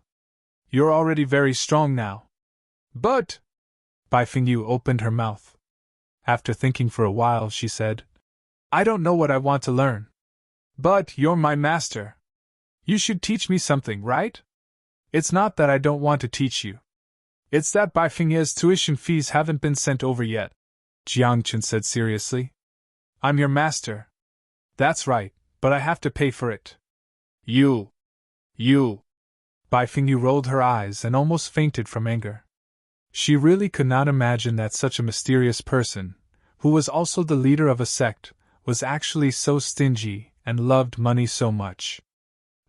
"You're already very strong now." "But—" Bai Fingyu opened her mouth. After thinking for a while, she said, "I don't know what I want to learn. But you're my master. You should teach me something, right?" It's not that I don't want to teach you. It's that Bai Fengye's tuition fees haven't been sent over yet, Jiang Chen said seriously. I'm your master. That's right, but I have to pay for it. You. Bai Fengyu rolled her eyes and almost fainted from anger. She really could not imagine that such a mysterious person, who was also the leader of a sect, was actually so stingy and loved money so much.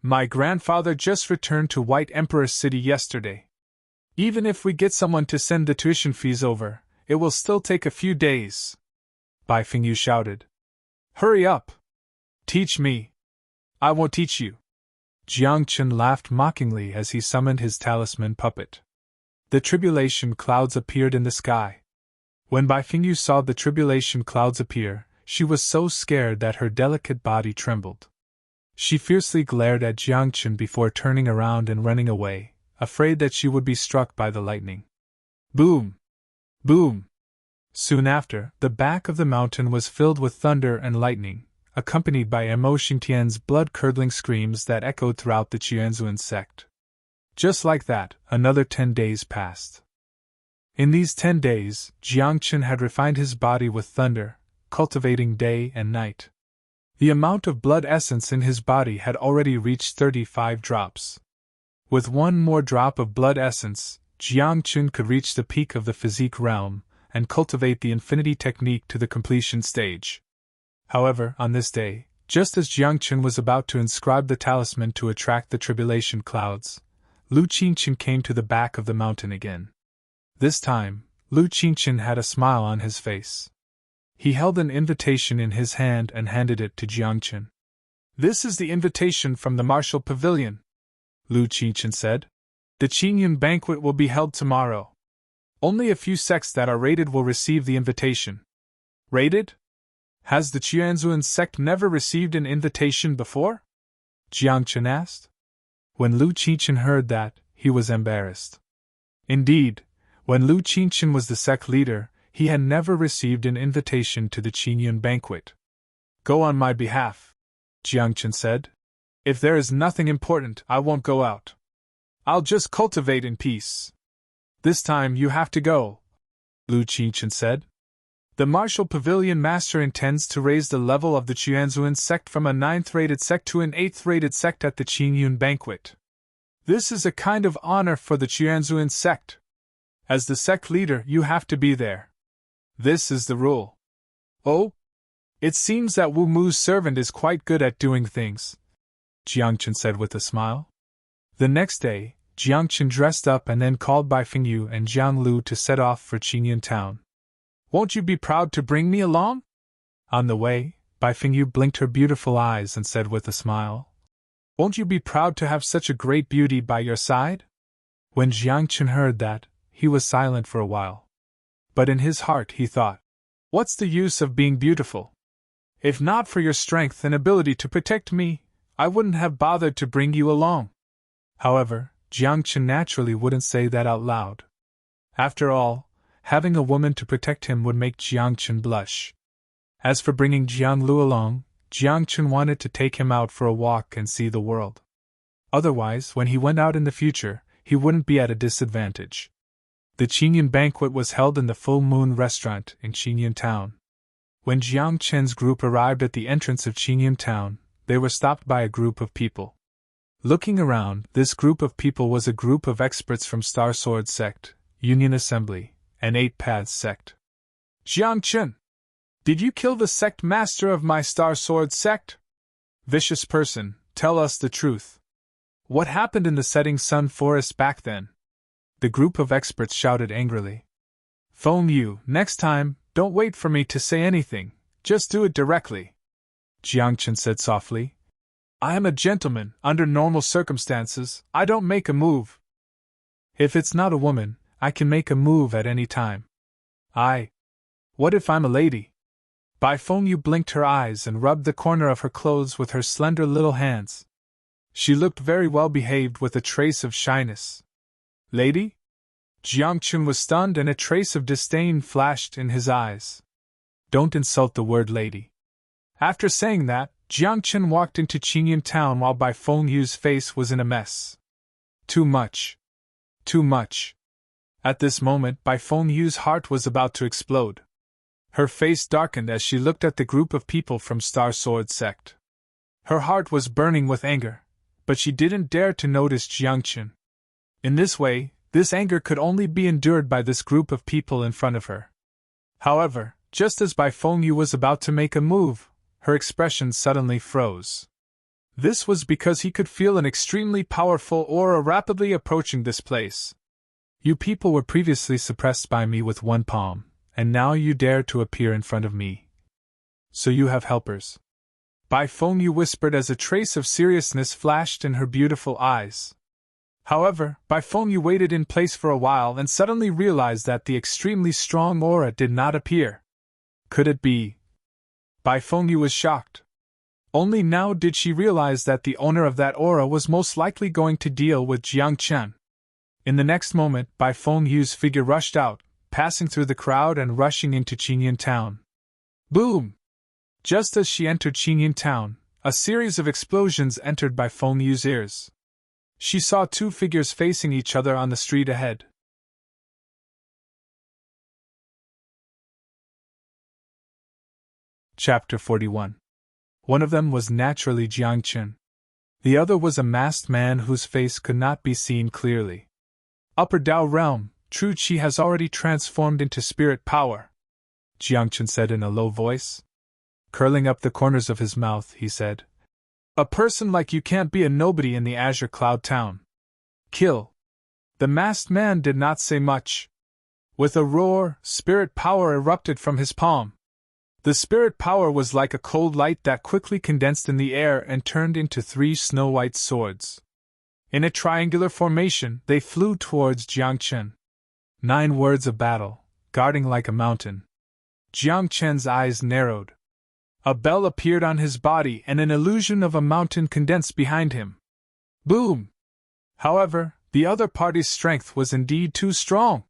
My grandfather just returned to White Emperor City yesterday. Even if we get someone to send the tuition fees over, it will still take a few days. Bai Fengyu shouted. Hurry up! Teach me! I won't teach you! Jiang Chen laughed mockingly as he summoned his talisman puppet. The tribulation clouds appeared in the sky. When Bai Fengyu saw the tribulation clouds appear, she was so scared that her delicate body trembled. She fiercely glared at Jiang Chen before turning around and running away, afraid that she would be struck by the lightning. Boom! Boom! Soon after, the back of the mountain was filled with thunder and lightning, accompanied by Mo Xingtian's blood-curdling screams that echoed throughout the Qianzuan sect. Just like that, another 10 days passed. In these 10 days, Jiang Chen had refined his body with thunder, cultivating day and night. The amount of blood essence in his body had already reached 35 drops. With one more drop of blood essence, Jiang Chen could reach the peak of the physique realm and cultivate the infinity technique to the completion stage. However, on this day, just as Jiang Chen was about to inscribe the talisman to attract the tribulation clouds, Lu Qingchen came to the back of the mountain again. This time, Lu Qingchen had a smile on his face. He held an invitation in his hand and handed it to Jiang Chen. This is the invitation from the Martial Pavilion, Lu Qingchen said. The Qingyun banquet will be held tomorrow. Only a few sects that are rated will receive the invitation. Rated? Has the Qianzuan sect never received an invitation before? Jiang Chen asked. When Lu Qingchen heard that, he was embarrassed. Indeed, when Lu Qingchen was the sect leader, he had never received an invitation to the Qingyun banquet. Go on my behalf, Jiang Chen said. If there is nothing important, I won't go out. I'll just cultivate in peace. This time you have to go, Lu Qingchen said. The Martial Pavilion Master intends to raise the level of the Qianzuan sect from a 9th-rated sect to an 8th-rated sect at the Qingyun banquet. This is a kind of honor for the Qianzuan sect. As the sect leader, you have to be there. This is the rule. Oh? It seems that Wu Mu's servant is quite good at doing things, Jiang Chen said with a smile. The next day, Jiang Chen dressed up and then called Bai Fengyu and Jiang Lu to set off for Qingyun town. Won't you be proud to bring me along? On the way, Bai Fengyu blinked her beautiful eyes and said with a smile, Won't you be proud to have such a great beauty by your side? When Jiang Chen heard that, he was silent for a while. But in his heart he thought, What's the use of being beautiful? If not for your strength and ability to protect me, I wouldn't have bothered to bring you along. However, Jiang Chen naturally wouldn't say that out loud. After all, having a woman to protect him would make Jiang Chen blush. As for bringing Jiang Lu along, Jiang Chen wanted to take him out for a walk and see the world. Otherwise, when he went out in the future, he wouldn't be at a disadvantage. The Qingyun banquet was held in the Full Moon restaurant in Qingyun town. When Jiang Chen's group arrived at the entrance of Qingyun town, they were stopped by a group of people. Looking around, this group of people was a group of experts from Star Sword Sect, Union Assembly, and 8 Paths Sect. Jiang Chen! Did you kill the sect master of my Star Sword Sect? Vicious person, tell us the truth. What happened in the setting sun forest back then? The group of experts shouted angrily. Feng Yu, next time, don't wait for me to say anything, just do it directly. Jiang Chen said softly. I am a gentleman, under normal circumstances, I don't make a move. If it's not a woman, I can make a move at any time. What if I'm a lady? Bai Fengyu blinked her eyes and rubbed the corner of her clothes with her slender little hands. She looked very well behaved with a trace of shyness. Lady? Jiang Chen was stunned and a trace of disdain flashed in his eyes. Don't insult the word lady. After saying that, Jiang Chen walked into Qingyun town while Bai Fengyu's face was in a mess. Too much. Too much. At this moment, Bai Fengyu's heart was about to explode. Her face darkened as she looked at the group of people from Star Sword Sect. Her heart was burning with anger, but she didn't dare to notice Jiang Chen. In this way, this anger could only be endured by this group of people in front of her. However, just as Bai Fengyu was about to make a move, her expression suddenly froze. This was because he could feel an extremely powerful aura rapidly approaching this place. You people were previously suppressed by me with one palm, and now you dare to appear in front of me. So you have helpers. Bai Fengyu whispered as a trace of seriousness flashed in her beautiful eyes. However, Bai Fengyu waited in place for a while and suddenly realized that the extremely strong aura did not appear. Could it be? Bai Fengyu was shocked. Only now did she realize that the owner of that aura was most likely going to deal with Jiang Chen. In the next moment, Bai Fengyu's figure rushed out, passing through the crowd and rushing into Qingyan town. Boom! Just as she entered Qingyan town, a series of explosions entered Bai Fengyu's ears. She saw two figures facing each other on the street ahead. Chapter 41. One of them was naturally Jiang Chen. The other was a masked man whose face could not be seen clearly. Upper Dao realm, True Qi has already transformed into spirit power, Jiang Chen said in a low voice. Curling up the corners of his mouth, he said, "A person like you can't be a nobody in the Azure Cloud Town. Kill." The masked man did not say much. With a roar, spirit power erupted from his palm. The spirit power was like a cold light that quickly condensed in the air and turned into 3 snow-white swords. In a triangular formation, they flew towards Jiang Chen. 9 words of battle, guarding like a mountain. Jiang Chen's eyes narrowed. A bell appeared on his body and an illusion of a mountain condensed behind him. Boom! However, the other party's strength was indeed too strong.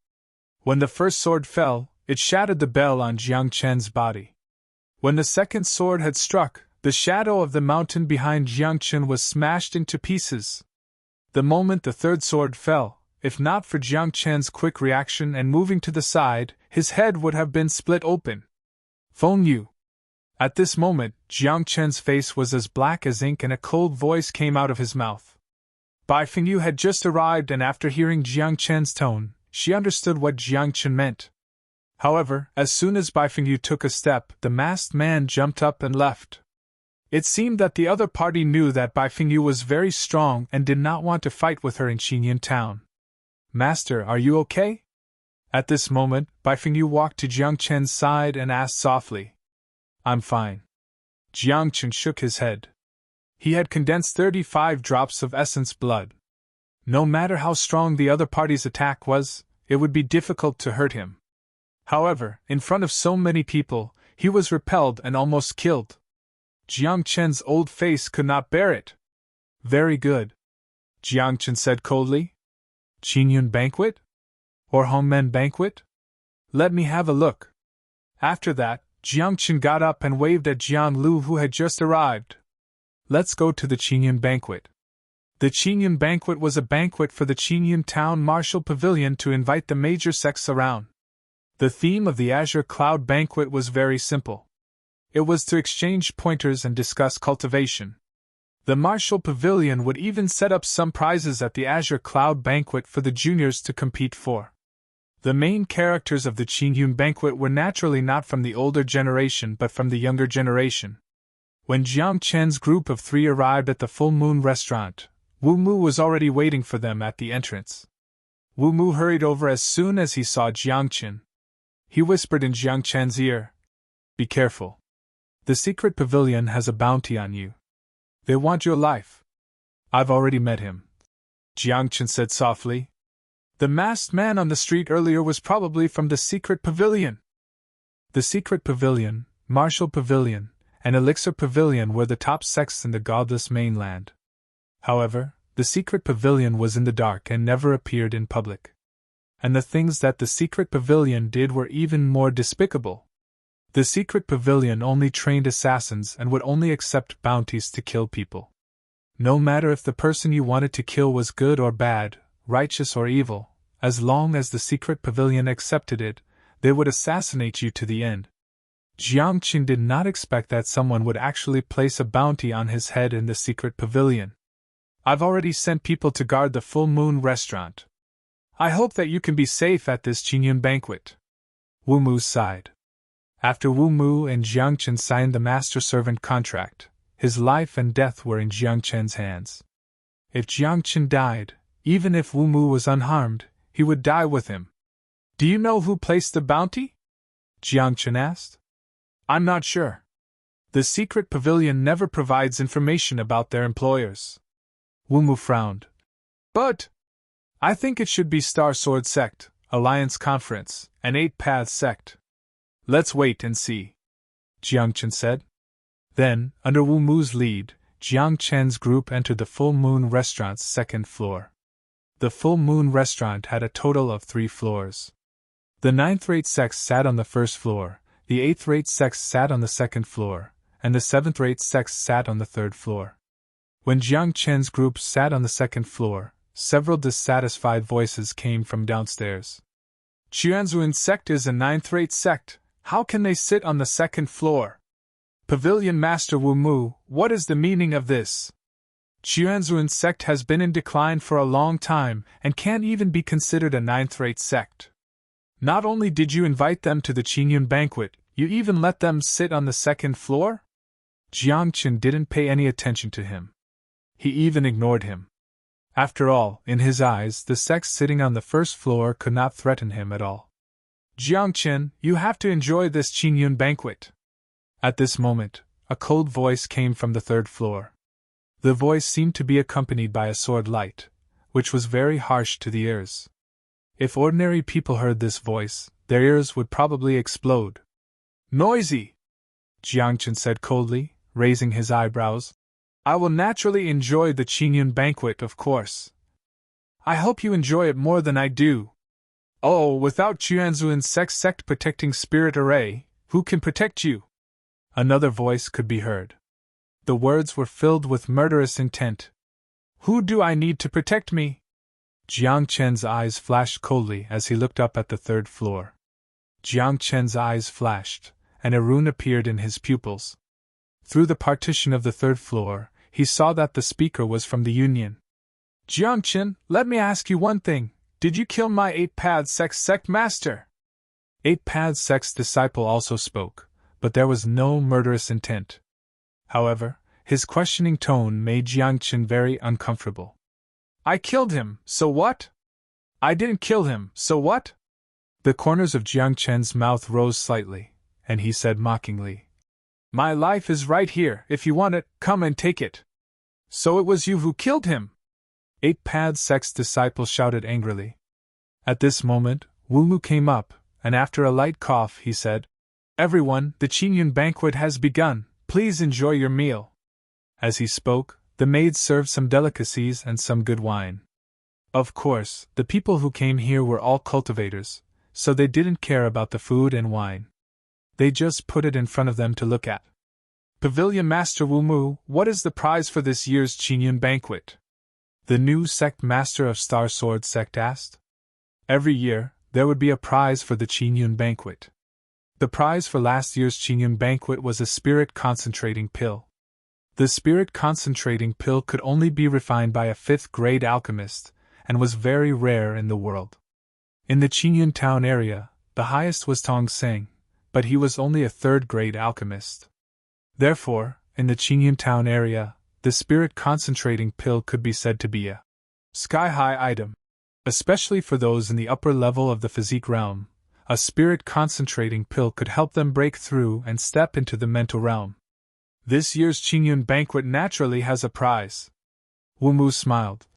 When the first sword fell, it shattered the bell on Jiang Chen's body. When the second sword had struck, the shadow of the mountain behind Jiang Chen was smashed into pieces. The moment the third sword fell, if not for Jiang Chen's quick reaction and moving to the side, his head would have been split open. Fengyu. At this moment, Jiang Chen's face was as black as ink and a cold voice came out of his mouth. Bai Fengyu had just arrived, and after hearing Jiang Chen's tone, she understood what Jiang Chen meant. However, as soon as Bai Fengyu took a step, the masked man jumped up and left. It seemed that the other party knew that Bai Fengyu was very strong and did not want to fight with her in Qingyan town. "Master, are you okay?" At this moment, Bai Fengyu walked to Jiang Chen's side and asked softly. "I'm fine." Jiang Chen shook his head. He had condensed 35 drops of essence blood. No matter how strong the other party's attack was, it would be difficult to hurt him. However, in front of so many people, he was repelled and almost killed. Jiang Chen's old face could not bear it. "Very good," Jiang Chen said coldly. "Qingyun banquet? Or Hongmen banquet? Let me have a look." After that, Jiang Chen got up and waved at Jiang Lu, who had just arrived. "Let's go to the Qingyun banquet." The Qingyun banquet was a banquet for the Qingyun Town Martial Pavilion to invite the major sects around. The theme of the Azure Cloud banquet was very simple. It was to exchange pointers and discuss cultivation. The Martial Pavilion would even set up some prizes at the Azure Cloud banquet for the juniors to compete for. The main characters of the Qingyun banquet were naturally not from the older generation but from the younger generation. When Jiang Chen's group of 3 arrived at the Full Moon restaurant, Wu Mu was already waiting for them at the entrance. Wu Mu hurried over as soon as he saw Jiang Chen. He whispered in Jiang Chen's ear, "Be careful. The secret pavilion has a bounty on you. They want your life." "I've already met him," Jiang Chen said softly. "The masked man on the street earlier was probably from the secret pavilion." The secret pavilion, Martial Pavilion, and Elixir Pavilion were the top sects in the godless mainland. However, the secret pavilion was in the dark and never appeared in public. And the things that the secret pavilion did were even more despicable. The secret pavilion only trained assassins and would only accept bounties to kill people. No matter if the person you wanted to kill was good or bad, righteous or evil, as long as the secret pavilion accepted it, they would assassinate you to the end. Jiang Qin did not expect that someone would actually place a bounty on his head in the secret pavilion. I've already sent people to guard the Full Moon restaurant. I hope that you can be safe at this Qingyun banquet. Wu Mu sighed. After Wu Mu and Jiang Qin signed the master-servant contract, his life and death were in Jiang Qin's hands. If Jiang Qin died, even if Wu Mu was unharmed, he would die with him. Do you know who placed the bounty? Jiang Qin asked. I'm not sure. The secret pavilion never provides information about their employers. Wu Mu frowned. But I think it should be Star Sword Sect, Alliance Conference, and Eight Paths Sect. Let's wait and see, Jiang Qin said. Then, under Wu Mu's lead, Jiang Qin's group entered the Full Moon restaurant's second floor. The Full Moon restaurant had a total of 3 floors. The 9th-rate sects sat on the first floor, the 8th-rate sects sat on the second floor, and the 7th-rate sects sat on the third floor. When Jiang Qin's group sat on the second floor, several dissatisfied voices came from downstairs. Qianzuan sect is a 9th-rate sect. How can they sit on the second floor? Pavilion Master Wu Mu, what is the meaning of this? Qianzuan sect has been in decline for a long time and can't even be considered a 9th-rate sect. Not only did you invite them to the Qingyun banquet, you even let them sit on the second floor? Jiang Qin didn't pay any attention to him. He even ignored him. After all, in his eyes, the sects sitting on the first floor could not threaten him at all. Jiang Qin, you have to enjoy this Qingyun banquet. At this moment, a cold voice came from the third floor. The voice seemed to be accompanied by a sword light, which was very harsh to the ears. If ordinary people heard this voice, their ears would probably explode. Noisy! Jiang Qin said coldly, raising his eyebrows. I will naturally enjoy the Qingyun banquet, of course. I hope you enjoy it more than I do. Oh, without Qianzuan sect protecting Spirit Array, who can protect you? Another voice could be heard. The words were filled with murderous intent. Who do I need to protect me? Jiang Qin's eyes flashed coldly as he looked up at the third floor. Jiang Qin's eyes flashed, and a rune appeared in his pupils. Through the partition of the third floor, he saw that the speaker was from the Union. Jiang Qin, let me ask you one thing. Did you kill my 8 Paths sect master? 8 Paths sect's disciple also spoke, but there was no murderous intent. However, his questioning tone made Jiang Qin very uncomfortable. I killed him, so what? I didn't kill him, so what? The corners of Jiang Qin's mouth rose slightly, and he said mockingly, My life is right here, if you want it, come and take it. So it was you who killed him? 8 Paths sect's disciple shouted angrily. At this moment, Wu Mu came up, and after a light cough he said, Everyone, the Qingyun banquet has begun, please enjoy your meal. As he spoke, the maids served some delicacies and some good wine. Of course, the people who came here were all cultivators, so they didn't care about the food and wine. They just put it in front of them to look at. Pavilion Master Wu Mu, what is the prize for this year's Qingyun banquet? The new sect master of Star Sword Sect asked. Every year, there would be a prize for the Qingyun banquet. The prize for last year's Qingyun banquet was a spirit concentrating pill. The spirit concentrating pill could only be refined by a 5th-grade alchemist, and was very rare in the world. In the Qingyun town area, the highest was Tong Seng, but he was only a 3rd-grade alchemist. Therefore, in the Qingyun town area, the spirit concentrating pill could be said to be a sky-high item. Especially for those in the upper level of the physique realm, a spirit concentrating pill could help them break through and step into the mental realm. This year's Qingyun banquet naturally has a prize. Wu Mu smiled.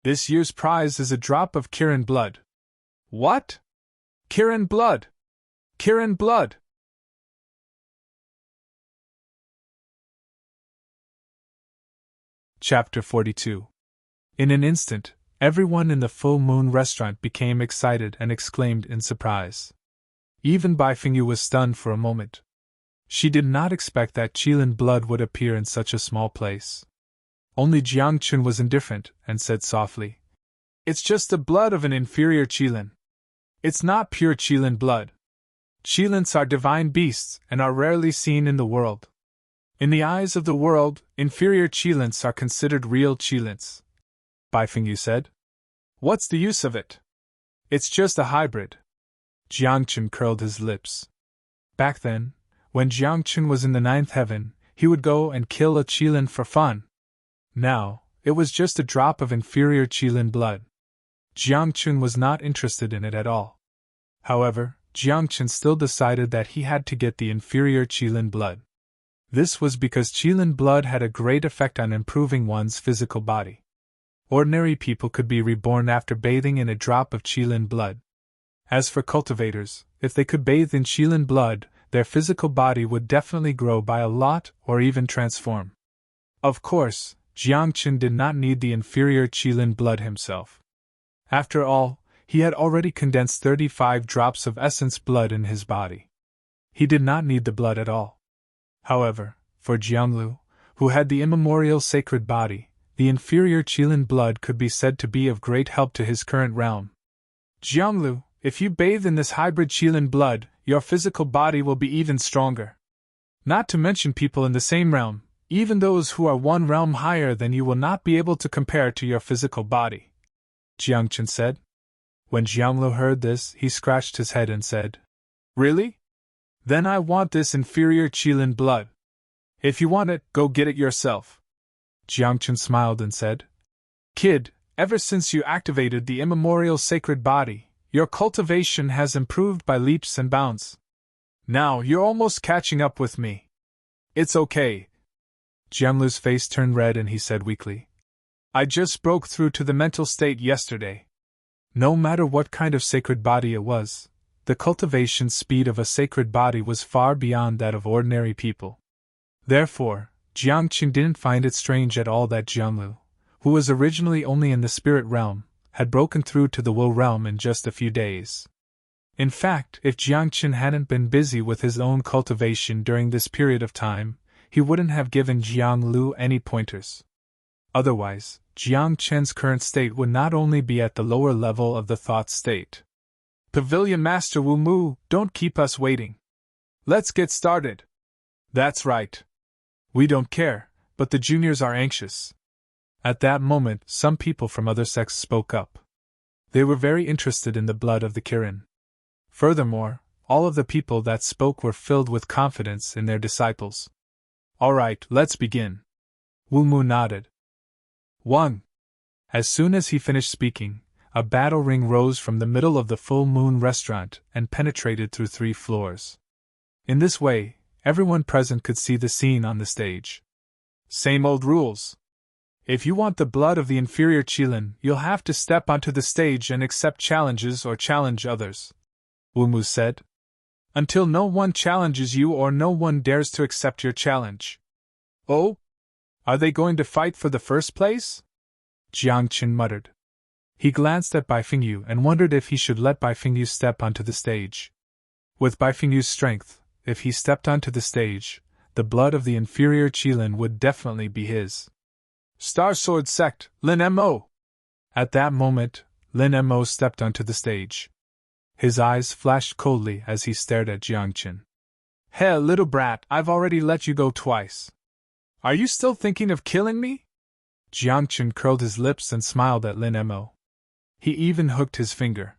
This year's prize is a drop of Kirin blood. What? Kirin blood! Kirin blood! Chapter 42. In an instant, everyone in the Full Moon restaurant became excited and exclaimed in surprise. Even Bai Fingyu was stunned for a moment. She did not expect that Qilin blood would appear in such a small place. Only Jiang Chun was indifferent and said softly, "It's just the blood of an inferior Qilin. It's not pure Qilin blood. Qilins are divine beasts and are rarely seen in the world. In the eyes of the world, inferior Qilins are considered real Qilins." Bai Fengyu said. "What's the use of it? It's just a hybrid." Jiang Chun curled his lips. Back then, when Jiang Chun was in the 9th heaven, he would go and kill a Qilin for fun. Now, it was just a drop of inferior Qilin blood. Jiang Chun was not interested in it at all. However, Jiang Chun still decided that he had to get the inferior Qilin blood. This was because Qilin blood had a great effect on improving one's physical body. Ordinary people could be reborn after bathing in a drop of Qilin blood. As for cultivators, if they could bathe in Qilin blood, their physical body would definitely grow by a lot or even transform. Of course, Jiang Chun did not need the inferior Qilin blood himself. After all, he had already condensed 35 drops of essence blood in his body. He did not need the blood at all. However, for Jianglu, who had the immemorial sacred body, the inferior Qilin blood could be said to be of great help to his current realm. "Jianglu, if you bathe in this hybrid Qilin blood, your physical body will be even stronger. Not to mention people in the same realm, even those who are one realm higher than you will not be able to compare to your physical body," Jiang Chun said. When Jianglu heard this, he scratched his head and said, "Really? Then I want this inferior Qilin blood. If you want it, go get it yourself." Jiang Chun smiled and said, "Kid, ever since you activated the immemorial sacred body, your cultivation has improved by leaps and bounds. Now you're almost catching up with me. It's okay." Jianglu's face turned red and he said weakly, "I just broke through to the mental state yesterday." No matter what kind of sacred body it was, the cultivation speed of a sacred body was far beyond that of ordinary people. Therefore, Jiang Chun didn't find it strange at all that Jianglu, who was originally only in the spirit realm, had broken through to the will realm in just a few days. In fact, if Jiang Chun hadn't been busy with his own cultivation during this period of time, he wouldn't have given Jianglu any pointers. Otherwise, Jiang Chen's current state would not only be at the lower level of the thought state. "Pavilion Master Wu Mu, don't keep us waiting. Let's get started." "That's right. We don't care, but the juniors are anxious." At that moment, some people from other sects spoke up. They were very interested in the blood of the Kirin. Furthermore, all of the people that spoke were filled with confidence in their disciples. "All right, let's begin." Wu Mu nodded. 1. As soon as he finished speaking, a battle ring rose from the middle of the full moon restaurant and penetrated through 3 floors. In this way, everyone present could see the scene on the stage. "Same old rules. If you want the blood of the inferior Qilin, you'll have to step onto the stage and accept challenges or challenge others," Wu Mu said. "Until no one challenges you or no one dares to accept your challenge." "Oh? Are they going to fight for the first place?" Jiang Chun muttered. He glanced at Bai Fengyu and wondered if he should let Bai Fengyu step onto the stage. With Bai Fengyu's strength, if he stepped onto the stage, the blood of the inferior Qilin would definitely be his. "Star Sword Sect, Lin Mo!" At that moment, Lin Mo stepped onto the stage. His eyes flashed coldly as he stared at Jiang Chun. "Hey, little brat, I've already let you go twice. Are you still thinking of killing me?" Jiang Chun curled his lips and smiled at Lin Mo. He even hooked his finger.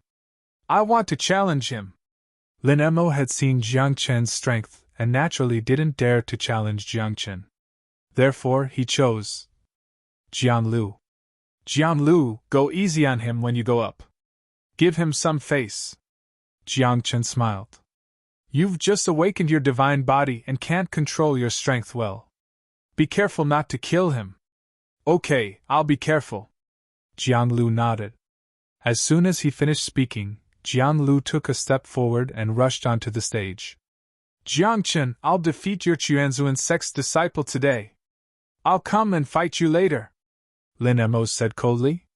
"I want to challenge him." Lin Mo had seen Jiang Chen's strength and naturally didn't dare to challenge Jiang Chen. Therefore, he chose Jianglu. "Jianglu, go easy on him when you go up. Give him some face." Jiang Chen smiled. "You've just awakened your divine body and can't control your strength well. Be careful not to kill him." "Okay, I'll be careful." Jianglu nodded. As soon as he finished speaking, Jianglu took a step forward and rushed onto the stage. "Jiang Chen, I'll defeat your Chuanzuan sect's disciple today. I'll come and fight you later," Lin Mo said coldly.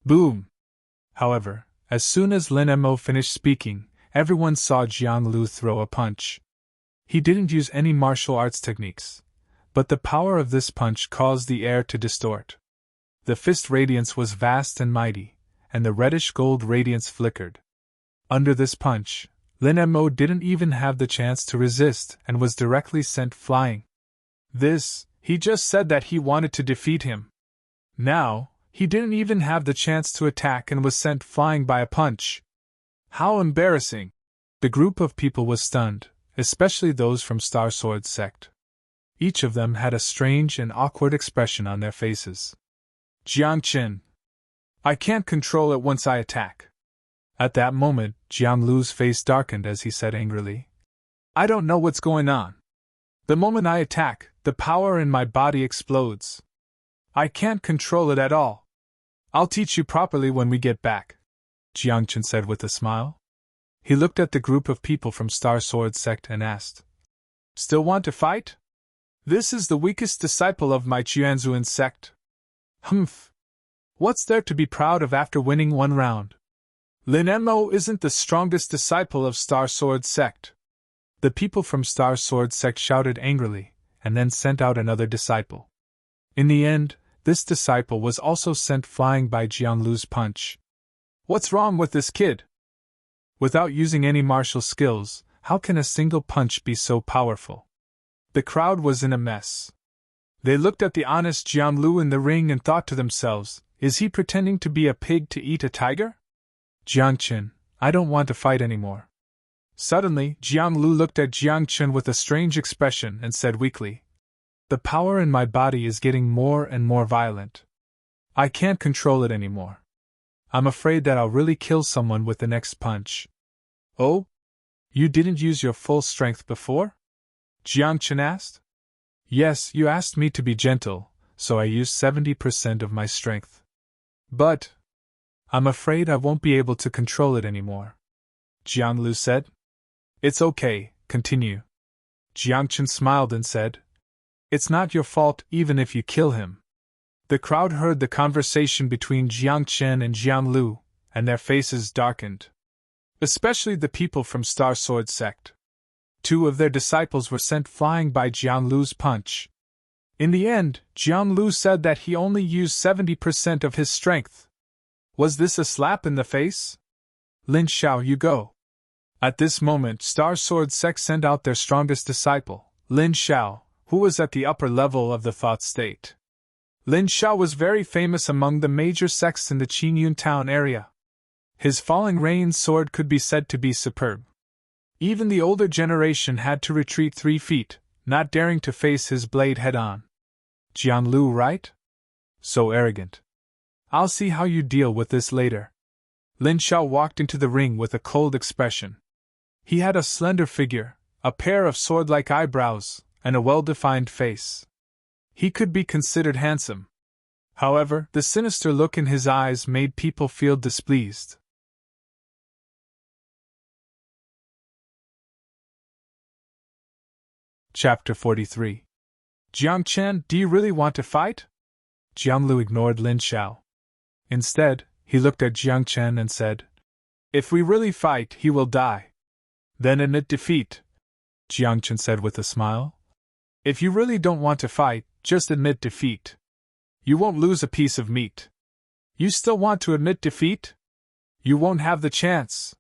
Boom! However, as soon as Lin Mo finished speaking, everyone saw Jianglu throw a punch. He didn't use any martial arts techniques. but the power of this punch caused the air to distort. The fist radiance was vast and mighty, and the reddish-gold radiance flickered. Under this punch, Lin Mo didn't even have the chance to resist and was directly sent flying. He just said that he wanted to defeat him. Now, he didn't even have the chance to attack and was sent flying by a punch. How embarrassing! The group of people was stunned, especially those from Star Sword sect. Each of them had a strange and awkward expression on their faces. Jiang Qin. I can't control it once I attack. At that moment, Jiang Lu's face darkened as he said angrily, I don't know what's going on. The moment I attack, the power in my body explodes. I can't control it at all. I'll teach you properly when we get back, Jiang Qin said with a smile. He looked at the group of people from Star Sword sect and asked, Still want to fight? This is the weakest disciple of my Qianzuan sect. Humph. What's there to be proud of after winning one round? Lin Mo isn't the strongest disciple of Star Sword sect. The people from Star Sword sect shouted angrily, and then sent out another disciple. In the end, this disciple was also sent flying by Jiang Lu's punch. What's wrong with this kid? Without using any martial skills, how can a single punch be so powerful? The crowd was in a mess. They looked at the honest Jiang Lu in the ring and thought to themselves, is he pretending to be a pig to eat a tiger? Jiang Qin, I don't want to fight anymore. Suddenly, Jiang Lu looked at Jiang Qin with a strange expression and said weakly, The power in my body is getting more and more violent. I can't control it anymore. I'm afraid that I'll really kill someone with the next punch. Oh? You didn't use your full strength before? Jiang Qin asked. Yes, you asked me to be gentle, so I used 70% of my strength. But I'm afraid I won't be able to control it anymore, Jiang Lu said. It's okay, continue. Jiang Qin smiled and said, It's not your fault even if you kill him. The crowd heard the conversation between Jiang Qin and Jiang Lu, and their faces darkened. Especially the people from Star Sword sect. 2 of their disciples were sent flying by Jiang Lu's punch. In the end, Jiang Lu said that he only used 70% of his strength. Was this a slap in the face? Lin Xiao, you go. At this moment, Star Sword sect sent out their strongest disciple, Lin Xiao, who was at the upper level of the thought state. Lin Xiao was very famous among the major sects in the Qingyun town area. His falling rain sword could be said to be superb. Even the older generation had to retreat 3 feet, not daring to face his blade head-on. Jiang Lu, right? So arrogant. I'll see how you deal with this later. Lin Xiao walked into the ring with a cold expression. He had a slender figure, a pair of sword-like eyebrows, and a well-defined face. He could be considered handsome. However, the sinister look in his eyes made people feel displeased. Chapter 43. Jiang Chen, do you really want to fight? Jiang Lu ignored Lin Xiao. Instead, he looked at Jiang Chen and said, If we really fight, he will die. Then admit defeat, Jiang Chen said with a smile. If you really don't want to fight, just admit defeat. You won't lose a piece of meat. You still want to admit defeat? You won't have the chance.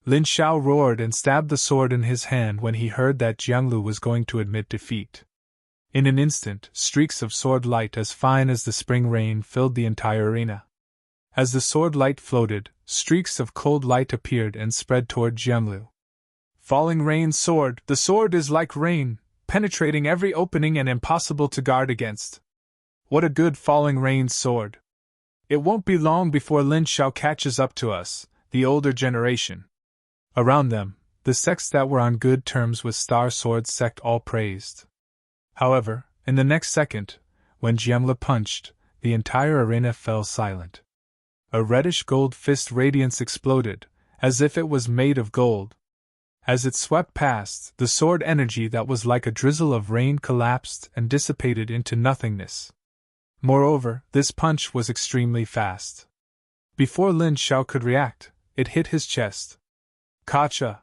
Lin Xiao roared and stabbed the sword in his hand when he heard that Jiang Lu was going to admit defeat. In an instant, streaks of sword light as fine as the spring rain filled the entire arena. As the sword light floated, streaks of cold light appeared and spread toward Jiang Lu. Falling rain sword, the sword is like rain, penetrating every opening and impossible to guard against. What a good falling rain sword. It won't be long before Lin Xiao catches up to us, the older generation. Around them, the sects that were on good terms with Star Sword sect all praised. However, in the next second, when Jiang Lu punched, the entire arena fell silent. A reddish gold fist radiance exploded, as if it was made of gold. As it swept past, the sword energy that was like a drizzle of rain collapsed and dissipated into nothingness. Moreover, this punch was extremely fast. Before Lin Xiao could react, it hit his chest. Kacha!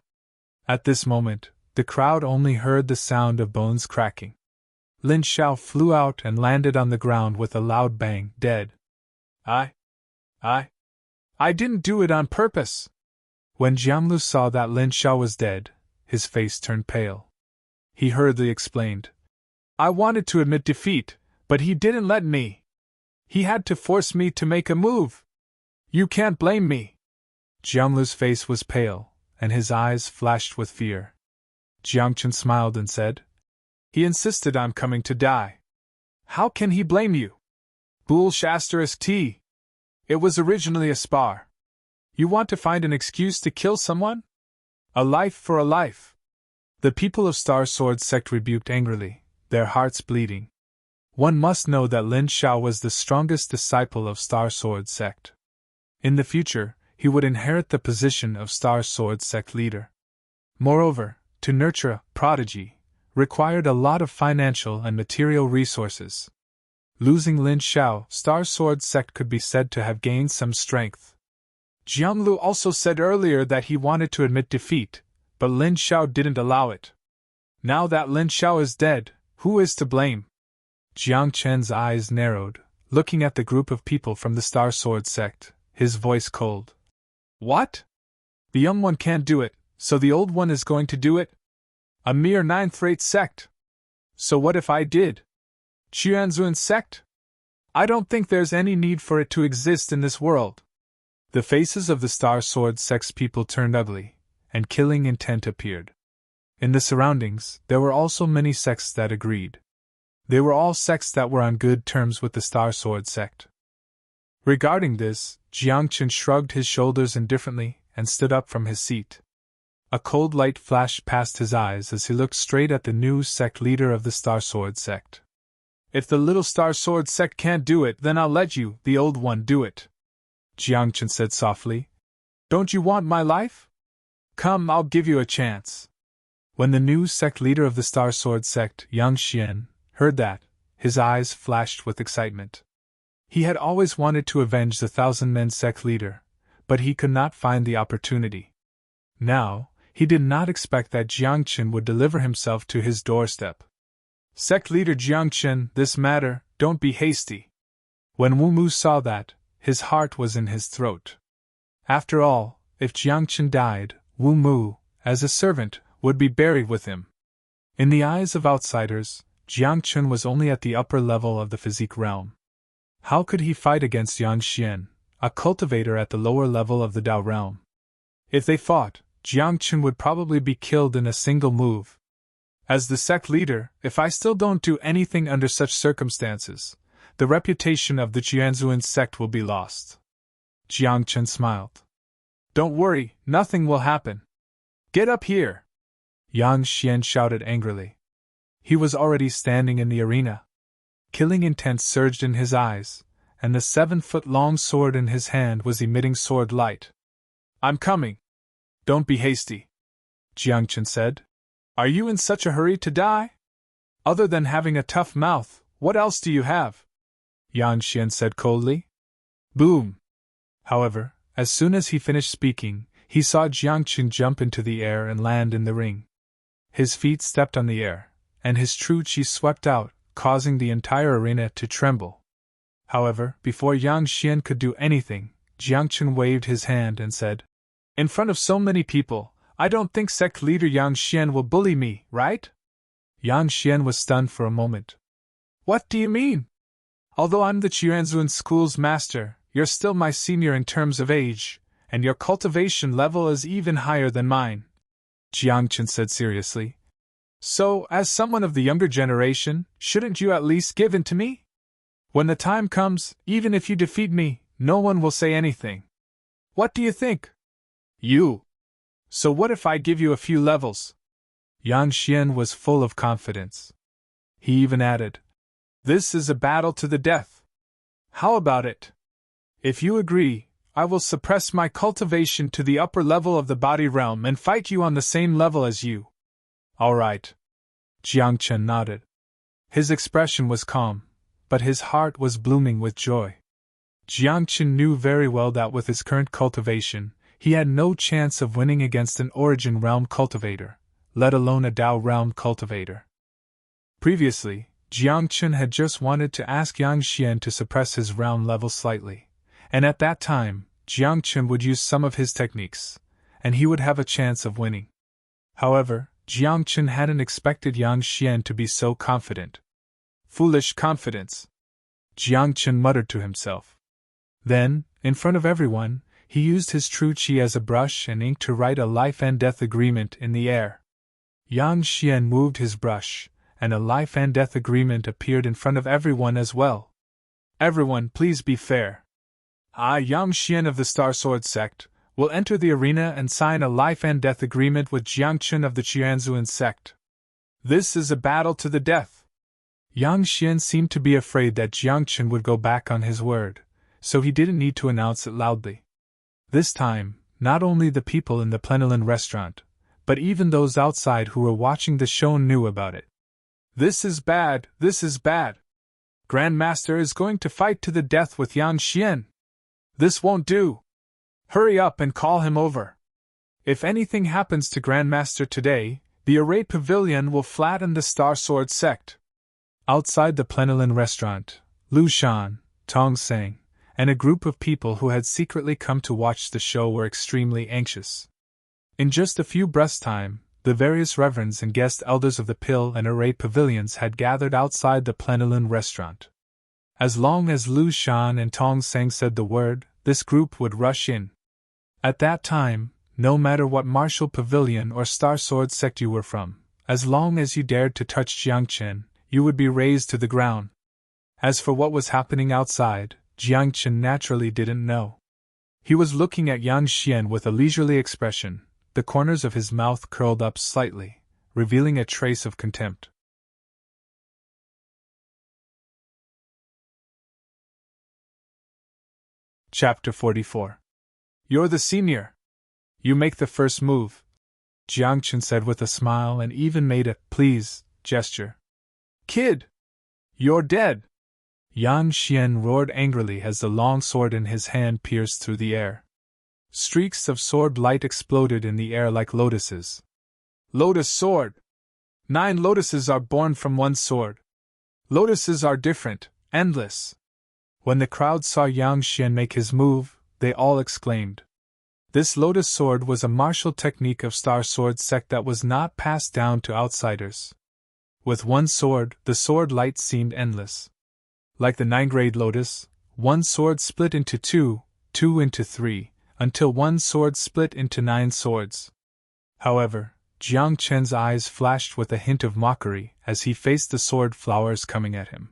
At this moment, the crowd only heard the sound of bones cracking. Lin Xiao flew out and landed on the ground with a loud bang, dead. I didn't do it on purpose. When Jianglu saw that Lin Xiao was dead, his face turned pale. He hurriedly explained. I wanted to admit defeat, but he didn't let me. He had to force me to make a move. You can't blame me. Jianglu's face was pale, and his eyes flashed with fear. Jiangchen smiled and said, He insisted on coming to die. How can he blame you? Bull*T. It was originally a spar. You want to find an excuse to kill someone? A life for a life. The people of Star Sword Sect rebuked angrily, their hearts bleeding. One must know that Lin Xiao was the strongest disciple of Star Sword Sect. In the future, he would inherit the position of Star Sword Sect leader. Moreover, to nurture a prodigy required a lot of financial and material resources. Losing Lin Xiao, Star Sword Sect could be said to have gained some strength. Jianglu also said earlier that he wanted to admit defeat, but Lin Xiao didn't allow it. Now that Lin Xiao is dead, who is to blame? Jiang Chen's eyes narrowed, looking at the group of people from the Star Sword Sect, his voice cold. What? The young one can't do it, so the old one is going to do it? A mere ninth-rate sect. So what if I did? Qianzun sect? I don't think there's any need for it to exist in this world. The faces of the Star Sword Sect's people turned ugly, and killing intent appeared. In the surroundings, there were also many sects that agreed. They were all sects that were on good terms with the Star Sword Sect. Regarding this, Jiangchen shrugged his shoulders indifferently and stood up from his seat. A cold light flashed past his eyes as he looked straight at the new sect leader of the Star Sword Sect. If the little Star Sword Sect can't do it, then I'll let you, the old one, do it. Jiangchen said softly. Don't you want my life? Come, I'll give you a chance. When the new sect leader of the Star Sword Sect, Yang Xian, heard that, his eyes flashed with excitement. He had always wanted to avenge the thousand-men sect leader, but he could not find the opportunity. Now, he did not expect that Jiangchen would deliver himself to his doorstep. Sect leader Jiangchen, this matter, don't be hasty. When Wu Mu saw that, his heart was in his throat. After all, if Jiangchen died, Wu Mu, as a servant, would be buried with him. In the eyes of outsiders, Jiangchen was only at the upper level of the physique realm. How could he fight against Yang Xian, a cultivator at the lower level of the Dao realm? If they fought, Jiangchen would probably be killed in a single move. As the sect leader, if I still don't do anything under such circumstances, the reputation of the Qianzuan sect will be lost. Jiangchen smiled. Don't worry, nothing will happen. Get up here! Yang Xian shouted angrily. He was already standing in the arena. Killing intent surged in his eyes, and the 7-foot-long sword in his hand was emitting sword light. I'm coming. Don't be hasty, Jiangchen said. Are you in such a hurry to die? Other than having a tough mouth, what else do you have? Yang Xian said coldly. Boom! However, as soon as he finished speaking, he saw Jiangchen jump into the air and land in the ring. His feet stepped on the air, and his true qi swept out, causing the entire arena to tremble. However, before Yang Xian could do anything, Jiangchen waved his hand and said, In front of so many people, I don't think sect leader Yang Xian will bully me, right? Yang Xian was stunned for a moment. What do you mean? Although I'm the Qianzuan school's master, you're still my senior in terms of age, and your cultivation level is even higher than mine, Jiangchen said seriously. So, as someone of the younger generation, shouldn't you at least give in to me? When the time comes, even if you defeat me, no one will say anything. What do you think? You. So what if I give you a few levels? Yang Xian was full of confidence. He even added, This is a battle to the death. How about it? If you agree, I will suppress my cultivation to the upper level of the body realm and fight you on the same level as you. All right. Jiangchen nodded. His expression was calm, but his heart was blooming with joy. Jiangchen knew very well that with his current cultivation, he had no chance of winning against an Origin Realm cultivator, let alone a Dao Realm cultivator. Previously, Jiang Chen had just wanted to ask Yang Xian to suppress his round level slightly, and at that time, Jiang Chen would use some of his techniques, and he would have a chance of winning. However, Jiang Chen hadn't expected Yang Xian to be so confident. Foolish confidence, Jiang Chen muttered to himself. Then, in front of everyone, he used his true qi as a brush and ink to write a life and death agreement in the air. Yang Xian moved his brush, and a life and death agreement appeared in front of everyone as well. Everyone, please be fair. I, Yang Xian of the Star Sword sect, will enter the arena and sign a life and death agreement with Jiang Chen of the Qianzuan sect. This is a battle to the death. Yang Xian seemed to be afraid that Jiang Chen would go back on his word, so he didn't need to announce it loudly. This time, not only the people in the Plenilin restaurant, but even those outside who were watching the show knew about it. This is bad, this is bad. Grandmaster is going to fight to the death with Yang Xian. This won't do. Hurry up and call him over. If anything happens to Grandmaster today, the Arrayed Pavilion will flatten the Star Sword sect. Outside the Plenilin restaurant, Lu Shan, Tong Sang, and a group of people who had secretly come to watch the show were extremely anxious. In just a few breaths' time, the various reverends and guest elders of the Pill and Arrayed Pavilions had gathered outside the Plenilin restaurant. As long as Lu Shan and Tong Sang said the word, this group would rush in. At that time, no matter what martial pavilion or Star Sword sect you were from, as long as you dared to touch Jiang Chen, you would be razed to the ground. As for what was happening outside, Jiang Chen naturally didn't know. He was looking at Yang Xian with a leisurely expression, the corners of his mouth curled up slightly, revealing a trace of contempt. Chapter 44. You're the senior. You make the first move, Jiang Chen said with a smile and even made a please gesture. Kid! You're dead! Yang Xian roared angrily as the long sword in his hand pierced through the air. Streaks of sword light exploded in the air like lotuses. Lotus sword! 9 lotuses are born from one sword. Lotuses are different, endless. When the crowd saw Yang Xian make his move, they all exclaimed. This lotus sword was a martial technique of Star Sword sect that was not passed down to outsiders. With one sword, the sword light seemed endless. Like the 9-grade lotus, one sword split into 2, 2 into 3, until one sword split into 9 swords. However, Jiang Chen's eyes flashed with a hint of mockery as he faced the sword flowers coming at him.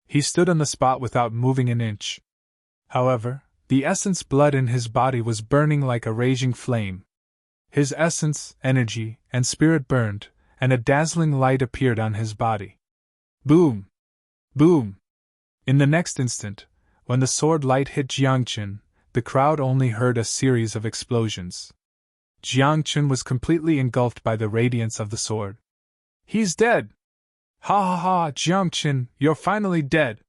He stood on the spot without moving an inch. However, the essence blood in his body was burning like a raging flame. His essence, energy, and spirit burned, and a dazzling light appeared on his body. Boom! Boom! In the next instant, when the sword light hit Jiang Chen, the crowd only heard a series of explosions. Jiang Chen was completely engulfed by the radiance of the sword. He's dead! Ha ha ha, Jiang Chen, you're finally dead!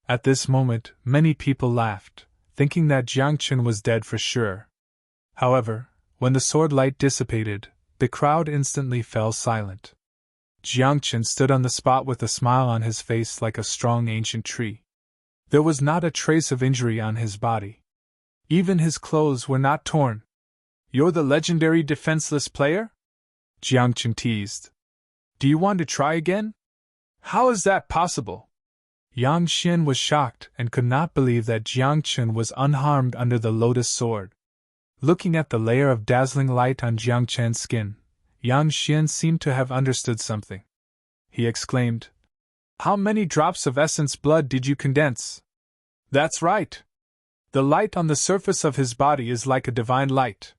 At this moment, many people laughed, thinking that Jiang Chen was dead for sure. However, when the sword light dissipated, the crowd instantly fell silent. Jiang Chen stood on the spot with a smile on his face like a strong ancient tree. There was not a trace of injury on his body. Even his clothes were not torn. You're the legendary defenseless player? Jiang Chen teased. Do you want to try again? How is that possible? Yang Xian was shocked and could not believe that Jiang Chen was unharmed under the lotus sword. Looking at the layer of dazzling light on Jiang Chen's skin, Yang Xian seemed to have understood something. He exclaimed, How many drops of essence blood did you condense? That's right. The light on the surface of his body is like a divine light.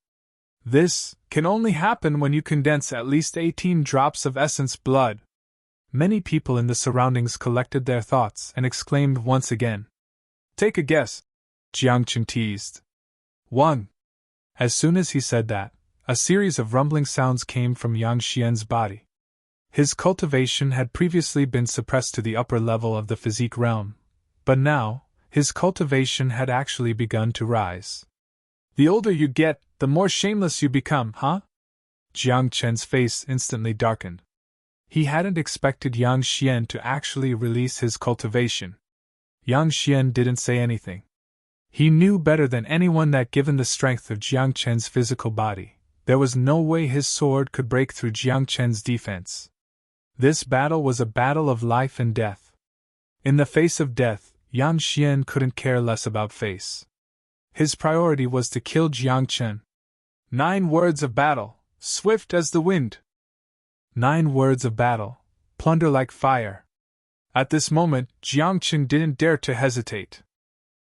This can only happen when you condense at least 18 drops of essence blood. Many people in the surroundings collected their thoughts and exclaimed once again. Take a guess, Jiang Chen teased. 1. As soon as he said that, a series of rumbling sounds came from Yang Xian's body. His cultivation had previously been suppressed to the upper level of the physique realm, but now, his cultivation had actually begun to rise. The older you get, the more shameless you become, huh? Jiang Chen's face instantly darkened. He hadn't expected Yang Xian to actually release his cultivation. Yang Xian didn't say anything. He knew better than anyone that given the strength of Jiang Chen's physical body, there was no way his sword could break through Jiang Chen's defense. This battle was a battle of life and death. In the face of death, Yang Xian couldn't care less about face. His priority was to kill Jiang Chen. 9 words of battle, swift as the wind. 9 words of battle, plunder like fire. At this moment, Jiang Chen didn't dare to hesitate.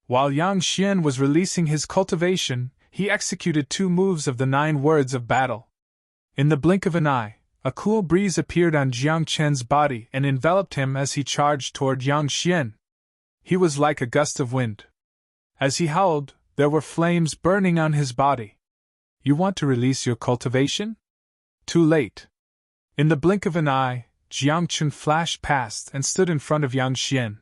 While Yang Xian was releasing his cultivation, he executed 2 moves of the 9 words of battle. In the blink of an eye, a cool breeze appeared on Jiang Chen's body and enveloped him as he charged toward Yang Xian. He was like a gust of wind. As he howled, there were flames burning on his body. You want to release your cultivation? Too late. In the blink of an eye, Jiang Chen flashed past and stood in front of Yang Xian.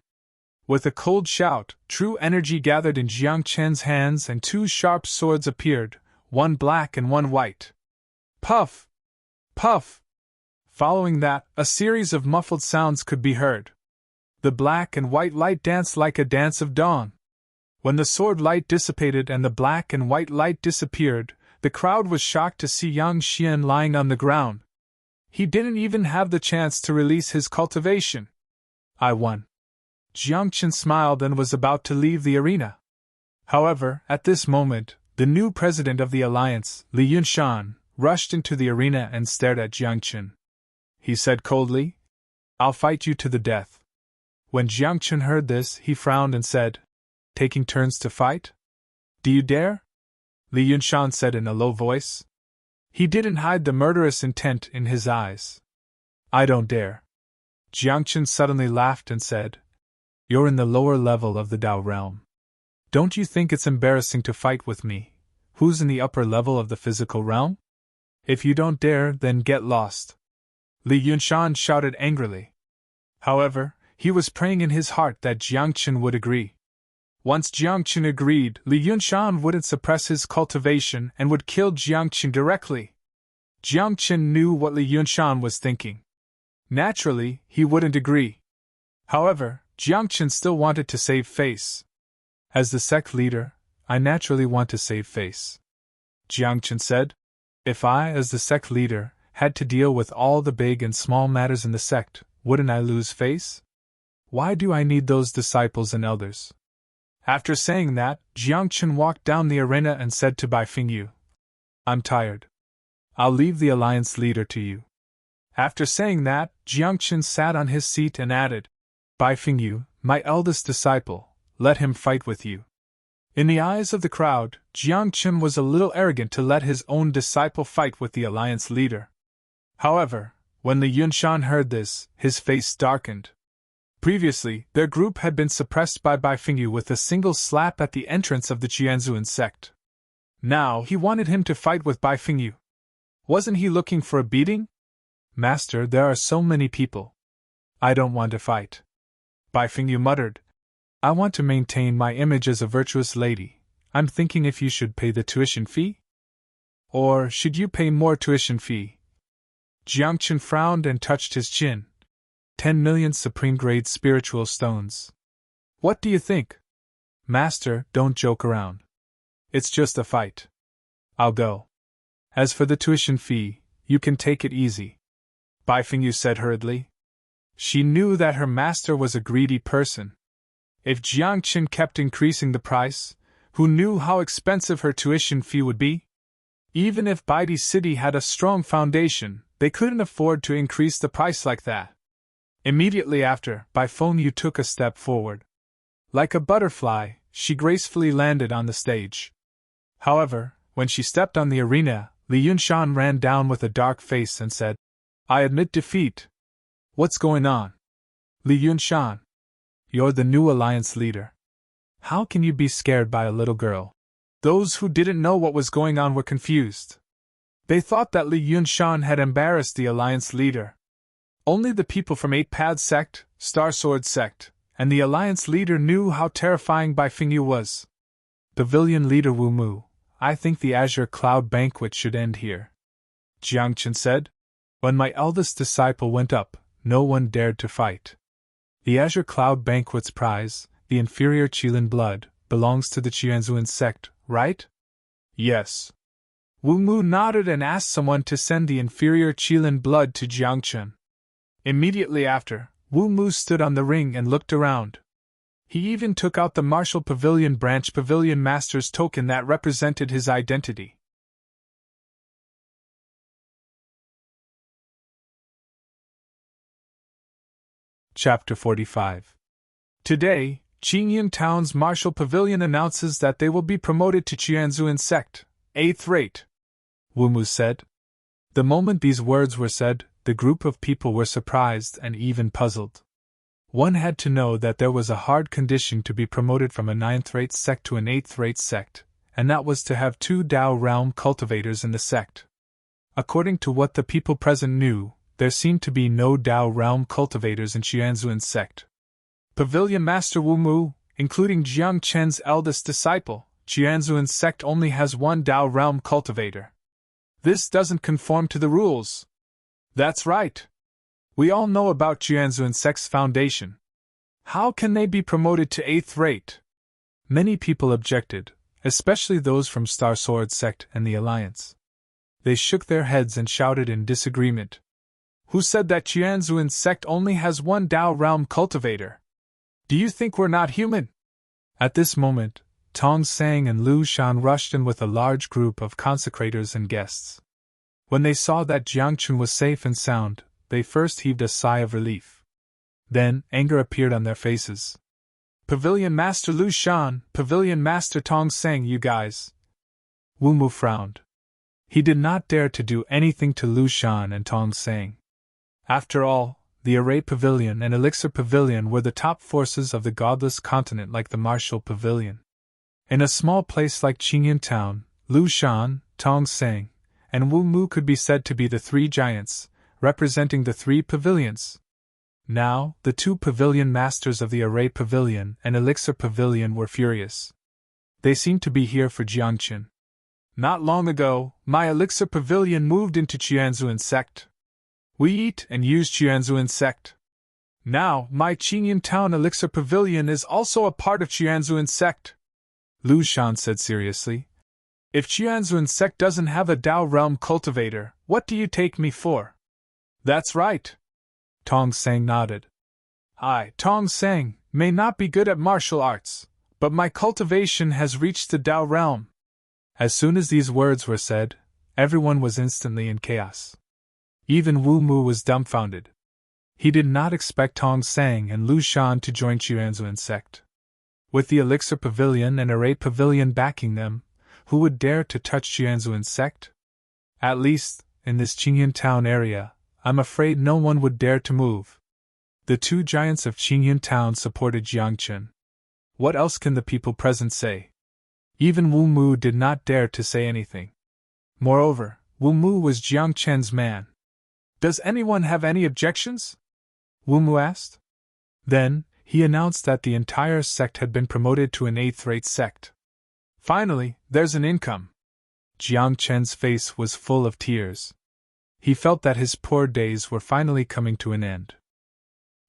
With a cold shout, true energy gathered in Jiang Chen's hands and 2 sharp swords appeared, one black and one white. Puff! Puff! Following that, a series of muffled sounds could be heard. The black and white light danced like a dance of dawn. When the sword light dissipated and the black and white light disappeared, the crowd was shocked to see Yang Xian lying on the ground. He didn't even have the chance to release his cultivation. I won. Jiang Chen smiled and was about to leave the arena. However, at this moment, the new president of the alliance, Li Yunshan, rushed into the arena and stared at Jiang Chen. He said coldly, "I'll fight you to the death." When Jiang Chen heard this, he frowned and said, "Taking turns to fight? Do you dare?" Li Yunshan said in a low voice. He didn't hide the murderous intent in his eyes. "I don't dare." Jiang Chen suddenly laughed and said, "You're in the lower level of the Dao realm. Don't you think it's embarrassing to fight with me, who's in the upper level of the physical realm? If you don't dare, then get lost." Li Yunshan shouted angrily. However, he was praying in his heart that Jiang Chen would agree. Once Jiang Chen agreed, Li Yunshan wouldn't suppress his cultivation and would kill Jiang Chen directly. Jiang Chen knew what Li Yunshan was thinking. Naturally, he wouldn't agree. However, Jiang Chen still wanted to save face. As the sect leader, I naturally want to save face. Jiang Chen said, "If I, as the sect leader, had to deal with all the big and small matters in the sect, wouldn't I lose face? Why do I need those disciples and elders?" After saying that, Jiang Chen walked down the arena and said to Bai Fingyu, "I'm tired. I'll leave the alliance leader to you." After saying that, Jiang Chen sat on his seat and added, "Bai Fingyu, my eldest disciple, let him fight with you." In the eyes of the crowd, Jiang Chen was a little arrogant to let his own disciple fight with the alliance leader. However, when Li Yunshan heard this, his face darkened. Previously, their group had been suppressed by Bai Fingyu with a single slap at the entrance of the Jianzuan sect. Now he wanted him to fight with Bai Fingyu. Wasn't he looking for a beating? "Master, there are so many people. I don't want to fight." Bai Fingyu muttered, "I want to maintain my image as a virtuous lady. I'm thinking if you should pay the tuition fee? Or should you pay more tuition fee?" Jiang Chen frowned and touched his chin. 10 million supreme-grade spiritual stones. What do you think? Master, don't joke around. It's just a fight. I'll go. As for the tuition fee, you can take it easy. Bai Fingyu said hurriedly. She knew that her master was a greedy person. If Jiang Chen kept increasing the price, who knew how expensive her tuition fee would be? Even if Baidi City had a strong foundation, they couldn't afford to increase the price like that. Immediately after, Bai Fengyu took a step forward. Like a butterfly, she gracefully landed on the stage. However, when she stepped on the arena, Li Yunshan ran down with a dark face and said, "I admit defeat." "What's going on?" "Li Yunshan, you're the new alliance leader. How can you be scared by a little girl?" Those who didn't know what was going on were confused. They thought that Li Yunshan had embarrassed the alliance leader. Only the people from 8 Paths sect, Star Sword sect, and the alliance leader knew how terrifying Bai Fengyu was. Pavilion leader Wu Mu, I think the Azure Cloud banquet should end here, Jiang Chen said. When my eldest disciple went up, no one dared to fight. The Azure Cloud Banquet's prize, the inferior Qilin blood, belongs to the Qianzuan sect, right? Yes. Wu Mu nodded and asked someone to send the inferior Qilin blood to Jiangchen. Immediately after, Wu Mu stood on the ring and looked around. He even took out the Martial Pavilion Branch Pavilion Master's token that represented his identity. Chapter 45. Today, Qingyan Town's Martial Pavilion announces that they will be promoted to Qianzuan sect, 8th rate, Wu Mu said. The moment these words were said, the group of people were surprised and even puzzled. One had to know that there was a hard condition to be promoted from a 9th-rate sect to an 8th-rate sect, and that was to have 2 Dao realm cultivators in the sect. According to what the people present knew, there seemed to be no Dao realm cultivators in Qianzuan sect. Pavilion Master Wu Mu, including Jiang Chen's eldest disciple, Qianzuan sect only has 1 Dao realm cultivator. This doesn't conform to the rules. That's right. We all know about Qianzuan sect's foundation. How can they be promoted to 8th rate? Many people objected, especially those from Star Sword sect and the Alliance. They shook their heads and shouted in disagreement. Who said that Qianzuan sect only has 1 Dao realm cultivator? Do you think we're not human? At this moment, Tong Sang and Lu Shan rushed in with a large group of consecrators and guests. When they saw that Jiangchen was safe and sound, they first heaved a sigh of relief. Then, anger appeared on their faces. Pavilion Master Lu Shan, Pavilion Master Tong Sang, you guys. Wu Mu frowned. He did not dare to do anything to Lu Shan and Tong Sang. After all, the Array Pavilion and Elixir Pavilion were the top forces of the godless continent like the Martial Pavilion. In a small place like Qingyan Town, Lu Shan, Tong Sang, and Wu Mu could be said to be the 3 giants, representing the 3 pavilions. Now, the 2 pavilion masters of the Array Pavilion and Elixir Pavilion were furious. They seemed to be here for Jiangchen. Not long ago, my Elixir Pavilion moved into Qianzuan sect. We eat and use Qianzuan sect. Now, my Qingyan Town Elixir Pavilion is also a part of Qianzuan sect, Lu Shan said seriously. If Qianzuan sect doesn't have a Dao realm cultivator, what do you take me for? That's right. Tong Sang nodded. I, Tong Sang, may not be good at martial arts, but my cultivation has reached the Dao realm. As soon as these words were said, everyone was instantly in chaos. Even Wu Mu was dumbfounded. He did not expect Tong Sang and Lu Shan to join Qianzuan sect. With the Elixir Pavilion and Array Pavilion backing them, who would dare to touch Qianzuan sect? At least, in this Qingyan Town area, I'm afraid no one would dare to move. The 2 giants of Qingyan Town supported Jiangchen. What else can the people present say? Even Wu Mu did not dare to say anything. Moreover, Wu Mu was Jiangchen's man. Does anyone have any objections? Wu Mu asked. Then, he announced that the entire sect had been promoted to an 8th-rate sect. Finally, there's an income. Jiangchen's face was full of tears. He felt that his poor days were finally coming to an end.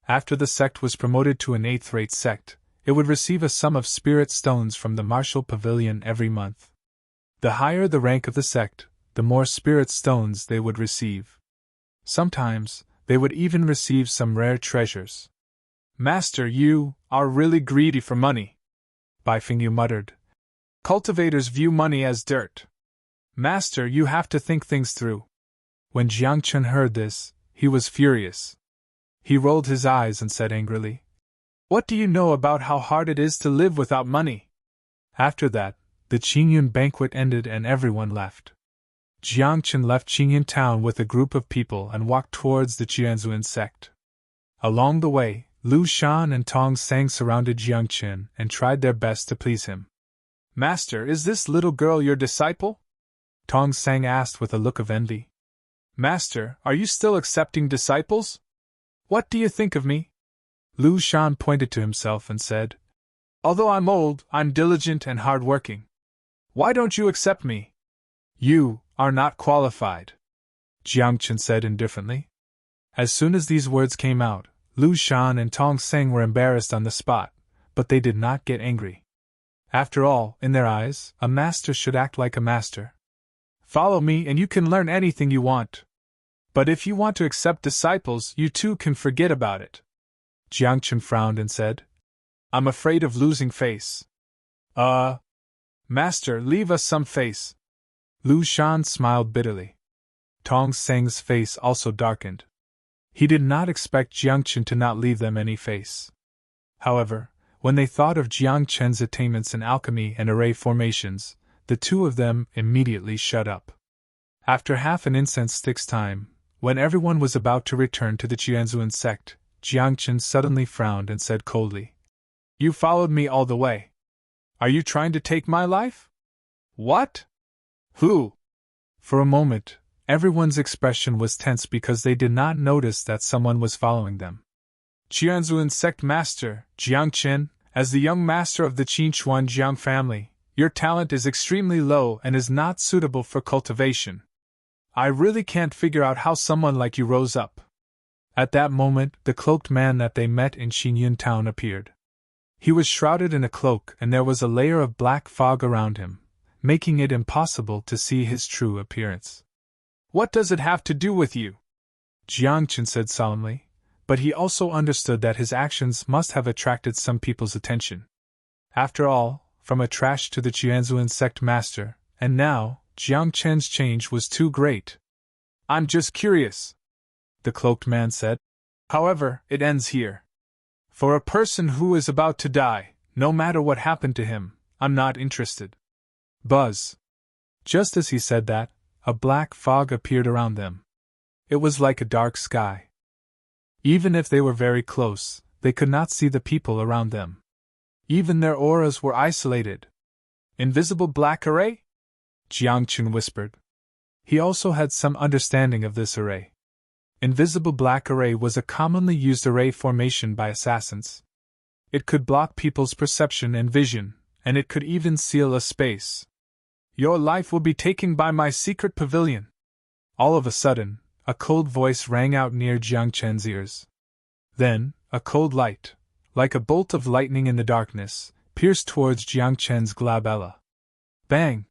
After the sect was promoted to an 8th-rate sect, it would receive a sum of spirit stones from the Martial Pavilion every month. The higher the rank of the sect, the more spirit stones they would receive. Sometimes, they would even receive some rare treasures. Master, you are really greedy for money, Bai Fingyu muttered. Cultivators view money as dirt. Master, you have to think things through. When Jiangchen heard this, he was furious. He rolled his eyes and said angrily, What do you know about how hard it is to live without money? After that, the Qingyun banquet ended and everyone left. Jiangchen left Qingyan Town with a group of people and walked towards the Qianzuan sect. Along the way, Lu Shan and Tong Sang surrounded Jiangchen and tried their best to please him. Master, is this little girl your disciple? Tong Sang asked with a look of envy. Master, are you still accepting disciples? What do you think of me? Lu Shan pointed to himself and said, Although I'm old, I'm diligent and hard-working. Why don't you accept me? You are not qualified. Jiang Chen said indifferently. As soon as these words came out, Lu Shan and Tong Seng were embarrassed on the spot, but they did not get angry. After all, in their eyes, a master should act like a master. Follow me and you can learn anything you want. But if you want to accept disciples, you too can forget about it. Jiang Chen frowned and said, I'm afraid of losing face. Master, leave us some face. Lu Shan smiled bitterly. Tong Seng's face also darkened. He did not expect Jiang Chen to not leave them any face. However, when they thought of Jiang Chen's attainments in alchemy and array formations, the two of them immediately shut up. After half an incense stick's time, when everyone was about to return to the Qianzuan sect, Jiang Chen suddenly frowned and said coldly, You followed me all the way. Are you trying to take my life? What? Who? For a moment, everyone's expression was tense because they did not notice that someone was following them. Qianzuan sect master, Jiang Chen, as the young master of the Qinchuan Jiang family, your talent is extremely low and is not suitable for cultivation. I really can't figure out how someone like you rose up. At that moment, the cloaked man that they met in Xinyun town appeared. He was shrouded in a cloak and there was a layer of black fog around him, making it impossible to see his true appearance. What does it have to do with you? Jiang Chen said solemnly, but he also understood that his actions must have attracted some people's attention. After all, from a trash to the Qianzuan sect master, and now, Jiang Chen's change was too great. I'm just curious, the cloaked man said. However, it ends here. For a person who is about to die, no matter what happened to him, I'm not interested. Buzz. Just as he said that, a black fog appeared around them. It was like a dark sky. Even if they were very close, they could not see the people around them. Even their auras were isolated. Invisible black array? Jiang Chen whispered. He also had some understanding of this array. Invisible black array was a commonly used array formation by assassins. It could block people's perception and vision, and it could even seal a space. Your life will be taken by my secret pavilion. All of a sudden, a cold voice rang out near Jiang Chen's ears. Then, a cold light, like a bolt of lightning in the darkness, pierced towards Jiang Chen's glabella. Bang!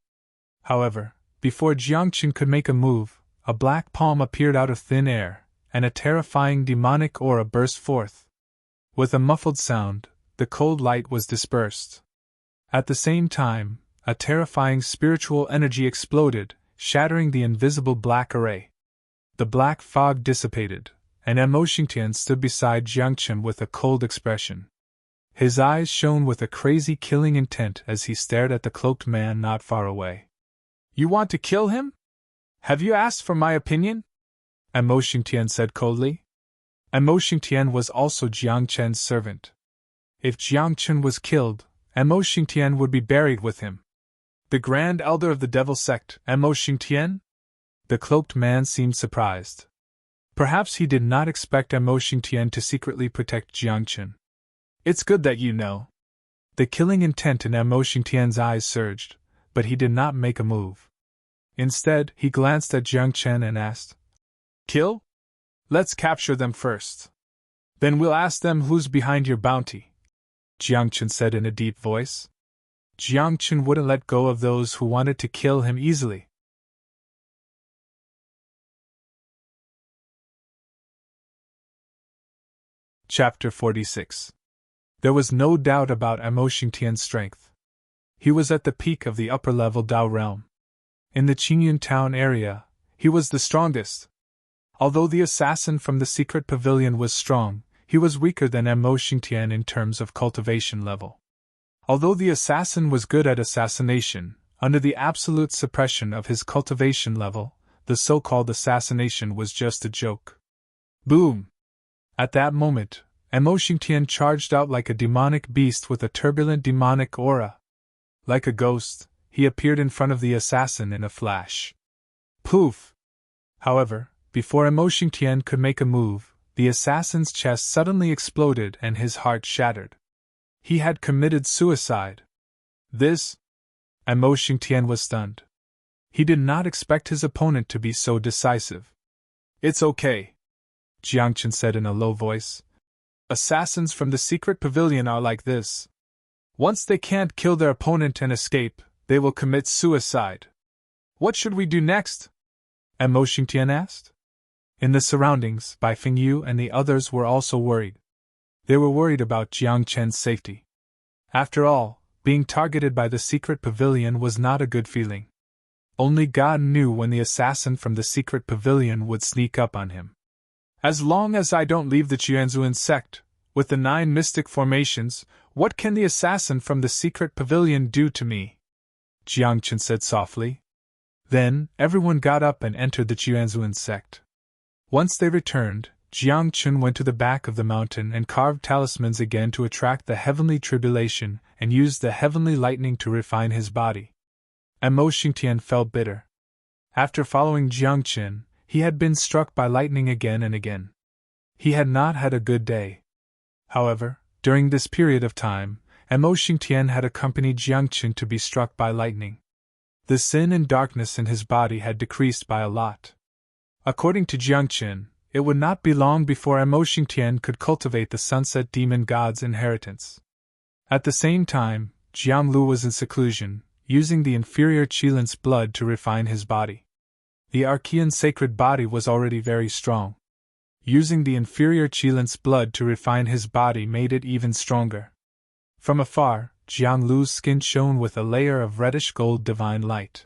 However, before Jiang Chen could make a move, a black palm appeared out of thin air, and a terrifying demonic aura burst forth. With a muffled sound, the cold light was dispersed. At the same time, a terrifying spiritual energy exploded, shattering the invisible black array. The black fog dissipated, and Mo Xingtian stood beside Jiang Chen with a cold expression. His eyes shone with a crazy killing intent as he stared at the cloaked man not far away. You want to kill him? Have you asked for my opinion? Mo Xingtian said coldly. Mo Xingtian was also Jiang Chen's servant. If Jiang Chen was killed, Mo Xingtian would be buried with him. The Grand Elder of the Devil Sect, Mo Xingtian? The cloaked man seemed surprised. Perhaps he did not expect Mo Xingtian to secretly protect Jiang Chen. It's good that you know. The killing intent in Mo Xingtian's eyes surged, but he did not make a move. Instead, he glanced at Jiang Chen and asked, Kill? Let's capture them first. Then we'll ask them who's behind your bounty, Jiang Chen said in a deep voice. Jiang Chen wouldn't let go of those who wanted to kill him easily. Chapter 46. There was no doubt about Mo Xingtian's strength. He was at the peak of the upper-level Dao realm. In the Qingyun town area, he was the strongest. Although the assassin from the secret pavilion was strong, he was weaker than Mo Xingtian in terms of cultivation level. Although the assassin was good at assassination, under the absolute suppression of his cultivation level, the so-called assassination was just a joke. Boom! At that moment, Mo Xingtian charged out like a demonic beast with a turbulent demonic aura. Like a ghost, he appeared in front of the assassin in a flash. Poof! However, before Mo Xingtian could make a move, the assassin's chest suddenly exploded and his heart shattered. He had committed suicide. This? Mo Xingtian was stunned. He did not expect his opponent to be so decisive. It's okay, Jiang Chen said in a low voice. Assassins from the secret pavilion are like this. Once they can't kill their opponent and escape, they will commit suicide. What should we do next? Mo Xingtian asked. In the surroundings, Bai Fengyu and the others were also worried. They were worried about Jiang Chen's safety. After all, being targeted by the secret pavilion was not a good feeling. Only God knew when the assassin from the secret pavilion would sneak up on him. As long as I don't leave the Qianzuan sect, with the 9 mystic formations, what can the assassin from the secret pavilion do to me? Jiang Chen said softly. Then, everyone got up and entered the Qianzuan sect. Once they returned, Jiang Chen went to the back of the mountain and carved talismans again to attract the heavenly tribulation and used the heavenly lightning to refine his body. Mo Xingtian felt bitter. After following Jiang Chen, he had been struck by lightning again and again. He had not had a good day. However, during this period of time, Mo Xingtian had accompanied Jiang Chen to be struck by lightning. The sin and darkness in his body had decreased by a lot. According to Jiang Chen, it would not be long before Mo Xingtian could cultivate the Sunset Demon God's inheritance. At the same time, Jiang Lu was in seclusion, using the inferior Qilin's blood to refine his body. The Archean sacred body was already very strong. Using the inferior Qilin's blood to refine his body made it even stronger. From afar, Jiang Lu's skin shone with a layer of reddish gold divine light.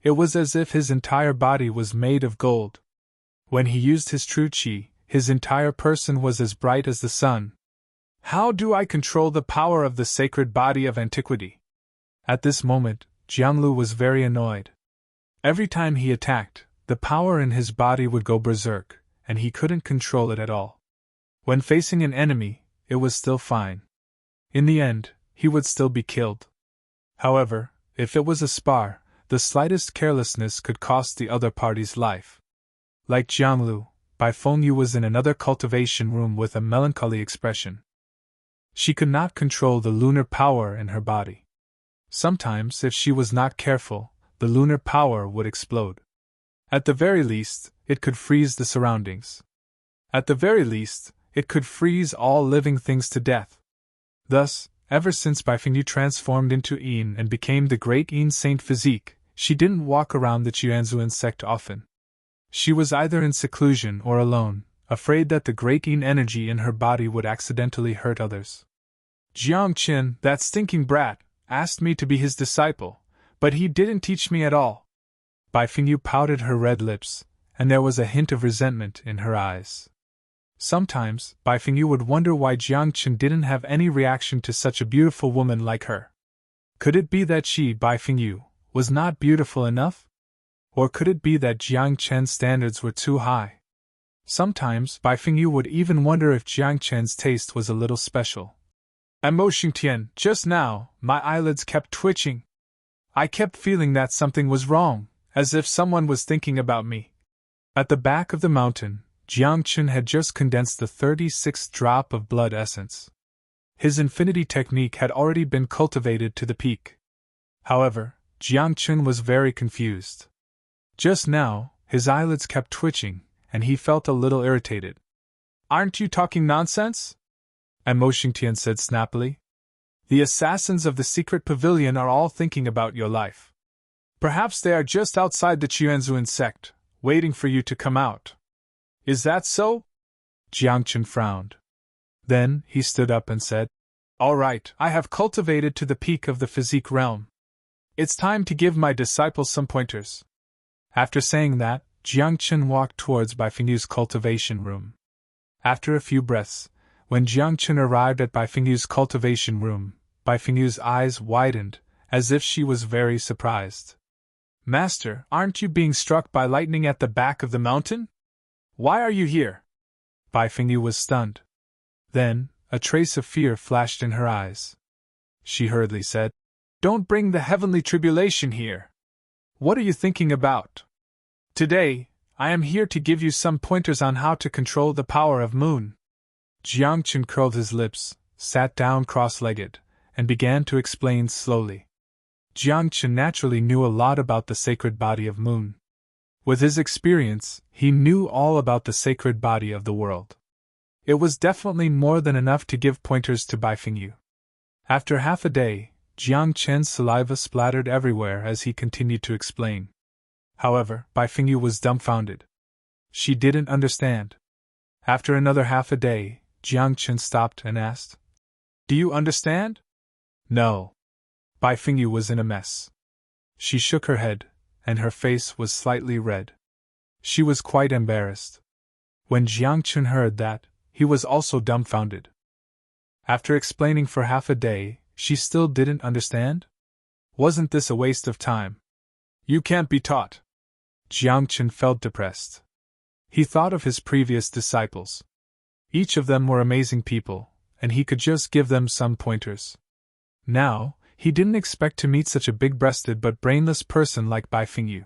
It was as if his entire body was made of gold. When he used his true qi, his entire person was as bright as the sun. How do I control the power of the sacred body of antiquity? At this moment, Jiang Lu was very annoyed. Every time he attacked, the power in his body would go berserk, and he couldn't control it at all. When facing an enemy, it was still fine. In the end, he would still be killed. However, if it was a spar, the slightest carelessness could cost the other party's life. Like Jiang Lu, Bai Fengyu was in another cultivation room with a melancholy expression. She could not control the lunar power in her body. Sometimes, if she was not careful, the lunar power would explode. At the very least, it could freeze the surroundings. At the very least, it could freeze all living things to death. Thus, ever since Bai Fengyu transformed into Yin and became the great Yin Saint physique, she didn't walk around the Qianzuan sect often. She was either in seclusion or alone, afraid that the great Yin energy in her body would accidentally hurt others. Jiang Chen, that stinking brat, asked me to be his disciple, but he didn't teach me at all. Bai Fengyu pouted her red lips, and there was a hint of resentment in her eyes. Sometimes, Bai Fengyu would wonder why Jiang Chen didn't have any reaction to such a beautiful woman like her. Could it be that she, Bai Fengyu, was not beautiful enough? Or could it be that Jiang Chen's standards were too high? Sometimes, Bai Fengyu would even wonder if Jiang Chen's taste was a little special. Mo Xingtian, just now, my eyelids kept twitching. I kept feeling that something was wrong, as if someone was thinking about me. At the back of the mountain, Jiang Chen had just condensed the 36th drop of blood essence. His infinity technique had already been cultivated to the peak. However, Jiang Chen was very confused. Just now, his eyelids kept twitching, and he felt a little irritated. Aren't you talking nonsense? Mo Xingtian said snappily. The assassins of the secret pavilion are all thinking about your life. Perhaps they are just outside the Qianzuan sect, waiting for you to come out. Is that so? Jiang Chen frowned. Then, he stood up and said, All right, I have cultivated to the peak of the physique realm. It's time to give my disciples some pointers. After saying that, Jiang Chen walked towards Bai Fengyu's cultivation room. After a few breaths, when Jiang Chen arrived at Bai Fengyu's cultivation room, Bai Fengyu's eyes widened, as if she was very surprised. Master, aren't you being struck by lightning at the back of the mountain? Why are you here? Bai Fengyu was stunned. Then, a trace of fear flashed in her eyes. She hurriedly said, Don't bring the heavenly tribulation here. What are you thinking about? Today, I am here to give you some pointers on how to control the power of moon. Jiang Chen curled his lips, sat down cross-legged, and began to explain slowly. Jiang Chen naturally knew a lot about the sacred body of moon. With his experience, he knew all about the sacred body of the world. It was definitely more than enough to give pointers to Bai Fengyu. After half a day, Jiang Chen's saliva splattered everywhere as he continued to explain. However, Bai Fengyu was dumbfounded. She didn't understand. After another half a day, Jiang Chen stopped and asked, "Do you understand?" "No." Bai Fengyu was in a mess. She shook her head, and her face was slightly red. She was quite embarrassed. When Jiang Chen heard that, he was also dumbfounded. After explaining for half a day, she still didn't understand? Wasn't this a waste of time? "You can't be taught." Jiang Chen felt depressed. He thought of his previous disciples. Each of them were amazing people, and he could just give them some pointers. Now, he didn't expect to meet such a big-breasted but brainless person like Bai Fengyu.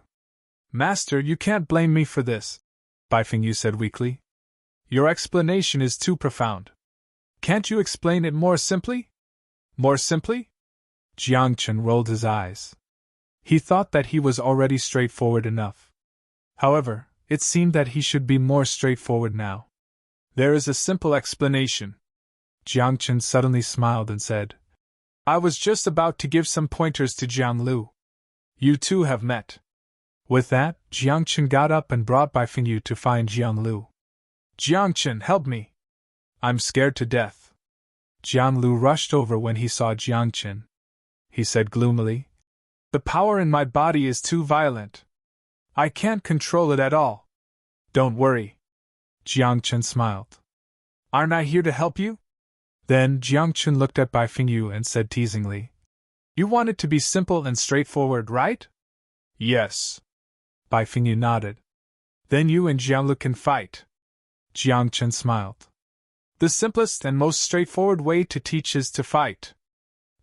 "Master, you can't blame me for this," Bai Fengyu said weakly. "Your explanation is too profound. Can't you explain it more simply?" "More simply?" Jiang Chen rolled his eyes. He thought that he was already straightforward enough. However, it seemed that he should be more straightforward now. "There is a simple explanation." Jiang Chen suddenly smiled and said, "I was just about to give some pointers to Jiang Lu. You two have met." With that, Jiang Chen got up and brought Bai Fengyu to find Jiang Lu. "Jiang Chen, help me! I'm scared to death." Jiang Lu rushed over when he saw Jiang Chen. He said gloomily, "The power in my body is too violent. I can't control it at all." "Don't worry." Jiang Chen smiled. "Aren't I here to help you?" Then Jiang Chen looked at Bai Fengyu and said teasingly, "You want it to be simple and straightforward, right?" "Yes." Bai Fengyu nodded. "Then you and Jiang Lu can fight." Jiang Chen smiled. "The simplest and most straightforward way to teach is to fight.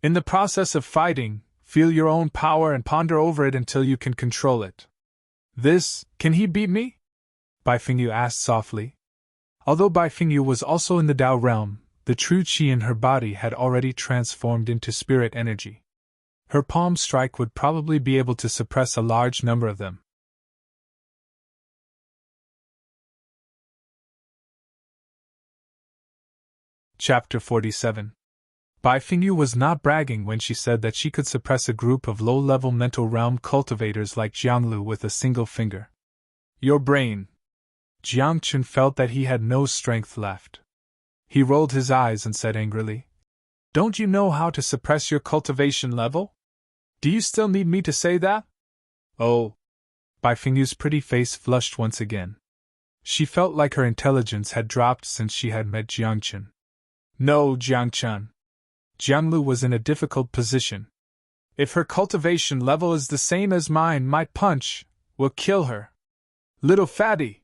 In the process of fighting, feel your own power and ponder over it until you can control it." Can he beat me?" Bai Fengyu asked softly. Although Bai Fengyu was also in the Tao realm, the true qi in her body had already transformed into spirit energy. Her palm strike would probably be able to suppress a large number of them. Chapter 47. Bai Fengyu was not bragging when she said that she could suppress a group of low-level mental realm cultivators like Jiang Lu with a single finger. "Your brain." Jiang Chen felt that he had no strength left. He rolled his eyes and said angrily, "Don't you know how to suppress your cultivation level? Do you still need me to say that?" "Oh." Bai Fengyu's pretty face flushed once again. She felt like her intelligence had dropped since she had met Jiang Chen. "No, Jiang Chen." Jiang Lu was in a difficult position. "If her cultivation level is the same as mine, my punch will kill her." "Little fatty!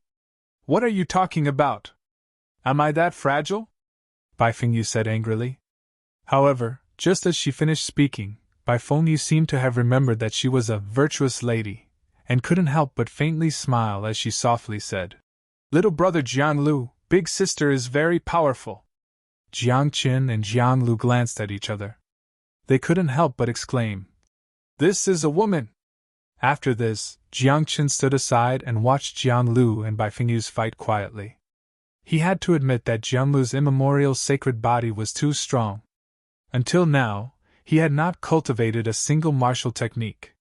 What are you talking about? Am I that fragile?" Bai Fengyu said angrily. However, just as she finished speaking, Bai Fengyu seemed to have remembered that she was a virtuous lady, and couldn't help but faintly smile as she softly said, "Little brother Jiang Lu, big sister is very powerful." Jiang Qin and Jiang Lu glanced at each other. They couldn't help but exclaim, "This is a woman!" After this, Jiang Qin stood aside and watched Jiang Lu and Bai Fengyu's fight quietly. He had to admit that Jiang Lu's immemorial sacred body was too strong. Until now, he had not cultivated a single martial technique.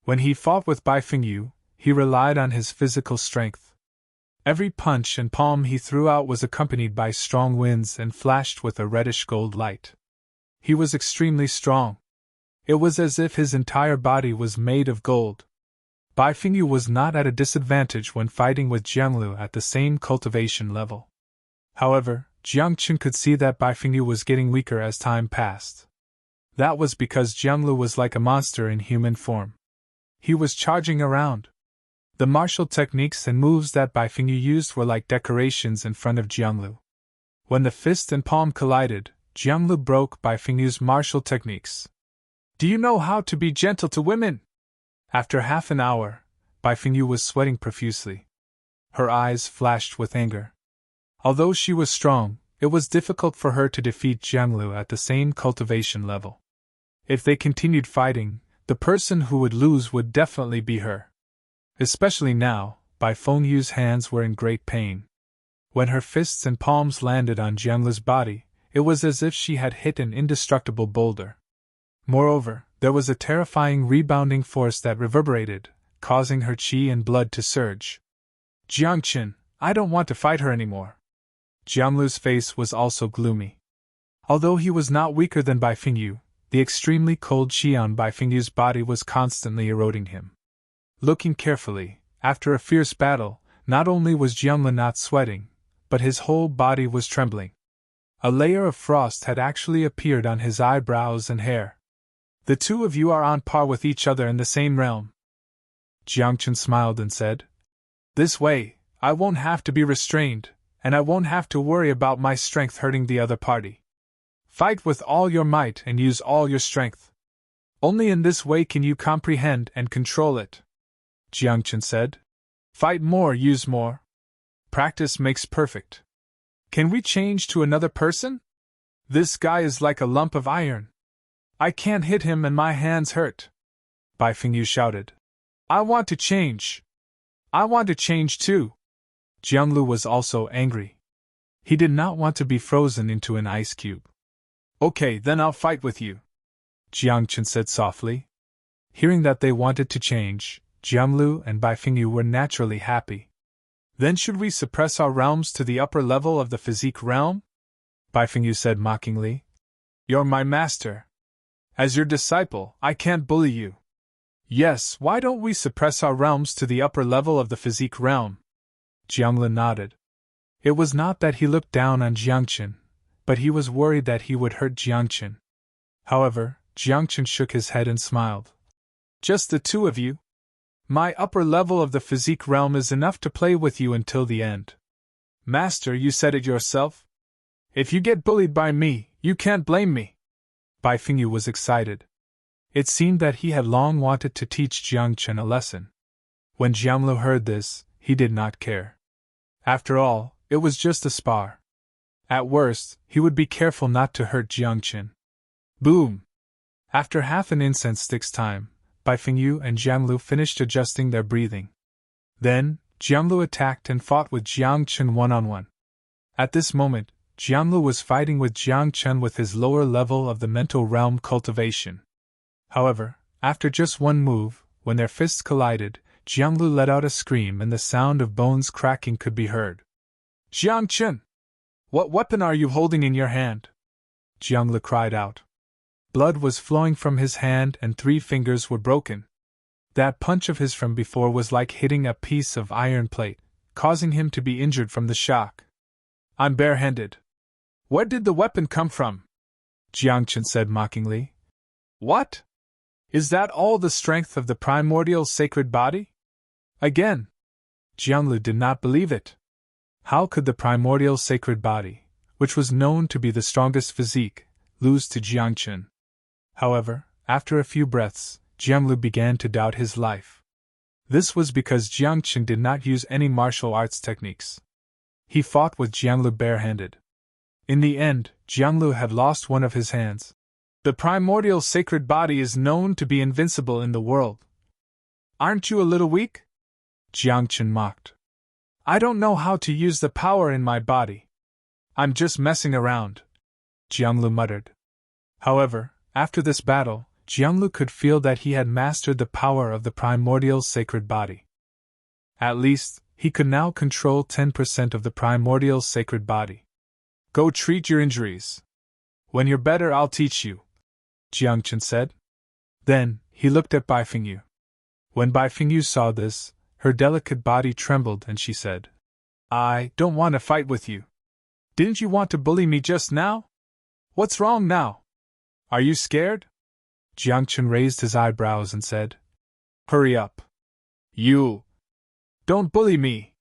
When he fought with Bai Fengyu, he relied on his physical strength. Every punch and palm he threw out was accompanied by strong winds and flashed with a reddish-gold light. He was extremely strong. It was as if his entire body was made of gold. Bai Fengyu was not at a disadvantage when fighting with Jiang Lu at the same cultivation level. However, Jiang Qin could see that Bai Fengyu was getting weaker as time passed. That was because Jiang Lu was like a monster in human form. He was charging around. The martial techniques and moves that Bai Fengyu used were like decorations in front of Jiang Lu. When the fist and palm collided, Jiang Lu broke Bai Fengyu's martial techniques. "Do you know how to be gentle to women?" After half an hour, Bai Fengyu was sweating profusely. Her eyes flashed with anger. Although she was strong, it was difficult for her to defeat Jiang Lu at the same cultivation level. If they continued fighting, the person who would lose would definitely be her. Especially now, Bai Fengyu's hands were in great pain. When her fists and palms landed on Jianglu's body, it was as if she had hit an indestructible boulder. Moreover, there was a terrifying rebounding force that reverberated, causing her qi and blood to surge. Jiangchen, I don't want to fight her anymore. Jianglu's face was also gloomy. Although he was not weaker than Bai Fengyu, the extremely cold qi on Bai Fengyu's body was constantly eroding him. Looking carefully, after a fierce battle, not only was Jianglu not sweating, but his whole body was trembling. A layer of frost had actually appeared on his eyebrows and hair. The two of you are on par with each other in the same realm. Jiangchen smiled and said, This way, I won't have to be restrained, and I won't have to worry about my strength hurting the other party. Fight with all your might and use all your strength. Only in this way can you comprehend and control it. Jiangchen said. Fight more, use more. Practice makes perfect. Can we change to another person? This guy is like a lump of iron. I can't hit him and my hands hurt. Bai Fengyu shouted. I want to change. I want to change too. Jianglu was also angry. He did not want to be frozen into an ice cube. Okay, then I'll fight with you, Jiangchen said softly. Hearing that they wanted to change, Jianglu and Bai Fengyu were naturally happy. Then should we suppress our realms to the upper level of the physique realm? Bai Fengyu said mockingly. You're my master. As your disciple, I can't bully you. Yes, why don't we suppress our realms to the upper level of the physique realm? Jianglu nodded. It was not that he looked down on Jiangchen, but he was worried that he would hurt Jiangchen. However, Jiangchen shook his head and smiled. Just the two of you? My upper level of the physique realm is enough to play with you until the end. Master, you said it yourself. If you get bullied by me, you can't blame me. Bai Fengyu was excited. It seemed that he had long wanted to teach Jiangchen a lesson. When Jianglu heard this, he did not care. After all, it was just a spar. At worst, he would be careful not to hurt Jiangchen. Boom! After half an incense stick's time, Bai Fengyu and Jianglu finished adjusting their breathing. Then, Jianglu attacked and fought with Jiangchen one-on-one. At this moment, Jianglu was fighting with Jiangchen with his lower level of the mental realm cultivation. However, after just one move, when their fists collided, Jianglu let out a scream and the sound of bones cracking could be heard. Jiangchen! What weapon are you holding in your hand? Jianglu cried out. Blood was flowing from his hand and 3 fingers were broken. That punch of his from before was like hitting a piece of iron plate, causing him to be injured from the shock. I'm barehanded. Where did the weapon come from? Jiangchen said mockingly. What? Is that all the strength of the primordial sacred body? Again. Jianglu did not believe it. How could the primordial sacred body, which was known to be the strongest physique, lose to Jiangchen? However, after a few breaths, Jianglu began to doubt his life. This was because Jiangchen did not use any martial arts techniques. He fought with Jianglu barehanded. In the end, Jianglu had lost one of his hands. The primordial sacred body is known to be invincible in the world. Aren't you a little weak? Jiangchen mocked. I don't know how to use the power in my body. I'm just messing around, Jianglu muttered. However, after this battle, Jianglu could feel that he had mastered the power of the primordial sacred body. At least, he could now control 10% of the primordial sacred body. Go treat your injuries. When you're better, I'll teach you, Jiangchen said. Then, he looked at Bai Fengyu. When Bai Fengyu saw this, her delicate body trembled and she said, I don't want to fight with you. Didn't you want to bully me just now? What's wrong now? Are you scared? Jiangchen raised his eyebrows and said, Hurry up. You. Don't bully me.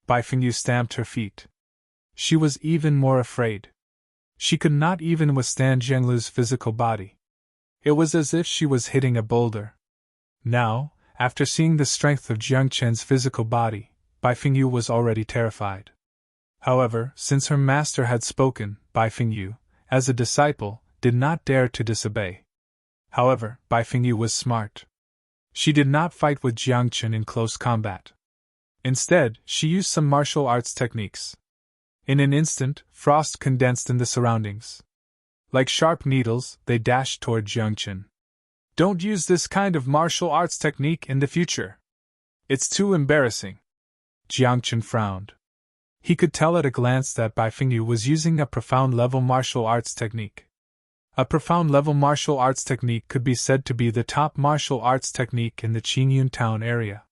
Bai Fengyu stamped her feet. She was even more afraid. She could not even withstand Jianglu's physical body. It was as if she was hitting a boulder. Now, after seeing the strength of Jiangchen's physical body, Bai Fengyu was already terrified. However, since her master had spoken, Bai Fengyu, as a disciple, did not dare to disobey. However, Bai Fengyu was smart. She did not fight with Jiang Chen in close combat. Instead, she used some martial arts techniques. In an instant, frost condensed in the surroundings. Like sharp needles, they dashed toward Jiang Chen. Don't use this kind of martial arts technique in the future. It's too embarrassing. Jiang Chen frowned. He could tell at a glance that Bai Fengyu was using a profound-level martial arts technique. A profound-level martial arts technique could be said to be the top martial arts technique in the Qingyun town area.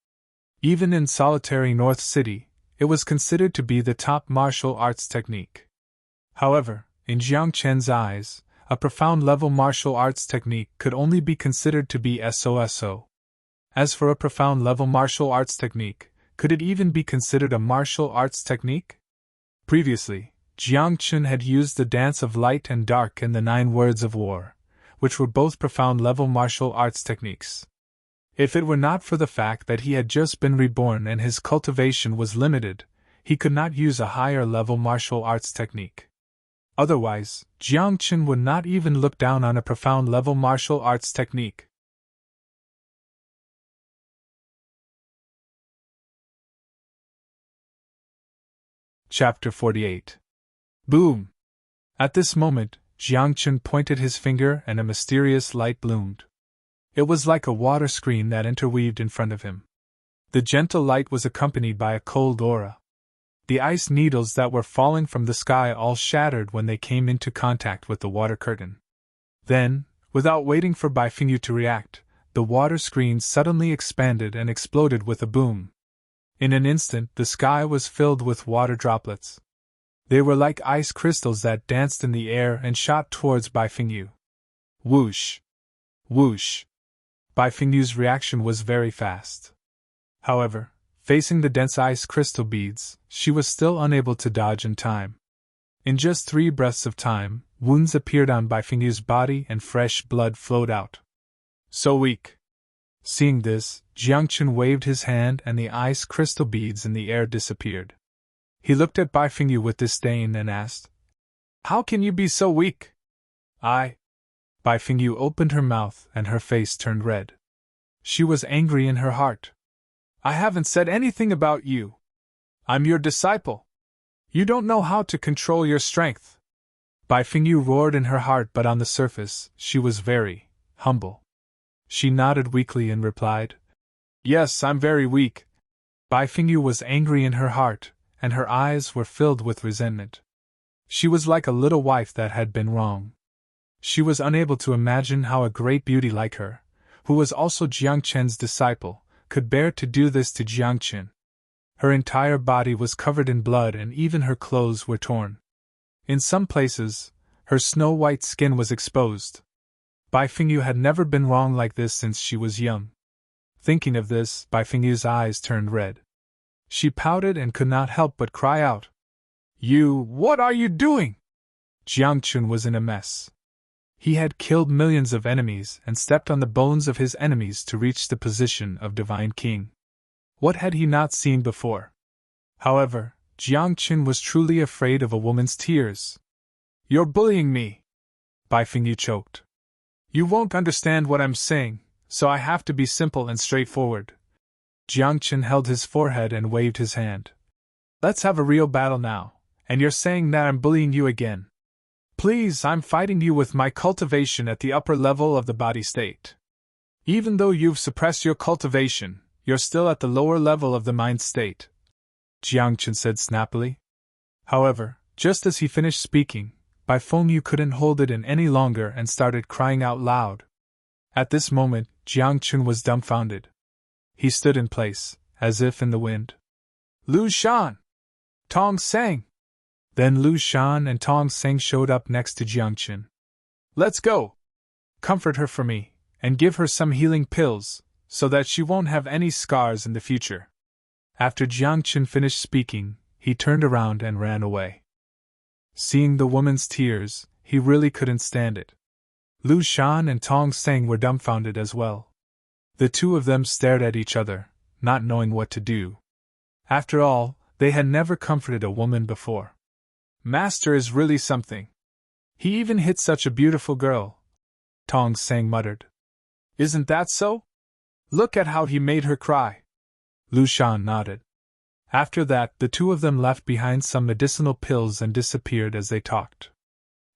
Even in solitary North City, it was considered to be the top martial arts technique. However, in Jiang Chen's eyes, a profound-level martial arts technique could only be considered to be SOSO. As for a profound-level martial arts technique, could it even be considered a martial arts technique? Previously, Jiang Chen had used the dance of light and dark in the 9 words of war, which were both profound-level martial arts techniques. If it were not for the fact that he had just been reborn and his cultivation was limited, he could not use a higher-level martial arts technique. Otherwise, Jiang Chen would not even look down on a profound-level martial arts technique. Chapter 48. Boom! At this moment, Jiang Chen pointed his finger and a mysterious light bloomed. It was like a water screen that interweaved in front of him. The gentle light was accompanied by a cold aura. The ice needles that were falling from the sky all shattered when they came into contact with the water curtain. Then, without waiting for Bai Fengyu to react, the water screen suddenly expanded and exploded with a boom. In an instant, the sky was filled with water droplets. They were like ice crystals that danced in the air and shot towards Bai Fengyu. Whoosh! Whoosh! Bai Fengyu's reaction was very fast. However, facing the dense ice crystal beads, she was still unable to dodge in time. In just 3 breaths of time, wounds appeared on Bai Fengyu's body and fresh blood flowed out. So weak! Seeing this, Jiang Chen waved his hand and the ice crystal beads in the air disappeared. He looked at Bai Fengyu with disdain and asked, "How can you be so weak?" Bai Fengyu opened her mouth and her face turned red. She was angry in her heart. "I haven't said anything about you. I'm your disciple. You don't know how to control your strength." Bai Fengyu roared in her heart, but on the surface, she was very humble. She nodded weakly and replied, "Yes, I'm very weak." Bai Fengyu was angry in her heart, and her eyes were filled with resentment. She was like a little wife that had been wrong. She was unable to imagine how a great beauty like her, who was also Jiang Chen's disciple, could bear to do this to Jiang Chen. Her entire body was covered in blood and even her clothes were torn. In some places, her snow-white skin was exposed. Bai Fengyu had never been wrong like this since she was young. Thinking of this, Bai Fengyu's eyes turned red. She pouted and could not help but cry out, What are you doing?" Jiang Chen was in a mess. He had killed millions of enemies and stepped on the bones of his enemies to reach the position of Divine King. What had he not seen before? However, Jiang Chen was truly afraid of a woman's tears. "You're bullying me," Bai Fengyu choked. "You won't understand what I'm saying, so I have to be simple and straightforward." Jiang Chen held his forehead and waved his hand. "Let's have a real battle now, and you're saying that I'm bullying you again. Please, I'm fighting you with my cultivation at the upper level of the body state. Even though you've suppressed your cultivation, you're still at the lower level of the mind state," Jiang Chen said snappily. However, just as he finished speaking, Bai Fengyu couldn't hold it in any longer and started crying out loud. At this moment, Jiang Chen was dumbfounded. He stood in place, as if in the wind. "Lu Shan! Tong Sang!" Then Lu Shan and Tong Sang showed up next to Jiang Chen. "Let's go! Comfort her for me, and give her some healing pills, so that she won't have any scars in the future." After Jiang Chen finished speaking, he turned around and ran away. Seeing the woman's tears, he really couldn't stand it. Lu Shan and Tong Sang were dumbfounded as well. The two of them stared at each other, not knowing what to do. After all, they had never comforted a woman before. "Master is really something. He even hit such a beautiful girl," Tong Sang muttered. "Isn't that so?" Look at how he made her cry. Lu Shan nodded. After that, the two of them left behind some medicinal pills and disappeared as they talked.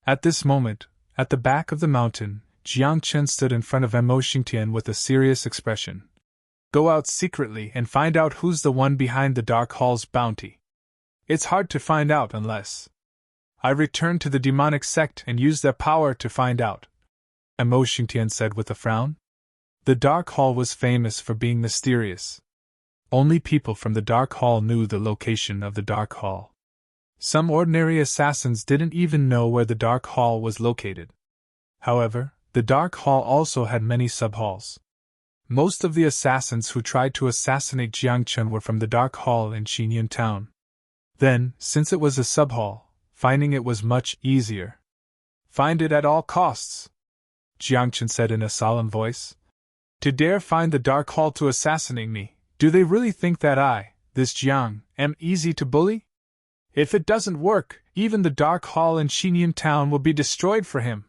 At this moment, at the back of the mountain, Jiang Chen stood in front of Mo Xingtian with a serious expression. Go out secretly and find out who's the one behind the Dark Hall's bounty. It's hard to find out unless I return to the demonic sect and use their power to find out, Mo Xingtian said with a frown. The Dark Hall was famous for being mysterious. Only people from the Dark Hall knew the location of the Dark Hall. Some ordinary assassins didn't even know where the Dark Hall was located. However, the Dark Hall also had many sub-halls. Most of the assassins who tried to assassinate Jiang Chen were from the Dark Hall in Xinyan town. Then, since it was a sub-hall, finding it was much easier. Find it at all costs, Jiang Chen said in a solemn voice. To dare find the Dark Hall to assassinate me, do they really think that I, this Jiang, am easy to bully? If it doesn't work, even the Dark Hall in Xinyan town will be destroyed for him.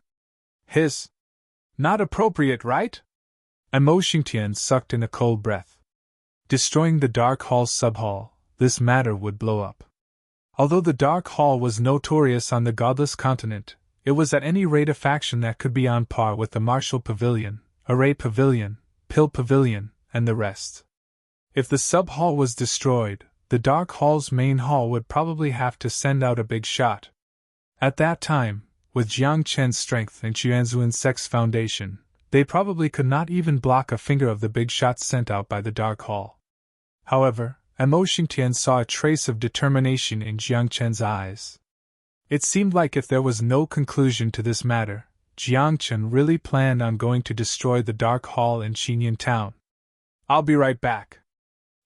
Not appropriate, right? Mo Xingtian sucked in a cold breath. Destroying the Dark Hall's sub-hall, this matter would blow up. Although the Dark Hall was notorious on the Godless continent, it was at any rate a faction that could be on par with the Martial Pavilion, Array Pavilion, Pill Pavilion, and the rest. If the sub-hall was destroyed, the Dark Hall's main hall would probably have to send out a big shot. At that time, with Jiang Chen's strength and Xuanzun's Sex Foundation, they probably could not even block a finger of the big shots sent out by the Dark Hall. However, Mo Xingtian saw a trace of determination in Jiang Chen's eyes. It seemed like if there was no conclusion to this matter, Jiang Chen really planned on going to destroy the Dark Hall in Xinyan town. I'll be right back.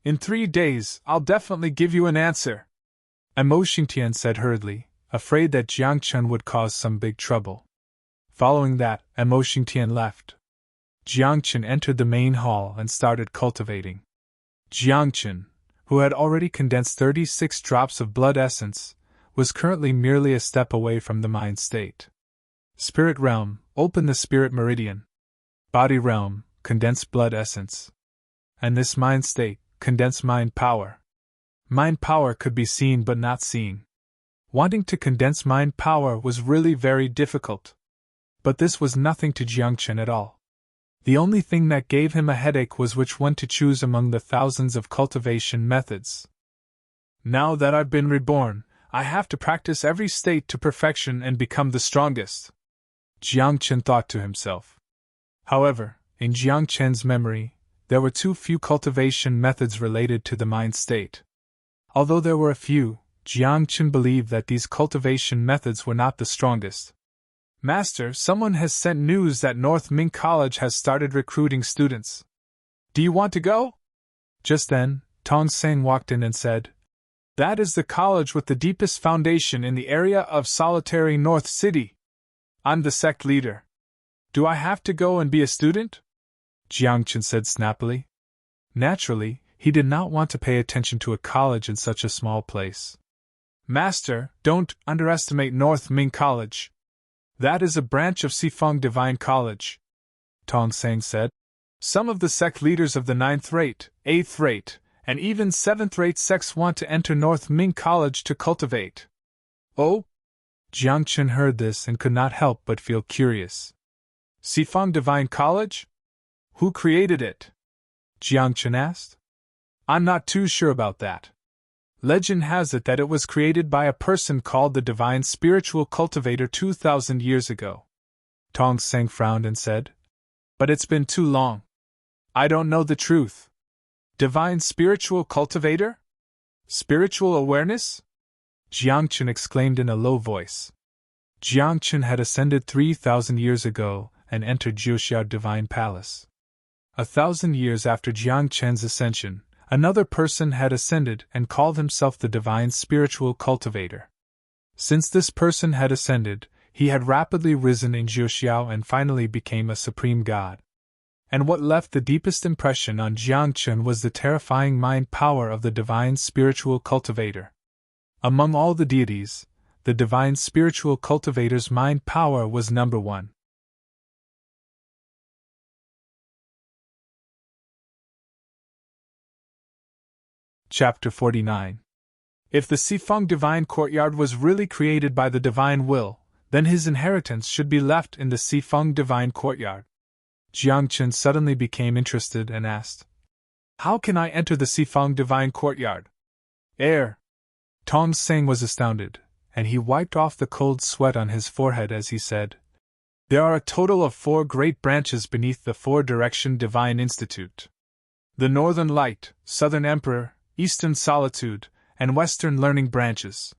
In 3 days, I'll definitely give you an answer, Mo Xingtian said hurriedly, afraid that Jiang Chen would cause some big trouble. Following that, Mo Xingtian left. Jiang Chen entered the main hall and started cultivating. Jiang Chen, who had already condensed 36 drops of blood essence, was currently merely a step away from the mind state. Spirit realm, open the spirit meridian. Body realm, condense blood essence. And this mind state, condense mind power. Mind power could be seen but not seen. Wanting to condense mind power was really very difficult. But this was nothing to Jiang Chen at all. The only thing that gave him a headache was which one to choose among the thousands of cultivation methods. Now that I've been reborn, I have to practice every state to perfection and become the strongest, Jiang Chen thought to himself. However, in Jiang Chen's memory, there were too few cultivation methods related to the mind state. Although there were a few, Jiang Chen believed that these cultivation methods were not the strongest. Master, someone has sent news that North Ming College has started recruiting students. Do you want to go? Just then, Tong Seng walked in and said, That is the college with the deepest foundation in the area of solitary North City. I'm the sect leader. Do I have to go and be a student? Jiang Chen said snappily. Naturally, he did not want to pay attention to a college in such a small place. Master, don't underestimate North Ming College. That is a branch of Sifeng Divine College, Tong Seng said. Some of the sect leaders of the 9th rate, 8th rate, and even 7th rate sects want to enter North Ming College to cultivate. Oh? Jiang Chen heard this and could not help but feel curious. Sifeng Divine College? Who created it? Jiang Chen asked. I'm not too sure about that. Legend has it that it was created by a person called the Divine Spiritual Cultivator 2,000 years ago. Tong Seng frowned and said, But it's been too long. I don't know the truth. Divine Spiritual Cultivator? Spiritual awareness? Jiang Chen exclaimed in a low voice. Jiang Chen had ascended 3,000 years ago and entered Jiuxiao Divine Palace. 1,000 years after Jiang Chen's ascension, another person had ascended and called himself the Divine Spiritual Cultivator. Since this person had ascended, he had rapidly risen in Jiuxiao and finally became a supreme god. And what left the deepest impression on Jiang Chen was the terrifying mind power of the Divine Spiritual Cultivator. Among all the deities, the Divine Spiritual Cultivator's mind power was number one. Chapter 49. If the Sifeng divine courtyard was really created by the divine will, then his inheritance should be left in the Sifeng divine courtyard. Jiang Chen suddenly became interested and asked, "How can I enter the Sifeng divine courtyard?" Tong Seng was astounded, and he wiped off the cold sweat on his forehead as he said, "There are a total of 4 great branches beneath the 4-Direction Divine Institute. The Northern Light, Southern Emperor, Eastern Solitude, and Western Learning branches.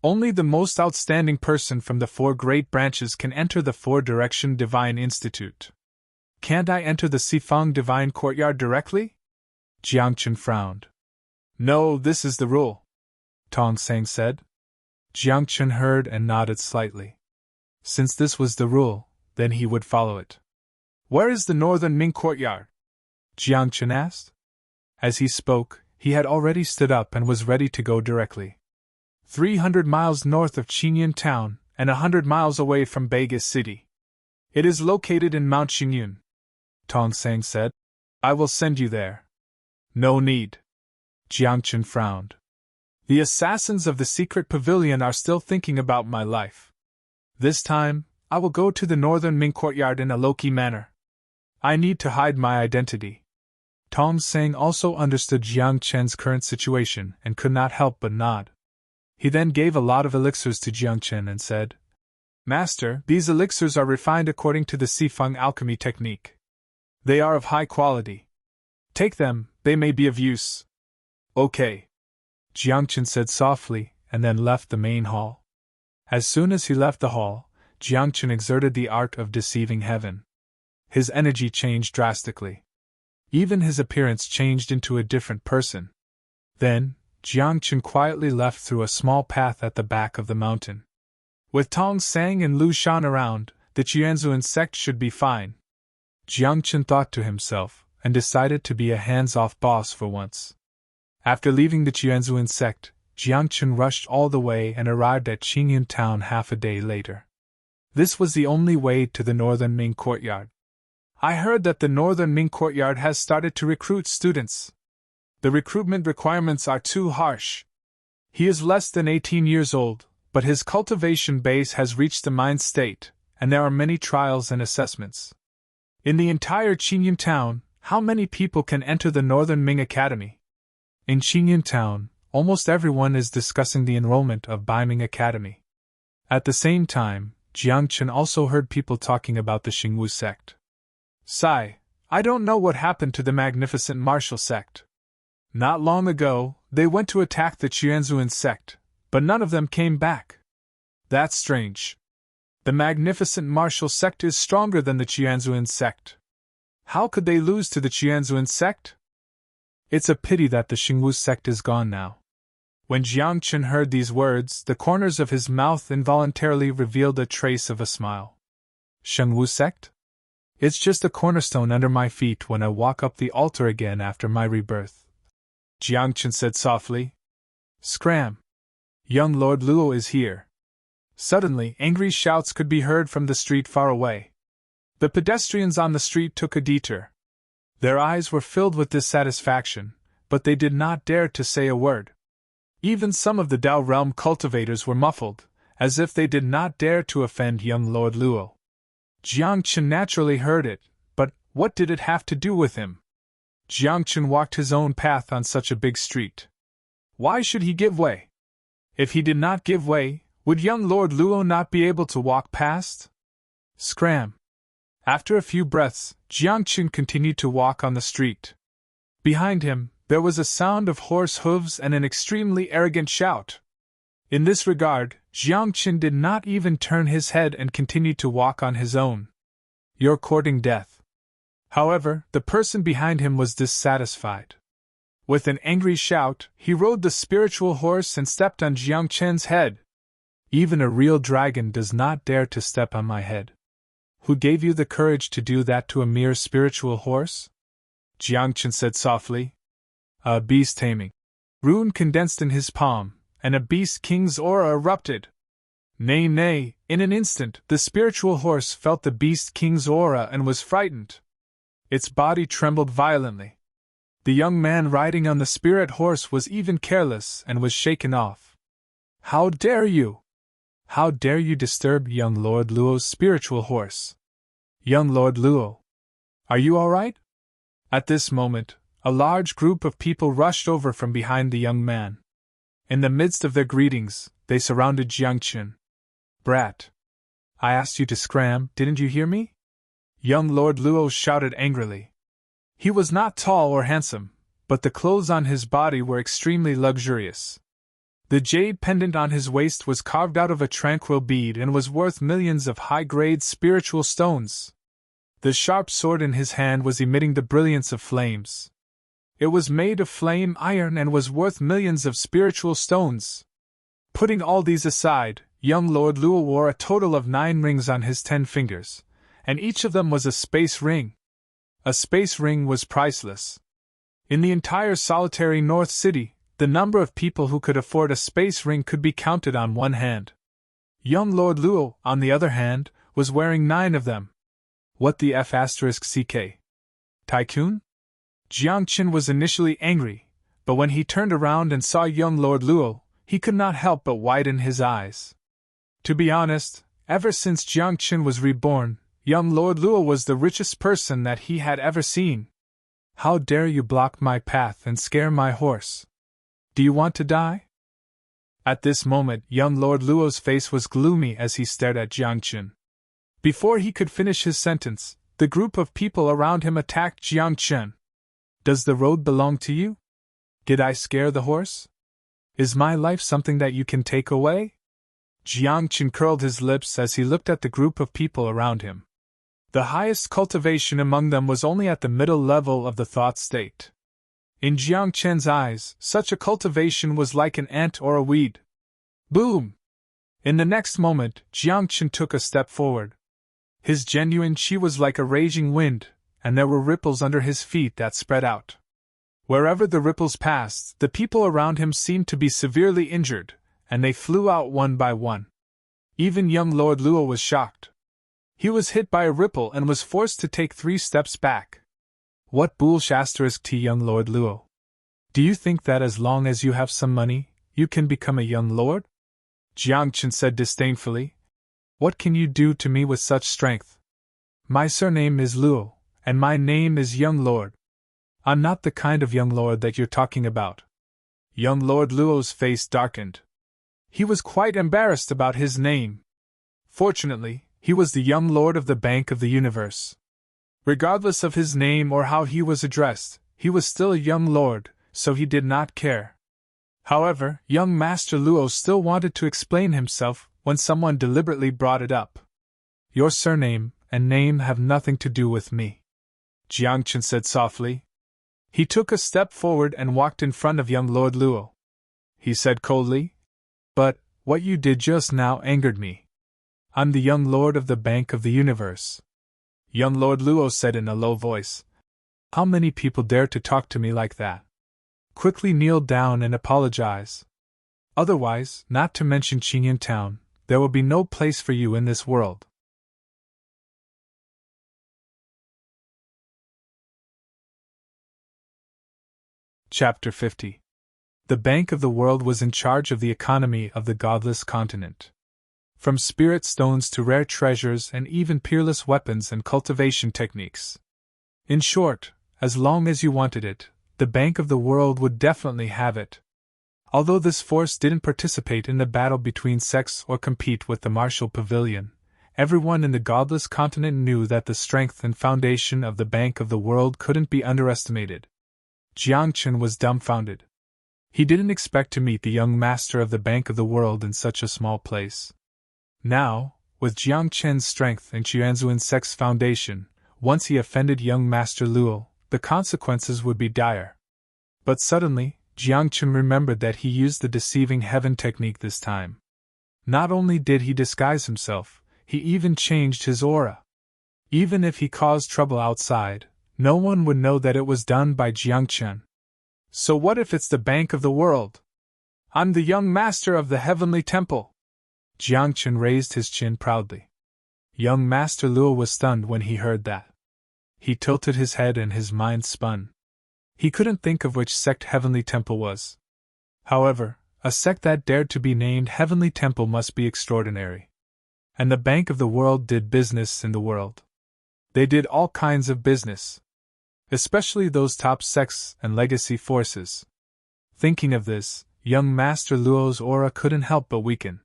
Only the most outstanding person from the 4 great branches can enter the 4-Direction Divine Institute. Can't I enter the Sifeng Divine Courtyard directly?" Jiang Chen frowned. "No, this is the rule," Tong Sang said. Jiang Chen heard and nodded slightly. Since this was the rule, then he would follow it. "Where is the Northern Ming Courtyard?" Jiang Chen asked. As he spoke, he had already stood up and was ready to go directly. 300 miles north of Qingyun town and 100 miles away from Beige City. It is located in Mount Xingyun, Tong Sang said. "I will send you there." "No need." Jiang Chen frowned. "The assassins of the secret pavilion are still thinking about my life. This time, I will go to the Northern Ming Courtyard in a low-key manner. I need to hide my identity." Tong Sang also understood Jiang Chen's current situation and could not help but nod. He then gave a lot of elixirs to Jiang Chen and said, "Master, these elixirs are refined according to the Sifeng alchemy technique. They are of high quality. Take them, they may be of use." "Okay," Jiang Chen said softly, and then left the main hall. As soon as he left the hall, Jiang Chen exerted the art of deceiving heaven. His energy changed drastically. Even his appearance changed into a different person. Then, Jiang Chen quietly left through a small path at the back of the mountain. With Tong Sang and Lu Shan around, the Qianzuan sect should be fine. Jiang Chen thought to himself, and decided to be a hands-off boss for once. After leaving the Qianzuan sect, Jiang Chen rushed all the way and arrived at Qingyun town half a day later. This was the only way to the Northern Ming Courtyard. "I heard that the Northern Ming Courtyard has started to recruit students. The recruitment requirements are too harsh. He is less than 18 years old, but his cultivation base has reached the mind state, and there are many trials and assessments. In the entire Qingyun town, how many people can enter the Northern Ming Academy?" In Qingyun town, almost everyone is discussing the enrollment of Baiming Academy. At the same time, Jiang Chen also heard people talking about the Xingwu sect. "Sai, I don't know what happened to the magnificent martial sect. Not long ago, they went to attack the Qianzuan sect, but none of them came back. That's strange. The magnificent martial sect is stronger than the Qianzuan sect. How could they lose to the Qianzuan sect? It's a pity that the Xingwu sect is gone now." When Jiang Chen heard these words, the corners of his mouth involuntarily revealed a trace of a smile. "Xingwu sect? It's just a cornerstone under my feet when I walk up the altar again after my rebirth," Jiang Chen said softly. "Scram! Young Lord Luo is here." Suddenly, angry shouts could be heard from the street far away. The pedestrians on the street took a detour. Their eyes were filled with dissatisfaction, but they did not dare to say a word. Even some of the Dao realm cultivators were muffled, as if they did not dare to offend young Lord Luo. Jiang Chen naturally heard it, but what did it have to do with him? Jiang Chen walked his own path on such a big street. Why should he give way? If he did not give way, would young Lord Luo not be able to walk past? Scram! After a few breaths, Jiang Chen continued to walk on the street. Behind him, there was a sound of horse hooves and an extremely arrogant shout. In this regard, Jiang Chen did not even turn his head and continued to walk on his own. "You're courting death." However, the person behind him was dissatisfied. With an angry shout, he rode the spiritual horse and stepped on Jiang Chen's head. "Even a real dragon does not dare to step on my head. Who gave you the courage to do that to a mere spiritual horse?" Jiang Chen said softly. "A beast taming." Rune condensed in his palm, and a beast king's aura erupted. Nay, in an instant, the spiritual horse felt the beast king's aura and was frightened. Its body trembled violently. The young man riding on the spirit horse was even careless and was shaken off. How dare you? How dare you disturb young Lord Luo's spiritual horse? Young Lord Luo, are you all right? At this moment, a large group of people rushed over from behind the young man. In the midst of their greetings, they surrounded Jiangchen. Brat! I asked you to scram, didn't you hear me? Young Lord Luo shouted angrily. He was not tall or handsome, but the clothes on his body were extremely luxurious. The jade pendant on his waist was carved out of a tranquil bead and was worth millions of high-grade spiritual stones. The sharp sword in his hand was emitting the brilliance of flames. It was made of flame iron and was worth millions of spiritual stones. Putting all these aside, young Lord Luo wore a total of 9 rings on his 10 fingers, and each of them was a space ring. A space ring was priceless. In the entire solitary North City, the number of people who could afford a space ring could be counted on one hand. Young Lord Luo, on the other hand, was wearing 9 of them. What the F***ck? Tycoon? Jiangchen was initially angry, but when he turned around and saw young Lord Luo, he could not help but widen his eyes. To be honest, ever since Jiangchen was reborn, young Lord Luo was the richest person that he had ever seen. How dare you block my path and scare my horse? Do you want to die? At this moment, young Lord Luo's face was gloomy as he stared at Jiangchen. Before he could finish his sentence, the group of people around him attacked Jiangchen. Does the road belong to you? Did I scare the horse? Is my life something that you can take away? Jiangchen curled his lips as he looked at the group of people around him. The highest cultivation among them was only at the middle level of the thought state. In Jiangchen's eyes, such a cultivation was like an ant or a weed. Boom! In the next moment, Jiangchen took a step forward. His genuine chi was like a raging wind, and there were ripples under his feet that spread out. Wherever the ripples passed, the people around him seemed to be severely injured, and they flew out one by one. Even young Lord Luo was shocked. He was hit by a ripple and was forced to take 3 steps back. What bullshit to young Lord Luo? Do you think that as long as you have some money, you can become a young lord? Jiangchen said disdainfully. What can you do to me with such strength? My surname is Luo, and my name is young lord. I'm not the kind of young lord that you're talking about. Young Lord Luo's face darkened. He was quite embarrassed about his name. Fortunately, he was the young lord of the Bank of the Universe. Regardless of his name or how he was addressed, he was still a young lord, so he did not care. However, young Master Luo still wanted to explain himself when someone deliberately brought it up. Your surname and name have nothing to do with me, Jiangchen said softly. He took a step forward and walked in front of young Lord Luo. He said coldly, But what you did just now angered me. I'm the young lord of the Bank of the Universe. Young Lord Luo said in a low voice. How many people dare to talk to me like that? Quickly kneel down and apologize. Otherwise, not to mention Qingyan Town, there will be no place for you in this world. Chapter 50. The Bank of the World was in charge of the economy of the godless continent. From spirit stones to rare treasures and even peerless weapons and cultivation techniques. In short, as long as you wanted it, the Bank of the World would definitely have it. Although this force didn't participate in the battle between sects or compete with the Martial Pavilion, everyone in the godless continent knew that the strength and foundation of the Bank of the World couldn't be underestimated. Jiangchen was dumbfounded. He didn't expect to meet the young master of the Bank of the World in such a small place. Now, with Jiangchen's strength and Qianzuan sect's foundation, once he offended young Master Luo, the consequences would be dire. But suddenly, Jiangchen remembered that he used the deceiving heaven technique this time. Not only did he disguise himself, he even changed his aura. Even if he caused trouble outside, no one would know that it was done by Jiangchen. So what if it's the Bank of the World? I'm the young master of the Heavenly Temple. Jiangchen raised his chin proudly. Young Master Luo was stunned when he heard that. He tilted his head and his mind spun. He couldn't think of which sect Heavenly Temple was. However, a sect that dared to be named Heavenly Temple must be extraordinary. And the Bank of the World did business in the world. They did all kinds of business. Especially those top sects and legacy forces. Thinking of this, young Master Luo's aura couldn't help but weaken.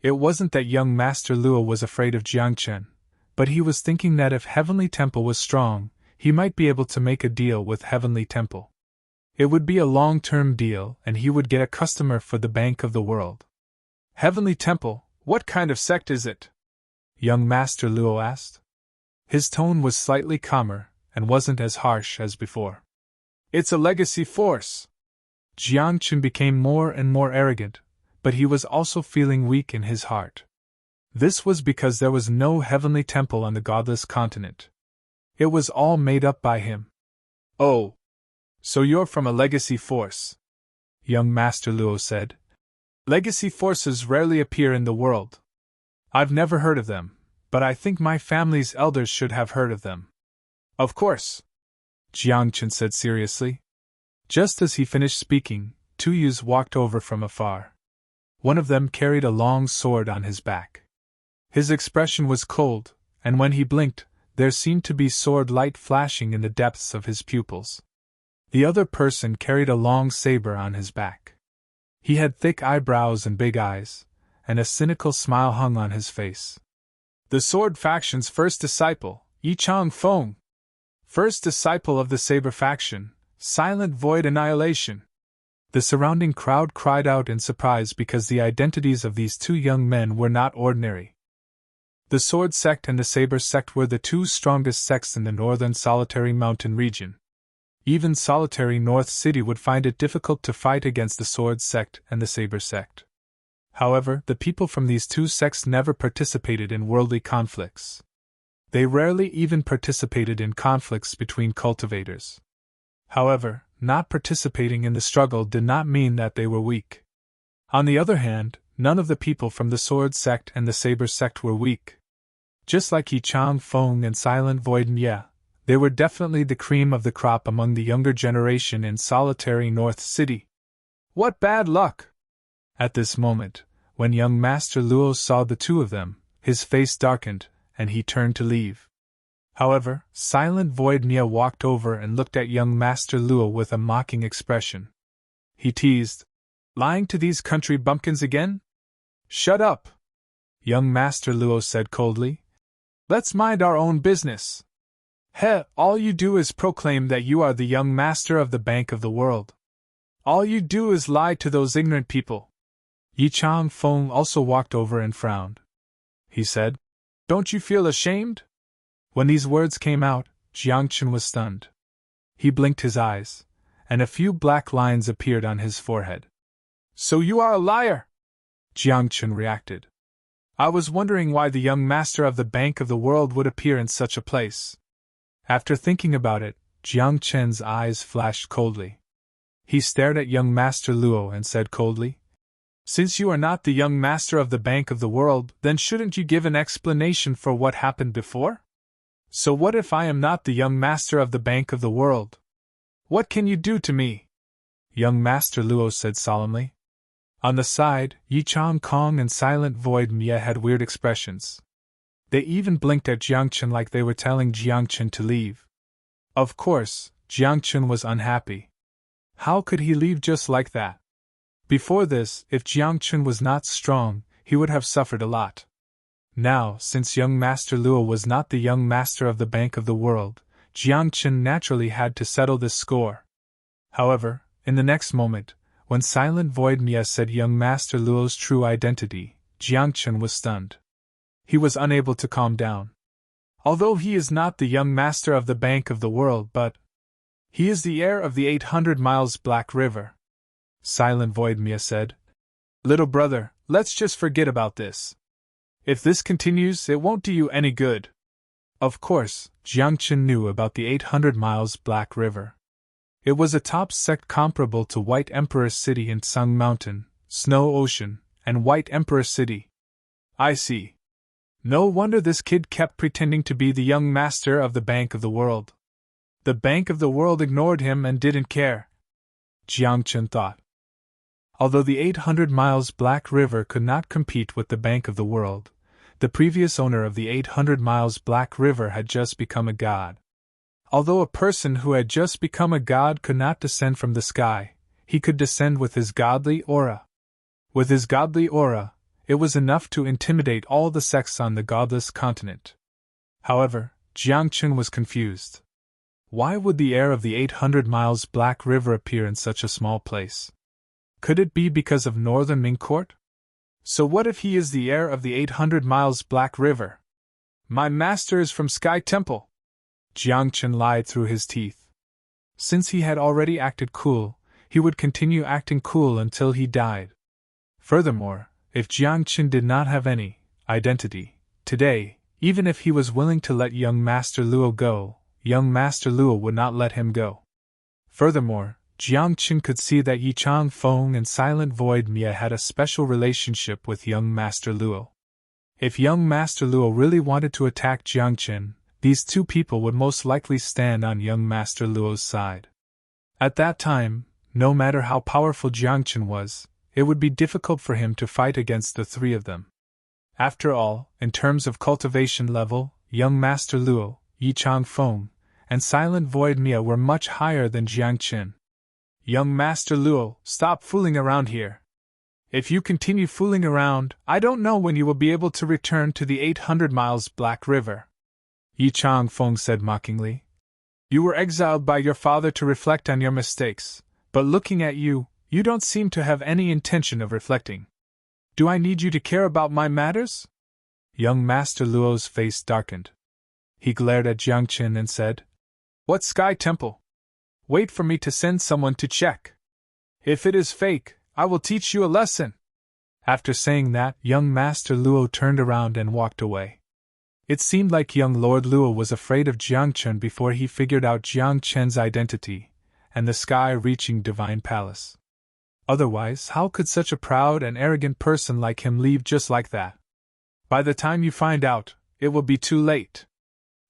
It wasn't that young Master Luo was afraid of Jiang Chen, but he was thinking that if Heavenly Temple was strong, he might be able to make a deal with Heavenly Temple. It would be a long-term deal, and he would get a customer for the Bank of the World. Heavenly Temple, what kind of sect is it? Young Master Luo asked. His tone was slightly calmer, and wasn't as harsh as before. It's a legacy force. Jiang Chen became more and more arrogant, but he was also feeling weak in his heart. This was because there was no Heavenly Temple on the Godless Continent. It was all made up by him. Oh. So you're from a legacy force, young Master Luo said. Legacy forces rarely appear in the world. I've never heard of them, but I think my family's elders should have heard of them. Of course, Jiang Chen said seriously. Just as he finished speaking, two youths walked over from afar. One of them carried a long sword on his back. His expression was cold, and when he blinked, there seemed to be sword light flashing in the depths of his pupils. The other person carried a long saber on his back. He had thick eyebrows and big eyes, and a cynical smile hung on his face. The Sword Faction's first disciple, Yi Chang Feng. First disciple of the Saber Faction, Silent Void Annihilation. The surrounding crowd cried out in surprise because the identities of these two young men were not ordinary. The Sword Sect and the Saber Sect were the two strongest sects in the northern Solitary Mountain region. Even Solitary North City would find it difficult to fight against the Sword Sect and the Saber Sect. However, the people from these two sects never participated in worldly conflicts. They rarely even participated in conflicts between cultivators. However, not participating in the struggle did not mean that they were weak. On the other hand, none of the people from the Sword Sect and the Saber Sect were weak. Just like Yi Chang Feng and Silent Void Nye, they were definitely the cream of the crop among the younger generation in Solitary North City. What bad luck! At this moment, when young Master Luo saw the two of them, his face darkened, and he turned to leave. However, Silent Void Nye walked over and looked at young Master Luo with a mocking expression. He teased, "Lying to these country bumpkins again?" "Shut up!" young Master Luo said coldly. "Let's mind our own business. All you do is proclaim that you are the young master of the Bank of the World. All you do is lie to those ignorant people." Yi Chang Feng also walked over and frowned. He said, "Don't you feel ashamed?" When these words came out, Jiang Chen was stunned. He blinked his eyes, and a few black lines appeared on his forehead. "So you are a liar!" Jiang Chen reacted. "I was wondering why the young master of the Bank of the World would appear in such a place." After thinking about it, Jiang Chen's eyes flashed coldly. He stared at young Master Luo and said coldly, "Since you are not the young master of the Bank of the World, then shouldn't you give an explanation for what happened before? So what if I am not the young master of the Bank of the World? What can you do to me?" Young Master Luo said solemnly. On the side, Yi Chang Kong and Silent Void Nye had weird expressions. They even blinked at Jiang Chen like they were telling Jiang Chen to leave. Of course, Jiang Chen was unhappy. How could he leave just like that? Before this, if Jiang Chen was not strong, he would have suffered a lot. Now, since young Master Luo was not the young master of the Bank of the World, Jiang Chen naturally had to settle this score. However, in the next moment, when Silent Void Nye said young Master Luo's true identity, Jiang Chen was stunned. He was unable to calm down. Although he is not the young master of the Bank of the World, but he is the heir of the 800 miles Black River. Silent Void Nye said, "Little brother, let's just forget about this. If this continues, it won't do you any good." Of course, Jiang Chen knew about the 800 miles Black River. It was a top sect comparable to White Emperor City in Tsung Mountain, Snow Ocean, and White Emperor City. I see. No wonder this kid kept pretending to be the young master of the Bank of the World. The Bank of the World ignored him and didn't care, Jiang Chen thought. Although the 800 miles Black River could not compete with the Bank of the World, the previous owner of the 800 miles Black River had just become a god. Although a person who had just become a god could not descend from the sky, he could descend with his godly aura. With his godly aura, it was enough to intimidate all the sects on the godless continent. However, Jiang Chen was confused. Why would the heir of the 800 miles Black River appear in such a small place? Could it be because of Northern Ming Court? So what if he is the heir of the 800 miles Black River? My master is from Sky Temple. Jiang Chen lied through his teeth. Since he had already acted cool, he would continue acting cool until he died. Furthermore, if Jiang Chen did not have any identity today, even if he was willing to let young Master Luo go, young Master Luo would not let him go. Furthermore, Jiang Chen could see that Yichang Feng and Silent Void Mia had a special relationship with young Master Luo. If young Master Luo really wanted to attack Jiang Chen, these two people would most likely stand on young Master Luo's side. At that time, no matter how powerful Jiang Chen was, it would be difficult for him to fight against the three of them. After all, in terms of cultivation level, young Master Luo, Yichang Feng, and Silent Void Mia were much higher than Jiang Chen. Young Master Luo, stop fooling around here. If you continue fooling around, I don't know when you will be able to return to the 800 miles Black River. Yichang Feng said mockingly. You were exiled by your father to reflect on your mistakes, but looking at you, you don't seem to have any intention of reflecting. Do I need you to care about my matters? Young Master Luo's face darkened. He glared at Jiang Chen and said, What Sky Temple? Wait for me to send someone to check. If it is fake, I will teach you a lesson. After saying that, young Master Luo turned around and walked away. It seemed like young Lord Luo was afraid of Jiang Chen before he figured out Jiang Chen's identity and the sky-reaching divine palace. Otherwise, how could such a proud and arrogant person like him leave just like that? By the time you find out, it will be too late.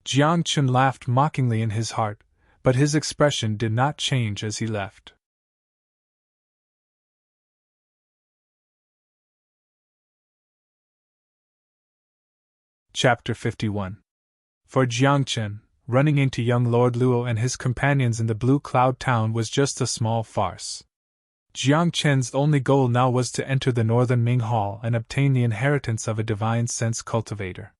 Jiang Chen laughed mockingly in his heart, but his expression did not change as he left. Chapter 51. For Jiang Chen, running into young Lord Luo and his companions in the Blue Cloud Town was just a small farce. Jiang Chen's only goal now was to enter the Northern Ming Hall and obtain the inheritance of a divine sense cultivator.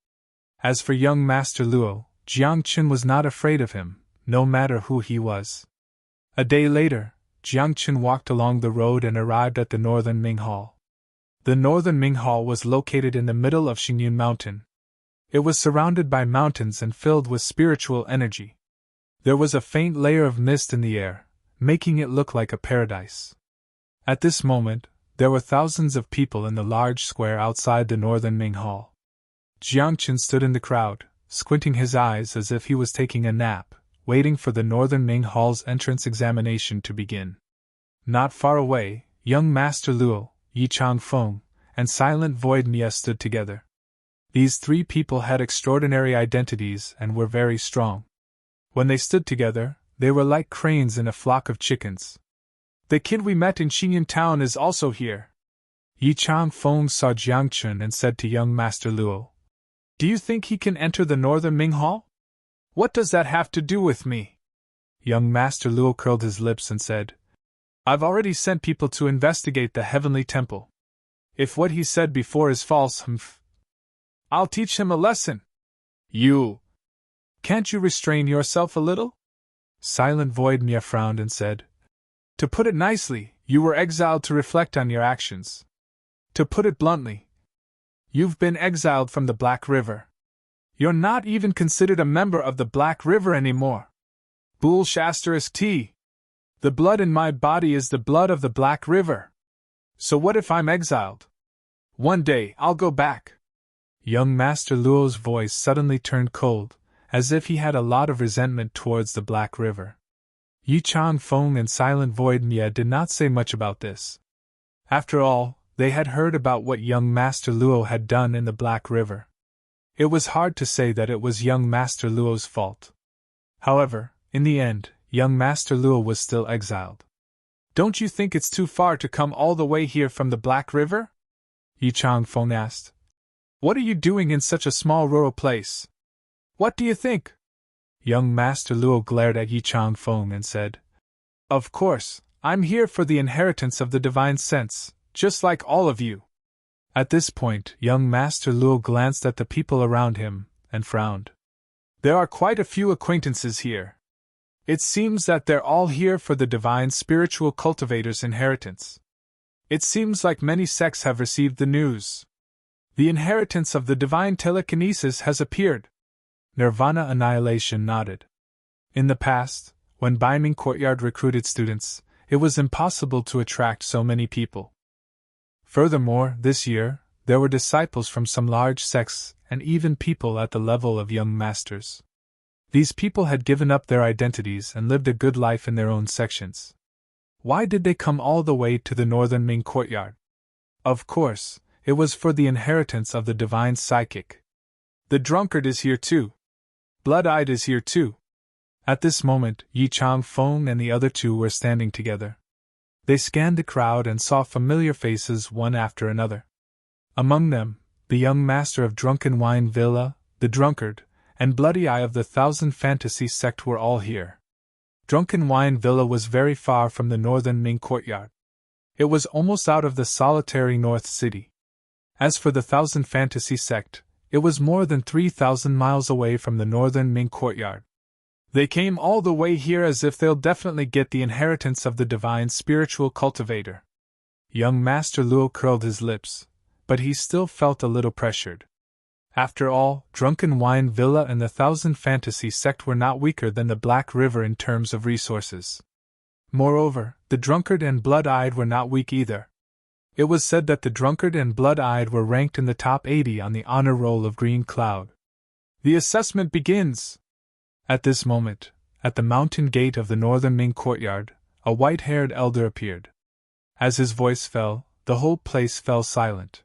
As for young Master Luo, Jiang Chen was not afraid of him, no matter who he was. A day later, Jiang Chen walked along the road and arrived at the Northern Ming Hall. The Northern Ming Hall was located in the middle of Xingyun Mountain. It was surrounded by mountains and filled with spiritual energy. There was a faint layer of mist in the air, making it look like a paradise. At this moment, there were thousands of people in the large square outside the Northern Ming Hall. Jiang Chen stood in the crowd, squinting his eyes as if he was taking a nap, waiting for the Northern Ming Hall's entrance examination to begin. Not far away, young Master Luo, Yichang Feng, and Silent Void Mia stood together. These three people had extraordinary identities and were very strong. When they stood together, they were like cranes in a flock of chickens. The kid we met in Xinyan Town is also here. Yichang Feng saw Jiang Chen and said to young Master Luo, Do you think he can enter the Northern Ming Hall? What does that have to do with me? Young Master Luo curled his lips and said, I've already sent people to investigate the Heavenly Temple. If what he said before is false, I'll teach him a lesson. You! Can't you restrain yourself a little? Silent Void Mia frowned and said, To put it nicely, you were exiled to reflect on your actions. To put it bluntly, you've been exiled from the Black River. You're not even considered a member of the Black River anymore. Bull**T. The blood in my body is the blood of the Black River. So what if I'm exiled? One day I'll go back. Young Master Luo's voice suddenly turned cold, as if he had a lot of resentment towards the Black River. Yichang Feng and Silent Void Mia did not say much about this. After all, they had heard about what young Master Luo had done in the Black River. It was hard to say that it was young Master Luo's fault. However, In the end, young Master Luo was still exiled. Don't you think it's too far to come all the way here from the Black River? Yi Changfeng asked. What are you doing in such a small rural place? What do you think? Young Master Luo glared at Yi Changfeng and said, Of course, I'm here for the inheritance of the divine sense, just like all of you. At this point, young Master Luo glanced at the people around him and frowned. There are quite a few acquaintances here. It seems that they're all here for the divine spiritual cultivator's inheritance. It seems like many sects have received the news. The inheritance of the divine telekinesis has appeared. Nirvana Annihilation nodded. In the past, when Baiming Courtyard recruited students, it was impossible to attract so many people. Furthermore, this year, there were disciples from some large sects and even people at the level of young masters. These people had given up their identities and lived a good life in their own sections. Why did they come all the way to the northern Ming Courtyard? Of course, it was for the inheritance of the divine psychic. The drunkard is here too. Blood-eyed is here too. At this moment, Yi Changfeng and the other two were standing together. They scanned the crowd and saw familiar faces one after another. Among them, the young master of Drunken Wine Villa, the drunkard, and Bloody Eye of the Thousand Fantasy sect were all here. Drunken Wine Villa was very far from the northern Ming Courtyard. It was almost out of the solitary North City. As for the Thousand Fantasy sect, it was more than 3,000 miles away from the northern Ming Courtyard. They came all the way here as if they'll definitely get the inheritance of the divine spiritual cultivator. Young Master Luo curled his lips, but he still felt a little pressured. After all, Drunken Wine Villa and the Thousand Fantasy sect were not weaker than the Black River in terms of resources. Moreover, the drunkard and blood-eyed were not weak either. It was said that the drunkard and blood-eyed were ranked in the top 80 on the honor roll of Green Cloud. The assessment begins! At this moment, at the mountain gate of the northern Ming Courtyard, a white-haired elder appeared. As his voice fell, the whole place fell silent.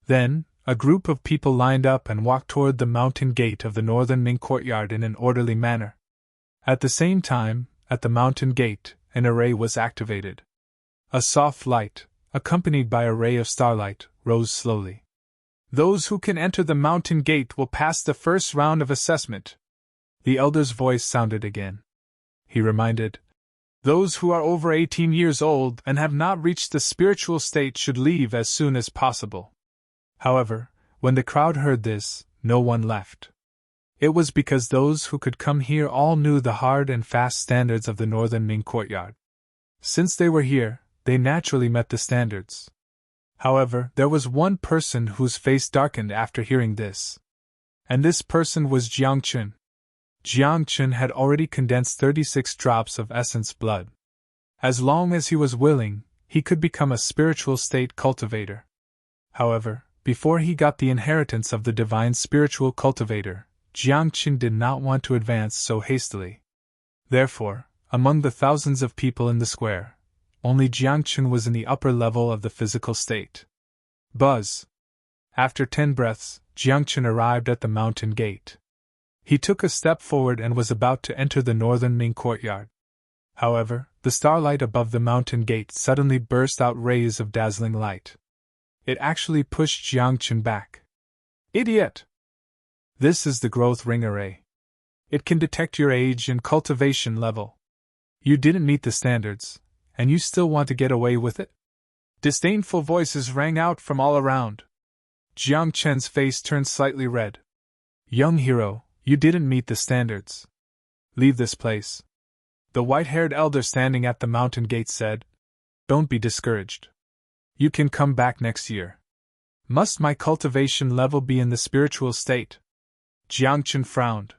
Then, a group of people lined up and walked toward the mountain gate of the northern Ming Courtyard in an orderly manner. At the same time, at the mountain gate, an array was activated. A soft light, accompanied by a ray of starlight, rose slowly. Those who can enter the mountain gate will pass the first round of assessment. The elder's voice sounded again. He reminded, those who are over 18 years old and have not reached the spiritual state should leave as soon as possible. However, when the crowd heard this, no one left. It was because those who could come here all knew the hard and fast standards of the northern Ming Courtyard. Since they were here, they naturally met the standards. However, there was one person whose face darkened after hearing this. And this person was Jiang Chun. Jiang Chun had already condensed 36 drops of essence blood. As long as he was willing, he could become a spiritual state cultivator. However, before he got the inheritance of the divine spiritual cultivator, Jiang Chun did not want to advance so hastily. Therefore, among the thousands of people in the square, only Jiang Chun was in the upper level of the physical state. Buzz! After 10 breaths, Jiang Chun arrived at the mountain gate. He took a step forward and was about to enter the northern Ming Courtyard. However, the starlight above the mountain gate suddenly burst out rays of dazzling light. It actually pushed Jiang Chun back. Idiot! This is the growth ring array. It can detect your age and cultivation level. You didn't meet the standards, and you still want to get away with it? Disdainful voices rang out from all around. Jiang Chen's face turned slightly red. Young hero, you didn't meet the standards. Leave this place. The white-haired elder standing at the mountain gate said, Don't be discouraged. You can come back next year. Must my cultivation level be in the spiritual state? Jiang Chun frowned.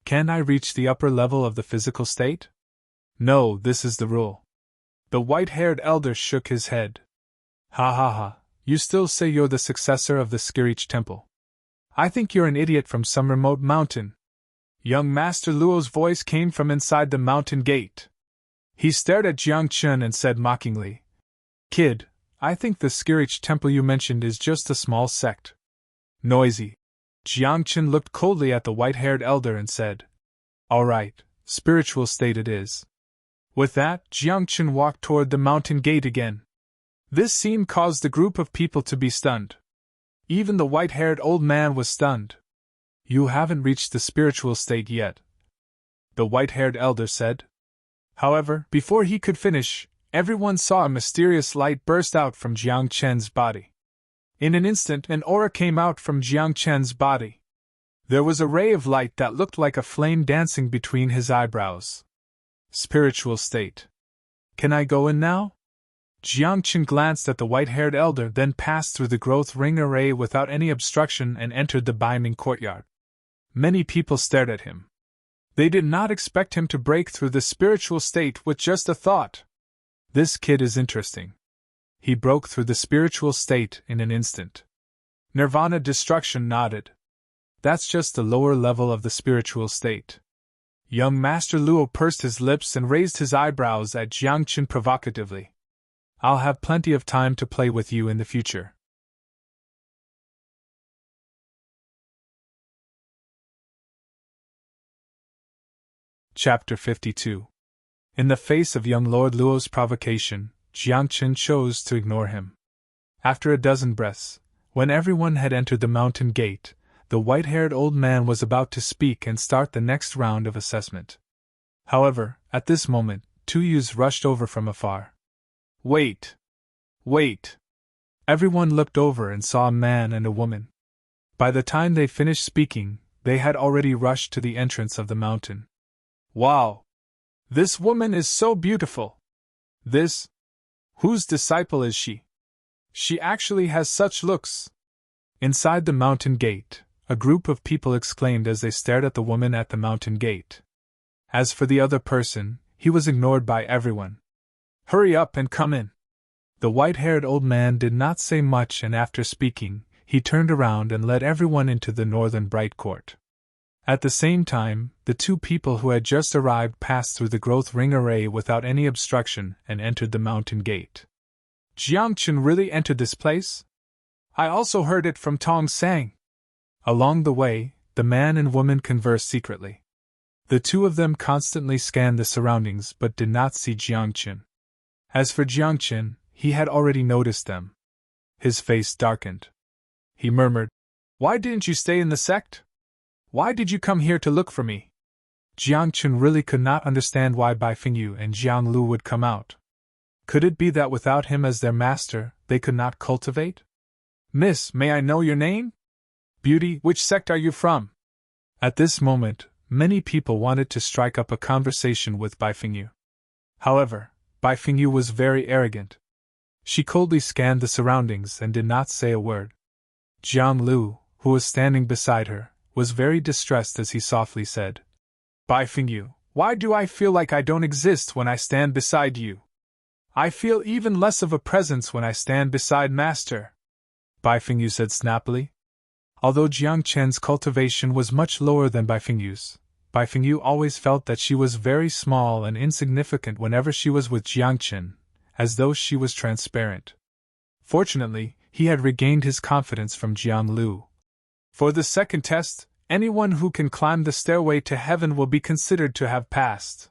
Can I reach the upper level of the physical state? No, this is the rule. The white-haired elder shook his head. Ha ha ha, you still say you're the successor of the Skirich Temple. I think you're an idiot from some remote mountain. Young Master Luo's voice came from inside the mountain gate. He stared at Jiang Chun and said mockingly, Kid, I think the Skirich Temple you mentioned is just a small sect. Noisy. Jiang Chun looked coldly at the white-haired elder and said, All right, Spiritual state it is. With that, Jiangchen walked toward the mountain gate again. This scene caused the group of people to be stunned. Even the white-haired old man was stunned. You haven't reached the spiritual state yet, the white-haired elder said. However, before he could finish, everyone saw a mysterious light burst out from Jiang Chen's body. In an instant, an aura came out from Jiang Chen's body. There was a ray of light that looked like a flame dancing between his eyebrows. Spiritual state. Can I go in now? Jiang Chen glanced at the white-haired elder, then passed through the growth ring array without any obstruction and entered the binding courtyard. Many people stared at him. They did not expect him to break through the spiritual state with just a thought. This kid is interesting. He broke through the spiritual state in an instant. Nirvana Destruction nodded. That's just the lower level of the spiritual state. Young Master Luo pursed his lips and raised his eyebrows at Jiang Chen provocatively. I'll have plenty of time to play with you in the future. Chapter 52. In the face of young Lord Luo's provocation, Jiang Chen chose to ignore him. After a dozen breaths, when everyone had entered the mountain gate, the white-haired old man was about to speak and start the next round of assessment. However, at this moment, two youths rushed over from afar. Wait! Wait! Everyone looked over and saw a man and a woman. By the time they finished speaking, they had already rushed to the entrance of the mountain. Wow! This woman is so beautiful! Whose disciple is she? She actually has such looks! Inside the mountain gate, a group of people exclaimed as they stared at the woman at the mountain gate. As for the other person, he was ignored by everyone. Hurry up and come in! The white-haired old man did not say much, and after speaking, he turned around and led everyone into the northern bright court. At the same time, the two people who had just arrived passed through the growth ring array without any obstruction and entered the mountain gate. Jiang Chen really entered this place? I also heard it from Tong Sang. Along the way, the man and woman conversed secretly. The two of them constantly scanned the surroundings but did not see Jiang Chen. As for Jiang Chen, he had already noticed them. His face darkened. He murmured, "Why didn't you stay in the sect? Why did you come here to look for me?" Jiang Chen really could not understand why Bai Fingyu and Jiang Lu would come out. Could it be that without him as their master, they could not cultivate? "Miss, may I know your name? Beauty, which sect are you from?" At this moment, many people wanted to strike up a conversation with Bai Fingyu. However, Bai Fingyu was very arrogant. She coldly scanned the surroundings and did not say a word. Jiang Lu, who was standing beside her, was very distressed as he softly said, "Bai Fingyu, why do I feel like I don't exist when I stand beside you? I feel even less of a presence when I stand beside Master." Bai Fingyu said snappily. Although Jiang Chen's cultivation was much lower than Bai Fingyu's, Bai Fingyu always felt that she was very small and insignificant whenever she was with Jiang Chen, as though she was transparent. Fortunately, he had regained his confidence from Jiang Lu. For the second test, anyone who can climb the stairway to heaven will be considered to have passed.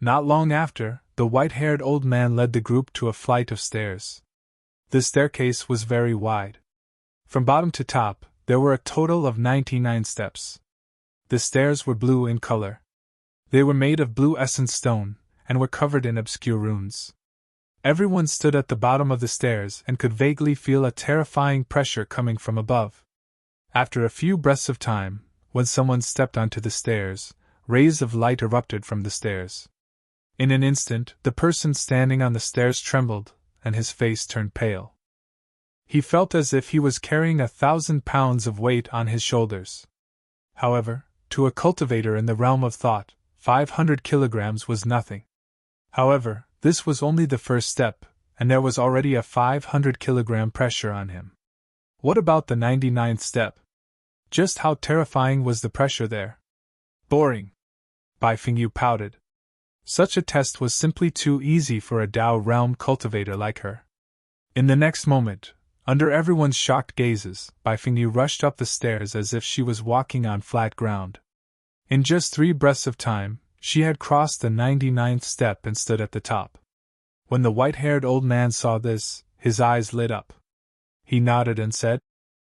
Not long after, the white-haired old man led the group to a flight of stairs. The staircase was very wide. From bottom to top, there were a total of 99 steps. The stairs were blue in color. They were made of blue essence stone, and were covered in obscure runes. Everyone stood at the bottom of the stairs and could vaguely feel a terrifying pressure coming from above. After a few breaths of time, when someone stepped onto the stairs, rays of light erupted from the stairs. In an instant, the person standing on the stairs trembled, and his face turned pale. He felt as if he was carrying 1,000 pounds of weight on his shoulders. However, to a cultivator in the realm of thought, 500 kilograms was nothing. However, this was only the first step, and there was already a 500-kilogram pressure on him. What about the 99th step? Just how terrifying was the pressure there? Boring. Bai Fingyu pouted. Such a test was simply too easy for a Dao realm cultivator like her. In the next moment, under everyone's shocked gazes, Bai Fingyu rushed up the stairs as if she was walking on flat ground. In just 3 breaths of time, she had crossed the 99th step and stood at the top. When the white-haired old man saw this, his eyes lit up. He nodded and said,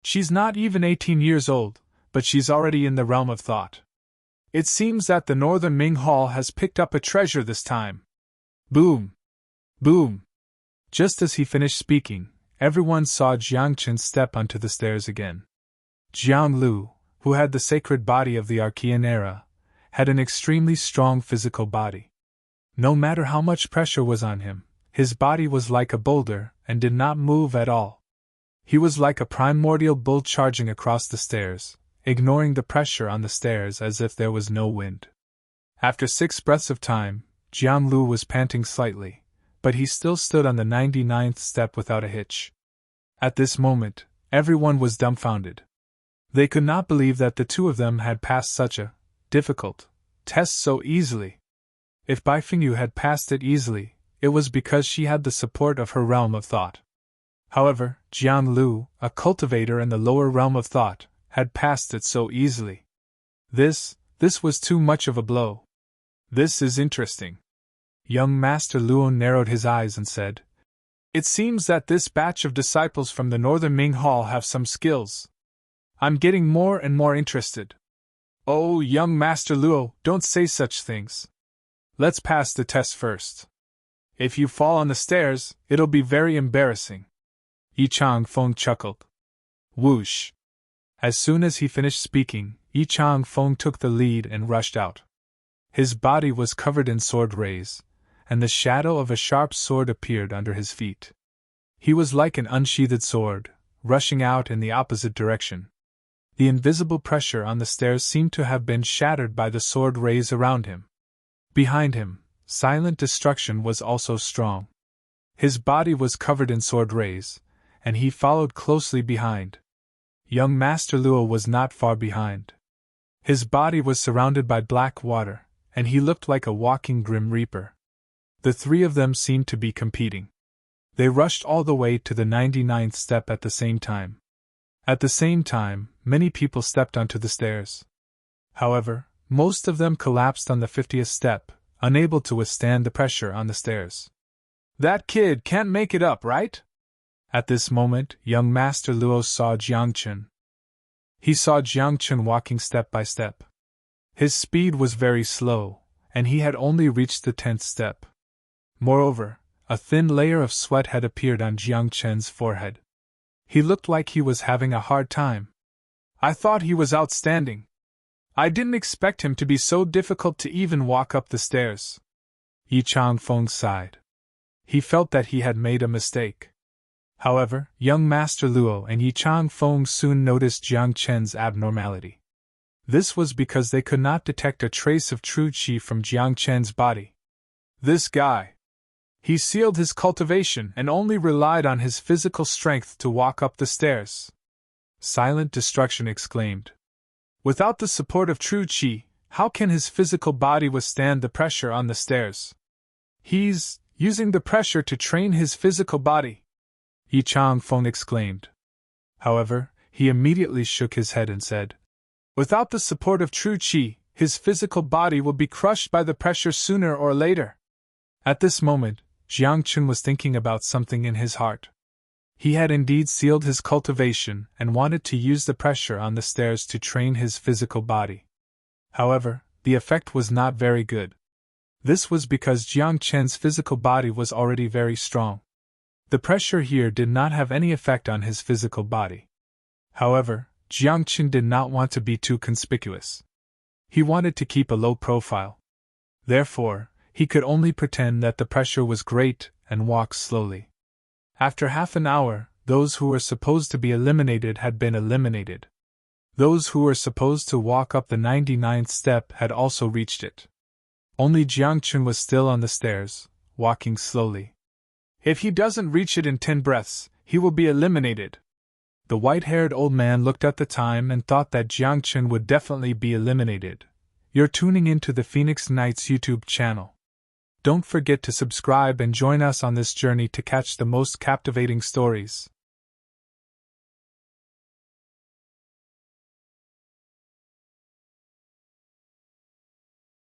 "She's not even 18 years old, but she's already in the realm of thought. It seems that the Northern Ming Hall has picked up a treasure this time." Boom! Boom! Just as he finished speaking, everyone saw Jiang Chen step onto the stairs again. Jiang Lu, who had the sacred body of the Archean era, had an extremely strong physical body. No matter how much pressure was on him, his body was like a boulder and did not move at all. He was like a primordial bull charging across the stairs, ignoring the pressure on the stairs as if there was no wind. After 6 breaths of time, Jiang Lu was panting slightly, but he still stood on the 99th step without a hitch. At this moment, everyone was dumbfounded. They could not believe that the two of them had passed such a difficult test so easily. If Bai Fengyu had passed it easily, it was because she had the support of her realm of thought. However, Jiang Lu, a cultivator in the lower realm of thought, had passed it so easily. This was too much of a blow. "This is interesting." Young Master Luo narrowed his eyes and said, "It seems that this batch of disciples from the Northern Ming Hall have some skills. I'm getting more and more interested." "Oh, young Master Luo, don't say such things. Let's pass the test first. If you fall on the stairs, it'll be very embarrassing." Yi Changfeng chuckled. Whoosh! As soon as he finished speaking, Yi Changfeng took the lead and rushed out. His body was covered in sword rays, and the shadow of a sharp sword appeared under his feet. He was like an unsheathed sword, rushing out in the opposite direction. The invisible pressure on the stairs seemed to have been shattered by the sword rays around him. Behind him, silent destruction was also strong. His body was covered in sword rays, and he followed closely behind. Young Master Luo was not far behind. His body was surrounded by black water, and he looked like a walking Grim Reaper. The three of them seemed to be competing. They rushed all the way to the 99th step at the same time. At the same time, many people stepped onto the stairs. However, most of them collapsed on the 50th step, unable to withstand the pressure on the stairs. "That kid can't make it up, right?" At this moment, young Master Luo saw Jiang Chen. He saw Jiang Chen walking step by step. His speed was very slow, and he had only reached the 10th step. Moreover, a thin layer of sweat had appeared on Jiang Chen's forehead. He looked like he was having a hard time. "I thought he was outstanding. I didn't expect him to be so difficult to even walk up the stairs." Yi Changfeng sighed. He felt that he had made a mistake. However, young Master Luo and Yi Changfeng soon noticed Jiang Chen's abnormality. This was because they could not detect a trace of true qi from Jiang Chen's body. "This guy. He sealed his cultivation and only relied on his physical strength to walk up the stairs," Silent Destruction exclaimed. "Without the support of true qi, how can his physical body withstand the pressure on the stairs? He's using the pressure to train his physical body," Yi Changfeng exclaimed. However, he immediately shook his head and said, "Without the support of true qi, his physical body will be crushed by the pressure sooner or later." At this moment, Jiang Chen was thinking about something in his heart. He had indeed sealed his cultivation and wanted to use the pressure on the stairs to train his physical body. However, the effect was not very good. This was because Jiang Chen's physical body was already very strong. The pressure here did not have any effect on his physical body. However, Jiang Chen did not want to be too conspicuous. He wanted to keep a low profile. Therefore, he could only pretend that the pressure was great and walk slowly. After half an hour, those who were supposed to be eliminated had been eliminated. Those who were supposed to walk up the 99th step had also reached it. Only Jiang Chen was still on the stairs, walking slowly. "If he doesn't reach it in 10 breaths, he will be eliminated." The white-haired old man looked at the time and thought that Jiang Chen would definitely be eliminated. You're tuning into the Phoenix Knights YouTube channel. Don't forget to subscribe and join us on this journey to catch the most captivating stories.